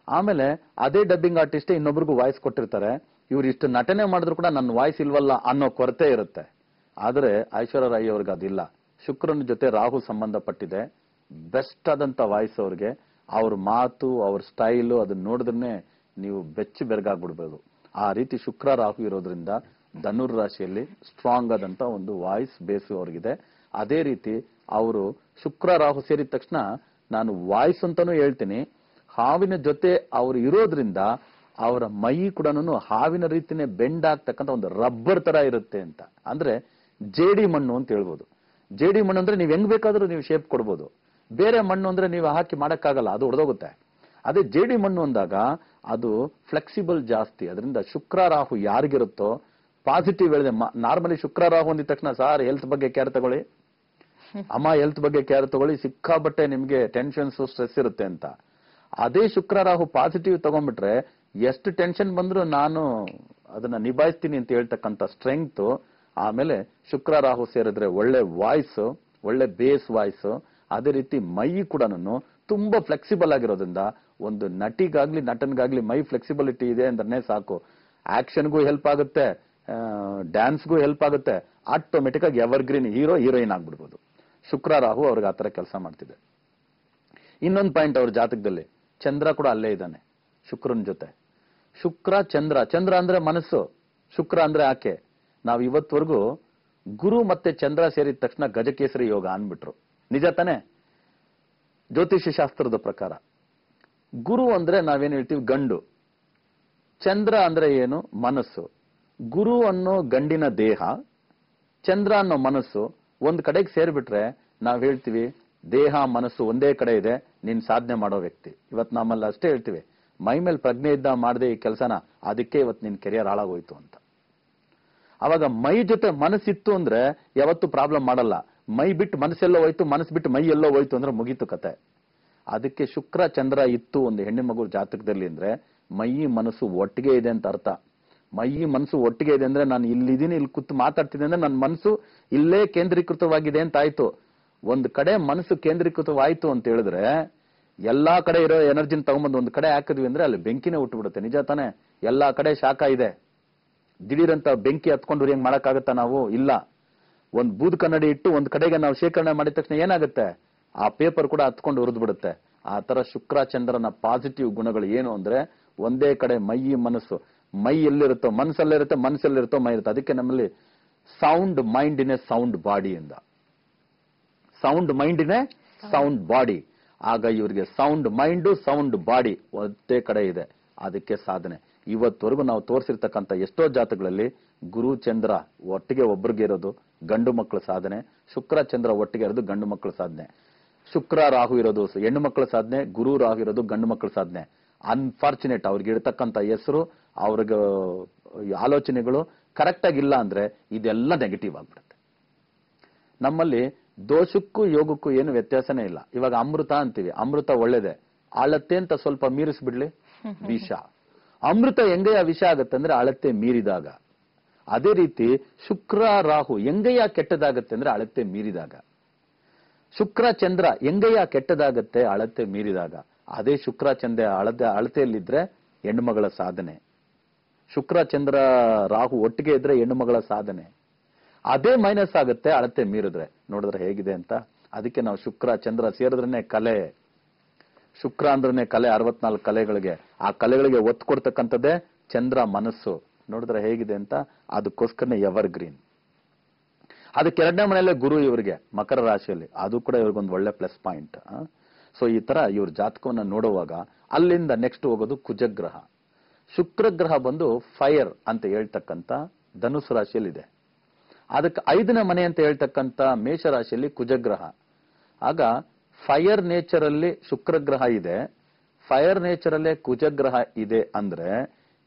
ಆಮೇಲೆ ಅದೇ ಡಬ್ಬಿಂಗ್ ಆರ್ಟಿಸ್ಟೇ ಇನ್ನೊಬ್ರಿಗೂ ವಾಯ್ಸ್ ಕೊಟ್ಟಿರ್ತಾರೆ. ಇವ್ರು ಇಷ್ಟು ನಟನೆ ಮಾಡಿದ್ರು ಕೂಡ ನನ್ನ ವಾಯ್ಸ್ ಇಲ್ವಲ್ಲ ಅನ್ನೋ ಕೊರತೆ ಇರುತ್ತೆ. ಆದ್ರೆ ಐಶ್ವರ್ಯ ರೈ ಅವ್ರಿಗೆ ಅದಿಲ್ಲ. ಶುಕ್ರನ ಜೊತೆ ರಾಹು ಸಂಬಂಧಪಟ್ಟಿದೆ. ಬೆಸ್ಟ್ ಆದಂತ ವಾಯ್ಸ್ ಅವ್ರಿಗೆ. ಅವ್ರ ಮಾತು, ಅವ್ರ ಸ್ಟೈಲು ಅದನ್ನ ನೋಡಿದ್ರೆ ನೀವು ಬೆಚ್ಚಿ ಬೆರಗಾಗ್ಬಿಡ್ಬೋದು. ಆ ರೀತಿ ಶುಕ್ರ ರಾಹು ಇರೋದ್ರಿಂದ ಧನುರ್ ರಾಶಿಯಲ್ಲಿ ಸ್ಟ್ರಾಂಗ್ ಆದಂತ ಒಂದು ವಾಯ್ಸ್ ಬೇಸ್ ಅವ್ರಿಗಿದೆ. ಅದೇ ರೀತಿ ಅವರು ಶುಕ್ರ ರಾಹು ಸೇರಿದ ತಕ್ಷಣ ನಾನು ವಾಯ್ಸ್ ಅಂತಾನೂ ಹೇಳ್ತೀನಿ, ಹಾವಿನ ಜೊತೆ ಅವ್ರು ಇರೋದ್ರಿಂದ ಅವರ ಮೈ ಕೂಡ ಹಾವಿನ ರೀತಿನೇ ಬೆಂಡ್ ಆಗ್ತಕ್ಕಂಥ ಒಂದು ರಬ್ಬರ್ ತರ ಇರುತ್ತೆ ಅಂತ. ಅಂದ್ರೆ ಜೇಡಿ ಮಣ್ಣು ಅಂತ ಹೇಳ್ಬೋದು. ಜೇಡಿ ಮಣ್ಣು ಅಂದ್ರೆ ನೀವು ಹೆಂಗ್ ಬೇಕಾದ್ರೂ ನೀವು ಶೇಪ್ ಕೊಡ್ಬೋದು. ಬೇರೆ ಮಣ್ಣು ಅಂದ್ರೆ ನೀವು ಹಾಕಿ ಮಾಡಕ್ಕಾಗಲ್ಲ, ಅದು ಹೊಡೆದೋಗುತ್ತೆ. ಅದೇ ಜೇಡಿ ಮಣ್ಣು ಅಂದಾಗ ಅದು ಫ್ಲೆಕ್ಸಿಬಲ್ ಜಾಸ್ತಿ. ಅದರಿಂದ ಶುಕ್ರ ರಾಹು ಯಾರಿಗಿರುತ್ತೋ ಪಾಸಿಟಿವ್ ಹೇಳಿದೆ. ನಾರ್ಮಲಿ ಶುಕ್ರ ರಾಹು ಅಂದಿದ ತಕ್ಷಣ ಸಾರ್ ಹೆಲ್ತ್ ಬಗ್ಗೆ ಕೇರ್ ತಗೊಳ್ಳಿ, ಅಮ್ಮ ಹೆಲ್ತ್ ಬಗ್ಗೆ ಕೇರ್ ತಗೊಳ್ಳಿ, ಸಿಕ್ಕಾಬಟ್ಟೆ ನಿಮ್ಗೆ ಟೆನ್ಷನ್ಸ್ ಸ್ಟ್ರೆಸ್ ಇರುತ್ತೆ ಅಂತ. ಅದೇ ಶುಕ್ರ ರಾಹು ಪಾಸಿಟಿವ್ ತಗೊಂಡ್ಬಿಟ್ರೆ ಎಷ್ಟು ಟೆನ್ಷನ್ ಬಂದ್ರು ನಾನು ಅದನ್ನ ನಿಭಾಯಿಸ್ತೀನಿ ಅಂತ ಹೇಳ್ತಕ್ಕಂಥ ಸ್ಟ್ರೆಂಗ್ತ್. ಆಮೇಲೆ ಶುಕ್ರ ರಾಹು ಸೇರಿದ್ರೆ ಒಳ್ಳೆ ವಾಯ್ಸ್, ಒಳ್ಳೆ ಬೇಸ್ ವಾಯ್ಸ್. ಅದೇ ರೀತಿ ಮೈ ಕೂಡ ತುಂಬಾ ಫ್ಲೆಕ್ಸಿಬಲ್ ಆಗಿರೋದ್ರಿಂದ ಒಂದು ನಟಿಗಾಗ್ಲಿ ನಟನ್ಗಾಗ್ಲಿ ಮೈ ಫ್ಲೆಕ್ಸಿಬಿಲಿಟಿ ಇದೆ ಅಂದ್ರೆ ಸಾಕು, ಆಕ್ಷನ್ಗೂ ಹೆಲ್ಪ್ ಆಗುತ್ತೆ, ಡ್ಯಾನ್ಸ್ಗೂ ಹೆಲ್ಪ್ ಆಗುತ್ತೆ, ಆಟೋಮೆಟಿಕ್ ಆಗಿ ಎವರ್ಗ್ರೀನ್ ಹೀರೋ ಹೀರೋಯಿನ್ ಆಗ್ಬಿಡ್ಬೋದು. ಶುಕ್ರ ರಾಹು ಅವ್ರಿಗೆ ಆತರ ಕೆಲಸ ಮಾಡ್ತಿದೆ. ಇನ್ನೊಂದು ಪಾಯಿಂಟ್ ಅವ್ರ ಜಾತಕದಲ್ಲಿ ಚಂದ್ರ ಕೂಡ ಅಲ್ಲೇ ಇದ್ದಾನೆ ಶುಕ್ರನ ಜೊತೆ. ಶುಕ್ರ ಚಂದ್ರ, ಚಂದ್ರ ಅಂದ್ರೆ ಮನಸ್ಸು, ಶುಕ್ರ ಅಂದ್ರೆ ಆಕೆ. ನಾವು ಇವತ್ವರೆಗೂ ಗುರು ಮತ್ತೆ ಚಂದ್ರ ಸೇರಿದ ತಕ್ಷಣ ಗಜಕೇಸರಿ ಯೋಗ ಅನ್ಬಿಟ್ರು. ನಿಜ ತಾನೆ? ಜ್ಯೋತಿಷ್ಯ ಶಾಸ್ತ್ರದ ಪ್ರಕಾರ ಗುರು ಅಂದ್ರೆ ನಾವೇನ್ ಹೇಳ್ತೀವಿ ಗಂಡು, ಚಂದ್ರ ಅಂದ್ರೆ ಏನು ಮನಸ್ಸು. ಗುರು ಅನ್ನೋ ಗಂಡಿನ ದೇಹ, ಚಂದ್ರ ಅನ್ನೋ ಮನಸ್ಸು ಒಂದ್ ಕಡೆಗೆ ಸೇರ್ಬಿಟ್ರೆ ನಾವ್ ಹೇಳ್ತೀವಿ ದೇಹ ಮನಸ್ಸು ಒಂದೇ ಕಡೆ ಇದೆ, ನೀನ್ ಸಾಧನೆ ಮಾಡೋ ವ್ಯಕ್ತಿ. ಇವತ್ ನಮ್ಮಲ್ಲಿ ಅಷ್ಟೇ ಹೇಳ್ತೀವಿ, ಮೈ ಮೇಲೆ ಪ್ರಜ್ಞೆ ಇದ್ದ ಮಾಡದೆ ಈ ಕೆಲಸನ, ಅದಕ್ಕೆ ಇವತ್ತು ನಿನ್ ಕೆರಿಯರ್ ಹಾಳಾಗೋಯ್ತು ಅಂತ. ಅವಾಗ ಮೈ ಜೊತೆ ಮನಸ್ಸಿತ್ತು ಅಂದ್ರೆ ಯಾವತ್ತು ಪ್ರಾಬ್ಲಮ್ ಮಾಡಲ್ಲ. ಮೈ ಬಿಟ್ಟು ಮನಸ್ಸೆಲ್ಲೋ ಹೋಯ್ತು, ಮನಸ್ಸು ಬಿಟ್ಟು ಮೈ ಎಲ್ಲೋ ಹೋಯ್ತು ಅಂದ್ರೆ ಮುಗೀತು ಕತೆ. ಅದಕ್ಕೆ ಶುಕ್ರ ಚಂದ್ರ ಇತ್ತು ಒಂದು ಹೆಣ್ಣು ಮಗು ಜಾತಕದಲ್ಲಿ ಅಂದ್ರೆ ಮೈ ಮನಸ್ಸು ಒಟ್ಟಿಗೆ ಇದೆ ಅಂತ ಅರ್ಥ. ಮೈ ಮನಸ್ಸು ಒಟ್ಟಿಗೆ ಇದೆ ಅಂದ್ರೆ ನಾನು ಇಲ್ಲಿದ್ದೀನಿ, ಇಲ್ಲಿ ಕೂತು ಮಾತಾಡ್ತೀನಿ ಅಂದ್ರೆ ನನ್ನ ಮನಸ್ಸು ಇಲ್ಲೇ ಕೇಂದ್ರೀಕೃತವಾಗಿದೆ ಅಂತ ಆಯ್ತು. ಒಂದ್ ಕಡೆ ಮನಸ್ಸು ಕೇಂದ್ರೀಕೃತವಾಯ್ತು ಅಂತ ಹೇಳಿದ್ರೆ ಎಲ್ಲಾ ಕಡೆ ಇರೋ ಎನರ್ಜಿನ ತಗೊಂಬಂದು ಒಂದ್ ಕಡೆ ಹಾಕಿದ್ವಿ ಅಂದ್ರೆ ಅಲ್ಲಿ ಬೆಂಕಿನೇ ಹುಟ್ಟುಬಿಡುತ್ತೆ. ನಿಜ ತಾನೆ? ಎಲ್ಲಾ ಕಡೆ ಶಾಖ ಇದೆ, ದಿಢೀರಂತ ಬೆಂಕಿ ಹತ್ಕೊಂಡು ಹೆಂಗ್ ಮಾಡಕ್ಕಾಗತ್ತಾ ನಾವು? ಇಲ್ಲ. ಒಂದ್ ಬೂದ್ ಕನ್ನಡಿ ಇಟ್ಟು ಒಂದ್ ಕಡೆಗೆ ನಾವು ಶೇಖರಣೆ ಮಾಡಿದ ತಕ್ಷಣ ಏನಾಗುತ್ತೆ, ಆ ಪೇಪರ್ ಕೂಡ ಹತ್ಕೊಂಡು ಉರಿದು ಬಿಡುತ್ತೆ. ಆ ತರ ಶುಕ್ರ ಚಂದ್ರನ ಪಾಸಿಟಿವ್ ಗುಣಗಳು ಏನು ಅಂದ್ರೆ ಒಂದೇ ಕಡೆ ಮೈ ಮನಸ್ಸು. ಮೈ ಎಲ್ಲಿರುತ್ತೋ ಮನಸ್ಸಲ್ಲಿರುತ್ತೆ, ಮನಸ್ಸಲ್ಲಿರುತ್ತೋ ಮೈ ಇರುತ್ತೆ. ಅದಕ್ಕೆ ನಮ್ಮಲ್ಲಿ sound mind in a sound body ಇಂದ, sound mind in a sound body. ಆಗ ಇವರಿಗೆ ಸೌಂಡ್ ಮೈಂಡ್ ಸೌಂಡ್ ಬಾಡಿ ಒಂದೇ ಕಡೆ ಇದೆ, ಅದಕ್ಕೆ ಸಾಧನೆ. ಇವತ್ತವರೆಗೂ ನಾವು ತೋರಿಸಿರ್ತಕ್ಕಂಥ ಎಷ್ಟೋ ಜಾತಗಳಲ್ಲಿ ಗುರು ಚಂದ್ರ ಒಟ್ಟಿಗೆ ಒಬ್ರಿಗೆ ಇರೋದು ಗಂಡು ಮಕ್ಕಳ ಸಾಧನೆ, ಶುಕ್ರ ಚಂದ್ರ ಒಟ್ಟಿಗೆ ಇರೋದು ಗಂಡು ಮಕ್ಕಳ ಸಾಧನೆ. ಶುಕ್ರ ರಾಹು ಇರೋದು ಹೆಣ್ಣು ಮಕ್ಕಳ ಸಾಧನೆ, ಗುರು ರಾಹು ಇರೋದು ಗಂಡು ಮಕ್ಕಳ ಸಾಧನೆ. ಅನ್ಫಾರ್ಚುನೇಟ್ ಅವ್ರಿಗೆ ಇರತಕ್ಕಂಥ ಹೆಸರು, ಅವ್ರಿಗೆ ಆಲೋಚನೆಗಳು ಕರೆಕ್ಟ್ ಆಗಿಲ್ಲ ಅಂದ್ರೆ ಇದೆಲ್ಲ ನೆಗೆಟಿವ್ ಆಗ್ಬಿಡುತ್ತೆ. ನಮ್ಮಲ್ಲಿ ದೋಷಕ್ಕೂ ಯೋಗಕ್ಕೂ ಏನು ವ್ಯತ್ಯಾಸನೇ ಇಲ್ಲ. ಇವಾಗ ಅಮೃತ ಅಂತೀವಿ, ಅಮೃತ ಒಳ್ಳೇದೆ, ಅಳತೆ ಅಂತ ಸ್ವಲ್ಪ ಮೀರಿಸ್ಬಿಡ್ಲಿ ವಿಷ. ಅಮೃತ ಹೆಂಗಯ್ಯ ವಿಷ ಆಗತ್ತೆ ಅಂದ್ರೆ ಅಳತೆ ಮೀರಿದಾಗ. ಅದೇ ರೀತಿ ಶುಕ್ರ ರಾಹು ಹೆಂಗಯ್ಯ ಕೆಟ್ಟದಾಗತ್ತೆ ಅಂದ್ರೆ ಅಳತೆ ಮೀರಿದಾಗ. ಶುಕ್ರ ಚಂದ್ರ ಹೆಂಗಯ್ಯ ಕೆಟ್ಟದಾಗತ್ತೆ ಅಳತೆ ಮೀರಿದಾಗ. ಅದೇ ಶುಕ್ರ ಚಂದ್ರ ಅಳತೆಯಲ್ಲಿದ್ರೆ ಹೆಣ್ಣುಮಗಳ ಸಾಧನೆ, ಶುಕ್ರ ಚಂದ್ರ ರಾಹು ಒಟ್ಟಿಗೆ ಇದ್ರೆ ಹೆಣ್ಣುಮಗಳ ಸಾಧನೆ. ಅದೇ ಮೈನಸ್ ಆಗುತ್ತೆ ಅಳತೆ ಮೀರಿದ್ರೆ. ನೋಡಿದ್ರೆ ಹೇಗಿದೆ ಅಂತ. ಅದಕ್ಕೆ ನಾವು ಶುಕ್ರ ಚಂದ್ರ ಸೇರಿದ್ರೇನೆ ಕಲೆ. ಶುಕ್ರ ಅಂದ್ರನೆ ಕಲೆ, 64 ಕಲೆಗಳಿಗೆ. ಆ ಕಲೆಗಳಿಗೆ ಒತ್ತು ಕೊಡ್ತಕ್ಕಂಥದ್ದೇ ಚಂದ್ರ ಮನಸ್ಸು. ನೋಡಿದ್ರೆ ಹೇಗಿದೆ ಅಂತ. ಅದಕ್ಕೋಸ್ಕರನೇ ಎವರ್ ಗ್ರೀನ್. ಅದಕ್ಕೆ ಎರಡನೇ ಮನೆಯಲ್ಲೇ ಗುರು ಇವರಿಗೆ ಮಕರ ರಾಶಿಯಲ್ಲಿ, ಅದು ಕೂಡ ಇವ್ರಿಗೊಂದು ಒಳ್ಳೆ ಪ್ಲಸ್ ಪಾಯಿಂಟ್. ಸೊ ಈ ತರ ಇವ್ರ ಜಾತಕವನ್ನ ನೋಡುವಾಗ ಅಲ್ಲಿಂದ ನೆಕ್ಸ್ಟ್ ಹೋಗೋದು ಕುಜಗ್ರಹ. ಶುಕ್ರ ಗ್ರಹ ಬಂದು ಫೈರ್ ಅಂತ ಹೇಳ್ತಕ್ಕಂಥ ಧನುಸ್ ರಾಶಿಯಲ್ಲಿದೆ. ಅದಕ್ಕೆ 5ನೇ ಮನೆ ಅಂತ ಹೇಳ್ತಕ್ಕಂಥ ಮೇಷ ರಾಶಿಯಲ್ಲಿ ಕುಜಗ್ರಹ. ಆಗ ಫೈರ್ ನೇಚರ್ ಅಲ್ಲಿ ಶುಕ್ರ ಗ್ರಹ ಇದೆ, ಫೈರ್ ನೇಚರ್ ಅಲ್ಲೇ ಕುಜಗ್ರಹ ಇದೆ ಅಂದ್ರೆ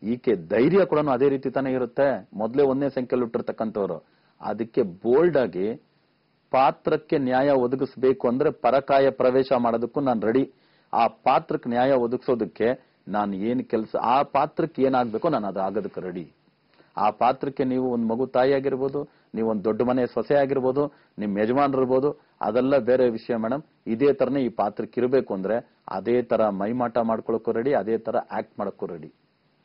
ಈಕೆ ಧೈರ್ಯ ಕೂಡ ಅದೇ ರೀತಿ ತಾನೇ ಇರುತ್ತೆ. ಮೊದಲೇ 1ನೇ ಸಂಖ್ಯೆಯಲ್ಲಿ ಹುಟ್ಟಿರ್ತಕ್ಕಂಥವ್ರು. ಅದಕ್ಕೆ ಬೋಲ್ಡ್ ಆಗಿ ಪಾತ್ರಕ್ಕೆ ನ್ಯಾಯ ಒದಗಿಸ್ಬೇಕು ಅಂದ್ರೆ ಪರಕಾಯ ಪ್ರವೇಶ ಮಾಡೋದಕ್ಕೂ ನಾನು ರೆಡಿ. ಆ ಪಾತ್ರಕ್ಕೆ ನ್ಯಾಯ ಒದಗಿಸೋದಕ್ಕೆ ನಾನು ಏನ್ ಕೆಲಸ, ಆ ಪಾತ್ರಕ್ಕೆ ಏನಾಗ್ಬೇಕೋ ನಾನು ಅದು ಆಗೋದಕ್ಕೆ ರೆಡಿ. ಆ ಪಾತ್ರಕ್ಕೆ ನೀವು ಒಂದು ಮಗು ತಾಯಿ ಆಗಿರ್ಬೋದು, ನೀವು ಒಂದು ದೊಡ್ಡ ಮನೆ ಸೊಸೆ ಆಗಿರ್ಬೋದು, ನಿಮ್ ಯಜಮಾನ್ರು ಇರ್ಬೋದು, ಅದೆಲ್ಲ ಬೇರೆ ವಿಷಯ ಮೇಡಮ್. ಇದೇ ತರನೇ ಈ ಪಾತ್ರಕ್ಕೆ ಇರಬೇಕು ಅಂದ್ರೆ ಅದೇ ತರ ಮೈಮಾಟ ಮಾಡ್ಕೊಳಕ್ಕೂ ರೆಡಿ, ಅದೇ ತರ ಆಕ್ಟ್ ಮಾಡಕ್ಕೂ ರೆಡಿ.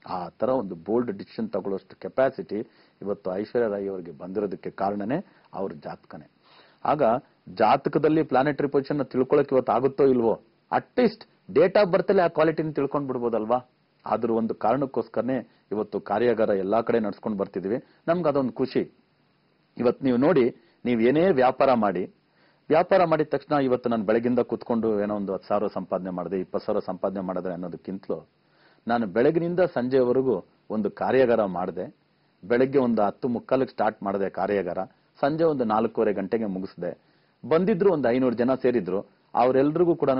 ಆ ತರ ಒಂದು ಬೋಲ್ಡ್ ಡಿಸಿಷನ್ ತಗೊಳ್ಳೋಷ್ಟು ಕೆಪಾಸಿಟಿ ಇವತ್ತು ಐಶ್ವರ್ಯ ರಾಯ್ ಅವರಿಗೆ ಬಂದಿರೋದಕ್ಕೆ ಕಾರಣನೇ ಅವ್ರ ಜಾತಕನೇ. ಆಗ ಜಾತಕದಲ್ಲಿ ಪ್ಲಾನೆಟರಿ ಪೊಸಿಷನ್ ತಿಳ್ಕೊಳಕ್ ಇವತ್ತು ಆಗುತ್ತೋ ಇಲ್ವೋ, ಅಟ್ಲೀಸ್ಟ್ ಡೇಟ್ ಆಫ್ ಬರ್ತ್ ಅಲ್ಲಿ ಆ ಕ್ವಾಲಿಟಿನ ತಿಳ್ಕೊಂಡ್ ಬಿಡ್ಬೋದಲ್ವಾ. ಆದ್ರೂ ಒಂದು ಕಾರಣಕ್ಕೋಸ್ಕರನೇ ಇವತ್ತು ಕಾರ್ಯಾಗಾರ ಎಲ್ಲಾ ಕಡೆ ನಡ್ಸ್ಕೊಂಡು ಬರ್ತಿದೀವಿ. ನಮ್ಗೆ ಅದೊಂದು ಖುಷಿ. ಇವತ್ತು ನೀವು ನೋಡಿ, ನೀವ್ ಏನೇ ವ್ಯಾಪಾರ ಮಾಡಿದ ತಕ್ಷಣ ಇವತ್ತು ನಾನು ಬೆಳಗಿಂದ ಕೂತ್ಕೊಂಡು ಏನೋ ಒಂದು 10,000 ಸಂಪಾದನೆ ಮಾಡಿದೆ, 20,000 ಸಂಪಾದನೆ ಮಾಡಿದ್ರೆ ಅನ್ನೋದಕ್ಕಿಂತಲೂ ನಾನು ಬೆಳಗಿನಿಂದ ಸಂಜೆವರೆಗೂ ಒಂದು ಕಾರ್ಯಾಗಾರ ಮಾಡಿದೆ. ಬೆಳಗ್ಗೆ ಒಂದು 10:45 ಸ್ಟಾರ್ಟ್ ಮಾಡಿದೆ ಕಾರ್ಯಾಗಾರ, ಸಂಜೆ ಒಂದು 4:15 ಗಂಟೆಗೆ ಮುಗಿಸಿದೆ. ಬಂದಿದ್ರು ಒಂದು 500 ಜನ ಸೇರಿದ್ರು. ಅವರೆಲ್ರಿಗೂ ಕೂಡ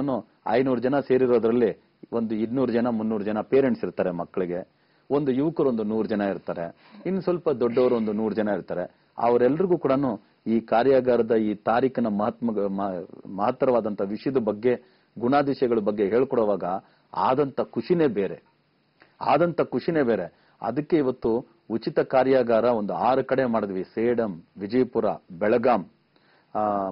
500 ಜನ ಸೇರಿರೋದ್ರಲ್ಲಿ ಒಂದು 200 ಜನ 300 ಜನ ಪೇರೆಂಟ್ಸ್ ಇರ್ತಾರೆ ಮಕ್ಕಳಿಗೆ, ಒಂದು ಯುವಕರು ಒಂದು 100 ಜನ ಇರ್ತಾರೆ, ಇನ್ನು ಸ್ವಲ್ಪ ದೊಡ್ಡವರು ಒಂದು 100 ಜನ ಇರ್ತಾರೆ. ಅವರೆಲ್ರಿಗೂ ಕೂಡ ಈ ಕಾರ್ಯಾಗಾರದ ಈ ತಾರೀಕಿನ ಮಹತ್ತರವಾದಂತ ವಿಷಯದ ಬಗ್ಗೆ, ಗುಣಾದಿಶಯಗಳ ಬಗ್ಗೆ ಹೇಳ್ಕೊಡುವಾಗ ಆದಂತ ಖುಷಿನೇ ಬೇರೆ. ಅದಕ್ಕೆ ಇವತ್ತು ಉಚಿತ ಕಾರ್ಯಾಗಾರ ಒಂದು 6 ಕಡೆ ಮಾಡಿದ್ವಿ. ಸೇಡಂ, ವಿಜಯಪುರ, ಬೆಳಗಾಂ,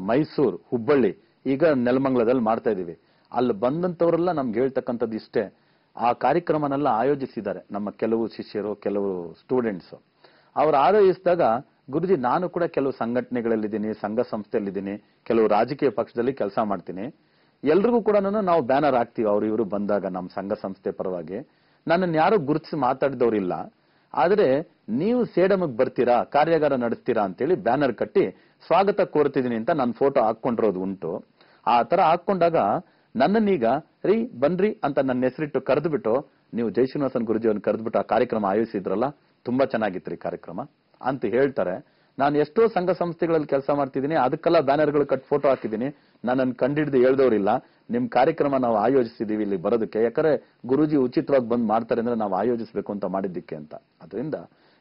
ಮೈಸೂರು, ಹುಬ್ಬಳ್ಳಿ, ಈಗ ನೆಲಮಂಗಲದಲ್ಲಿ ಮಾಡ್ತಾ ಇದೀವಿ. ಅಲ್ಲಿ ಬಂದಂತವರೆಲ್ಲ ನಮ್ಗೆ ಹೇಳ್ತಕ್ಕಂಥದ್ದು ಇಷ್ಟೇ, ಆ ಕಾರ್ಯಕ್ರಮನೆಲ್ಲ ಆಯೋಜಿಸಿದ್ದಾರೆ ನಮ್ಮ ಕೆಲವು ಶಿಷ್ಯರು, ಕೆಲವು ಸ್ಟೂಡೆಂಟ್ಸ್. ಅವ್ರು ಆಯೋಜಿಸಿದಾಗ ಗುರುಜಿ ನಾನು ಕೂಡ ಕೆಲವು ಸಂಘಟನೆಗಳಲ್ಲಿದ್ದೀನಿ, ಸಂಘ ಸಂಸ್ಥೆಯಲ್ಲಿದ್ದೀನಿ, ಕೆಲವು ರಾಜಕೀಯ ಪಕ್ಷದಲ್ಲಿ ಕೆಲಸ ಮಾಡ್ತೀನಿ, ಎಲ್ರಿಗೂ ಕೂಡ ನಾವು ಬ್ಯಾನರ್ ಹಾಕ್ತೀವಿ ಅವ್ರು ಇವರು ಬಂದಾಗ ನಮ್ಮ ಸಂಘ ಸಂಸ್ಥೆ ಪರವಾಗಿ. ನನ್ನನ್ನು ಯಾರು ಗುರುತಿಸಿ ಮಾತಾಡಿದವ್ರಿಲ್ಲ, ಆದ್ರೆ ನೀವು ಸೇಡಮ್ಗೆ ಬರ್ತೀರಾ, ಕಾರ್ಯಾಗಾರ ನಡೆಸ್ತೀರಾ ಅಂತೇಳಿ ಬ್ಯಾನರ್ ಕಟ್ಟಿ ಸ್ವಾಗತ ಕೋರ್ತಿದ್ದೀನಿ ಅಂತ ನನ್ನ ಫೋಟೋ ಹಾಕೊಂಡಿರೋದು ಉಂಟು. ಆ ತರ ಹಾಕೊಂಡಾಗ ನನ್ನನ್ನೀಗ ರೀ ಬನ್ರಿ ಅಂತ ನನ್ನ ಹೆಸರಿಟ್ಟು ಕರೆದ್ಬಿಟ್ಟು, ನೀವು ಜಯಶ್ರೀನಿವಾಸನ್ ಗುರುಜಿಯವ್ರನ್ನ ಕರೆದ್ಬಿಟ್ಟು ಆ ಕಾರ್ಯಕ್ರಮ ಆಯೋಜಿಸಿದ್ರಲ್ಲ, ತುಂಬಾ ಚೆನ್ನಾಗಿತ್ರಿ ಕಾರ್ಯಕ್ರಮ ಅಂತ ಹೇಳ್ತಾರೆ. ನಾನು ಎಷ್ಟೋ ಸಂಘ ಸಂಸ್ಥೆಗಳಲ್ಲಿ ಕೆಲಸ ಮಾಡ್ತಿದ್ದೀನಿ, ಅದಕ್ಕೆಲ್ಲ ಬ್ಯಾನರ್ಗಳು ಕಟ್ ಫೋಟೋ ಹಾಕಿದ್ದೀನಿ. ನನ್ನನ್ನು ಕಂಡಿಡ್ದು ಹೇಳ್ದವ್ರಿಲ್ಲ, ನಿಮ್ ಕಾರ್ಯಕ್ರಮ ನಾವು ಆಯೋಜಿಸಿದೀವಿ ಇಲ್ಲಿ ಬರೋದಕ್ಕೆ, ಯಾಕಂದ್ರೆ ಗುರುಜಿ ಉಚಿತವಾಗಿ ಬಂದ್ ಮಾಡ್ತಾರೆ ಅಂದ್ರೆ ನಾವು ಆಯೋಜಿಸಬೇಕು ಅಂತ ಮಾಡಿದ್ದಕ್ಕೆ ಅಂತ. ಅದರಿಂದ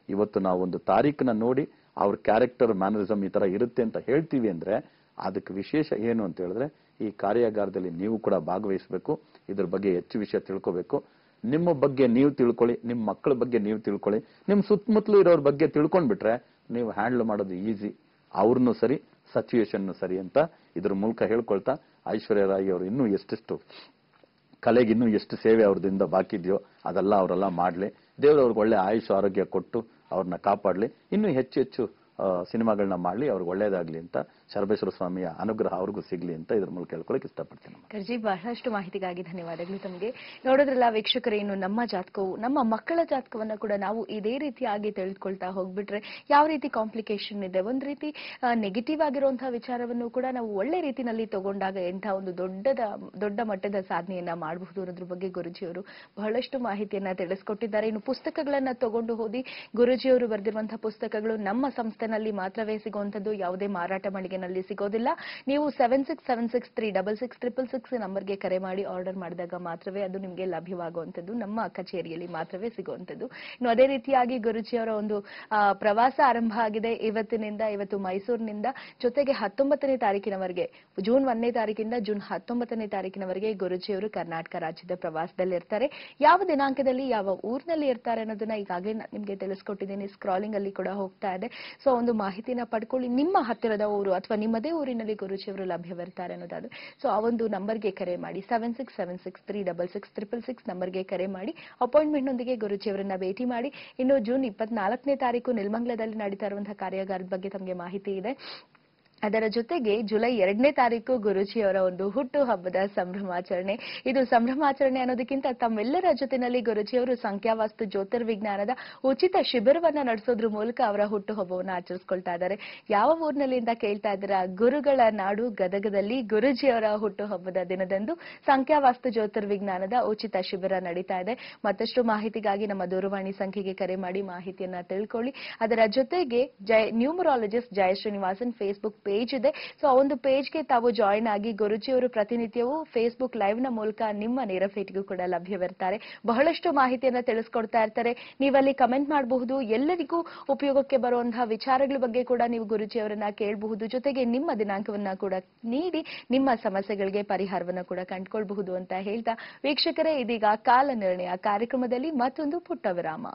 ಇವತ್ತು ನಾವು ಒಂದು ತಾರೀಖನ್ನ ನೋಡಿ ಅವ್ರ ಕ್ಯಾರೆಕ್ಟರ್, ಮ್ಯಾನರಿಸಮ್ ಈ ತರ ಇರುತ್ತೆ ಅಂತ ಹೇಳ್ತೀವಿ ಅಂದ್ರೆ ಅದಕ್ಕೆ ವಿಶೇಷ ಏನು ಅಂತ ಹೇಳಿದ್ರೆ, ಈ ಕಾರ್ಯಾಗಾರದಲ್ಲಿ ನೀವು ಕೂಡ ಭಾಗವಹಿಸಬೇಕು, ಇದ್ರ ಬಗ್ಗೆ ಹೆಚ್ಚು ವಿಷಯ ತಿಳ್ಕೋಬೇಕು. ನಿಮ್ಮ ಬಗ್ಗೆ ನೀವು ತಿಳ್ಕೊಳ್ಳಿ, ನಿಮ್ಮ ಮಕ್ಕಳ ಬಗ್ಗೆ ನೀವು ತಿಳ್ಕೊಳ್ಳಿ, ನಿಮ್ ಸುತ್ತಮುತ್ತಲು ಇರೋರ ಬಗ್ಗೆ ತಿಳ್ಕೊಂಡ್ಬಿಟ್ರೆ ನೀವು ಹ್ಯಾಂಡಲ್ ಮಾಡೋದು ಈಸಿ, ಅವ್ರನ್ನೂ ಸರಿ, ಸಿಚುಯೇಷನ್ ಸರಿ ಅಂತ ಇದ್ರ ಮೂಲಕ ಹೇಳ್ಕೊಳ್ತಾ, ಐಶ್ವರ್ಯ ರಾಯ್ ಅವರು ಇನ್ನೂ ಎಷ್ಟೆಷ್ಟು ಕಲೆಗೆ ಇನ್ನೂ ಎಷ್ಟು ಸೇವೆ ಅವ್ರದಿಂದ ಬಾಕಿ ಇದೆಯೋ ಅದೆಲ್ಲ ಅವರೆಲ್ಲ ಮಾಡ್ಲಿ, ದೇವ್ರ ಅವ್ರಿಗೆ ಒಳ್ಳೆ ಆಯುಷ್ ಆರೋಗ್ಯ ಕೊಟ್ಟು ಅವ್ರನ್ನ ಕಾಪಾಡ್ಲಿ, ಇನ್ನೂ ಹೆಚ್ಚು ಹೆಚ್ಚು ಸಿನಿಮಾಗಳನ್ನ ಮಾಡ್ಲಿ, ಅವ್ರಿಗೆ ಒಳ್ಳೇದಾಗ್ಲಿ ಅಂತ, ಶರಬೇಶ್ವರ ಸ್ವಾಮಿಯ ಅನುಗ್ರಹ ಅವ್ರಿಗೂ ಸಿಗ್ಲಿ ಅಂತ ಇದ್ರ ಮೂಲಕ ಹೇಳ್ಕೊಳಕ್ ಇಷ್ಟಪಡ್ತೀನಿ.
ಕರ್ಜಿ, ಬಹಳಷ್ಟು ಮಾಹಿತಿಗಾಗಿ ಧನ್ಯವಾದಗಳು ತಮಗೆ. ನೋಡೋದ್ರಲ್ಲ ವೀಕ್ಷಕರೇ, ಇನ್ನು ನಮ್ಮ ಜಾತಕವು, ನಮ್ಮ ಮಕ್ಕಳ ಜಾತಕವನ್ನ ಕೂಡ ನಾವು ಇದೇ ರೀತಿಯಾಗಿ ತಿಳಿದುಕೊಳ್ತಾ ಹೋಗ್ಬಿಟ್ರೆ ಯಾವ ರೀತಿ ಕಾಂಪ್ಲಿಕೇಶನ್ ಇದೆ, ಒಂದ್ ರೀತಿ ನೆಗೆಟಿವ್ ಆಗಿರುವಂತಹ ವಿಚಾರವನ್ನು ಕೂಡ ನಾವು ಒಳ್ಳೆ ರೀತಿನಲ್ಲಿ ತಗೊಂಡಾಗ ಎಂಥ ಒಂದು ದೊಡ್ಡ ಮಟ್ಟದ ಸಾಧನೆಯನ್ನ ಮಾಡಬಹುದು ಅನ್ನೋದ್ರ ಬಗ್ಗೆ ಗುರುಜಿಯವರು ಬಹಳಷ್ಟು ಮಾಹಿತಿಯನ್ನ ತಿಳಿಸ್ಕೊಟ್ಟಿದ್ದಾರೆ. ಇನ್ನು ಪುಸ್ತಕಗಳನ್ನ ತಗೊಂಡು ಹೋದಿ ಗುರುಜಿಯವರು ಬರೆದಿರುವಂತಹ ಪುಸ್ತಕಗಳು ನಮ್ಮ ಸಂಸ್ಥೆನಲ್ಲಿ ಮಾತ್ರವೇ ಸಿಗುವಂತದ್ದು, ಯಾವುದೇ ಮಾರಾಟ ಮಳಿಗೆನಲ್ಲಿ ಸಿಗೋದಿಲ್ಲ. ನೀವು 7676366666 ನಂಬರ್ಗೆ ಕರೆ ಮಾಡಿ ಆರ್ಡರ್ ಮಾಡಿದಾಗ ಮಾತ್ರವೇ ಅದು ನಿಮಗೆ ಲಭ್ಯವಾಗುವಂತದ್ದು, ನಮ್ಮ ಕಚೇರಿಯಲ್ಲಿ ಮಾತ್ರವೇ ಸಿಗುವಂತದ್ದು. ಇನ್ನು ಅದೇ ರೀತಿಯಾಗಿ ಗುರುಜಿಯವರ ಒಂದು ಪ್ರವಾಸ ಆರಂಭ ಆಗಿದೆ ಇವತ್ತಿನಿಂದ. ಇವತ್ತು ಮೈಸೂರಿನಿಂದ, ಜೊತೆಗೆ 19ನೇ ತಾರೀಕಿನವರೆಗೆ, ಜೂನ್ 1ನೇ ತಾರೀಕಿಂದ ಜೂನ್ 19ನೇ ತಾರೀಕಿನವರೆಗೆ ಗುರುಜಿಯವರು ಕರ್ನಾಟಕ ರಾಜ್ಯದ ಪ್ರವಾಸದಲ್ಲಿ ಇರ್ತಾರೆ. ಯಾವ ದಿನಾಂಕದಲ್ಲಿ ಯಾವ ಊರಿನಲ್ಲಿ ಇರ್ತಾರೆ ಅನ್ನೋದನ್ನ ಈಗಾಗಲೇ ನಿಮಗೆ ತಿಳಿಸ್ಕೊಟ್ಟಿದ್ದೀನಿ, ಸ್ಕ್ರಾಲಿಂಗ್ ಅಲ್ಲಿ ಕೂಡ ಹೋಗ್ತಾ ಇದೆ. ಸೊ ಒಂದು ಮಾಹಿತಿನ ಪಡ್ಕೊಳ್ಳಿ, ನಿಮ್ಮ ಹತ್ತಿರದ ಊರು ಅಥವಾ ನಿಮ್ಮದೇ ಊರಿನಲ್ಲಿ ಗುರುಜಿಯವರು ಲಭ್ಯವಿರ್ತಾರೆ ಅನ್ನೋದಾದ್ರೆ ಸೊ ಆ ಒಂದು ನಂಬರ್ಗೆ ಕರೆ ಮಾಡಿ, 7676366666 ನಂಬರ್ಗೆ ಕರೆ ಮಾಡಿ ಅಪಾಯಿಂಟ್ಮೆಂಟ್ ನೊಂದಿಗೆ ಗುರುಜಿಯವರನ್ನ ಭೇಟಿ ಮಾಡಿ. ಇನ್ನು ಜೂನ್ 24ನೇ ತಾರೀಕು ನೆಲಮಂಗಲದಲ್ಲಿ ನಡೀತಾ ಇರುವಂತಹ ಕಾರ್ಯಾಗಾರದ ಬಗ್ಗೆ ತಮಗೆ ಮಾಹಿತಿ ಇದೆ. ಅದರ ಜೊತೆಗೆ ಜುಲೈ 2ನೇ ತಾರೀಕು ಗುರುಜಿಯವರ ಒಂದು ಹುಟ್ಟು ಹಬ್ಬದ ಸಂಭ್ರಮಾಚರಣೆ. ಇದು ಸಂಭ್ರಮಾಚರಣೆ ಅನ್ನೋದಕ್ಕಿಂತ ತಮ್ಮೆಲ್ಲರ ಜೊತೆನಲ್ಲಿ ಗುರುಜಿಯವರು ಸಂಖ್ಯಾವಾಸ್ತು ಜ್ಯೋತಿರ್ವಿಜ್ಞಾನದ ಉಚಿತ ಶಿಬಿರವನ್ನ ನಡೆಸೋದ್ರ ಮೂಲಕ ಅವರ ಹುಟ್ಟು ಹಬ್ಬವನ್ನ ಆಚರಿಸ್ಕೊಳ್ತಾ ಇದ್ದಾರೆ. ಯಾವ ಊರಿನಲ್ಲಿ ಅಂತ ಕೇಳ್ತಾ ಇದ್ದೀರಾ? ಗುರುಗಳ ನಾಡು ಗದಗದಲ್ಲಿ ಗುರುಜಿಯವರ ಹುಟ್ಟು ಹಬ್ಬದ ದಿನದಂದು ಸಂಖ್ಯಾವಾಸ್ತು ಜ್ಯೋತಿರ್ವಿಜ್ಞಾನದ ಉಚಿತ ಶಿಬಿರ ನಡೀತಾ ಇದೆ. ಮತ್ತಷ್ಟು ಮಾಹಿತಿಗಾಗಿ ನಮ್ಮ ದೂರವಾಣಿ ಸಂಖ್ಯೆಗೆ ಕರೆ ಮಾಡಿ ಮಾಹಿತಿಯನ್ನ ತಿಳ್ಕೊಳ್ಳಿ. ಅದರ ಜೊತೆಗೆ ನ್ಯೂಮರಾಲಜಿಸ್ಟ್ ಜಯಶ್ರೀನಿವಾಸನ್ ಫೇಸ್ಬುಕ್ ಪೇಜ್ ಇದೆ. ಸೊ ಆ ಒಂದು ಪೇಜ್ಗೆ ತಾವು ಜಾಯಿನ್ ಆಗಿ ಗುರುಜಿಯವರು ಪ್ರತಿನಿತ್ಯವೂ ಫೇಸ್ಬುಕ್ ಲೈವ್ ನ ಮೂಲಕ ನಿಮ್ಮ ನೇರ ಭೇಟಿಗೂ ಕೂಡ ಲಭ್ಯವಿರ್ತಾರೆ. ಬಹಳಷ್ಟು ಮಾಹಿತಿಯನ್ನ ತಿಳಿಸ್ಕೊಡ್ತಾ ಇರ್ತಾರೆ. ನೀವಲ್ಲಿ ಕಮೆಂಟ್ ಮಾಡಬಹುದು. ಎಲ್ಲರಿಗೂ ಉಪಯೋಗಕ್ಕೆ ಬರುವಂತಹ ವಿಚಾರಗಳ ಬಗ್ಗೆ ಕೂಡ ನೀವು ಗುರುಜಿಯವರನ್ನ ಕೇಳಬಹುದು. ಜೊತೆಗೆ ನಿಮ್ಮ ದಿನಾಂಕವನ್ನ ಕೂಡ ನೀಡಿ ನಿಮ್ಮ ಸಮಸ್ಯೆಗಳಿಗೆ ಪರಿಹಾರವನ್ನ ಕೂಡ ಕಂಡುಕೊಳ್ಬಹುದು ಅಂತ ಹೇಳ್ತಾ, ವೀಕ್ಷಕರೇ, ಇದೀಗ ಕಾಲ ನಿರ್ಣಯ ಕಾರ್ಯಕ್ರಮದಲ್ಲಿ ಮತ್ತೊಂದು ಪುಟ್ಟ ವಿರಾಮ.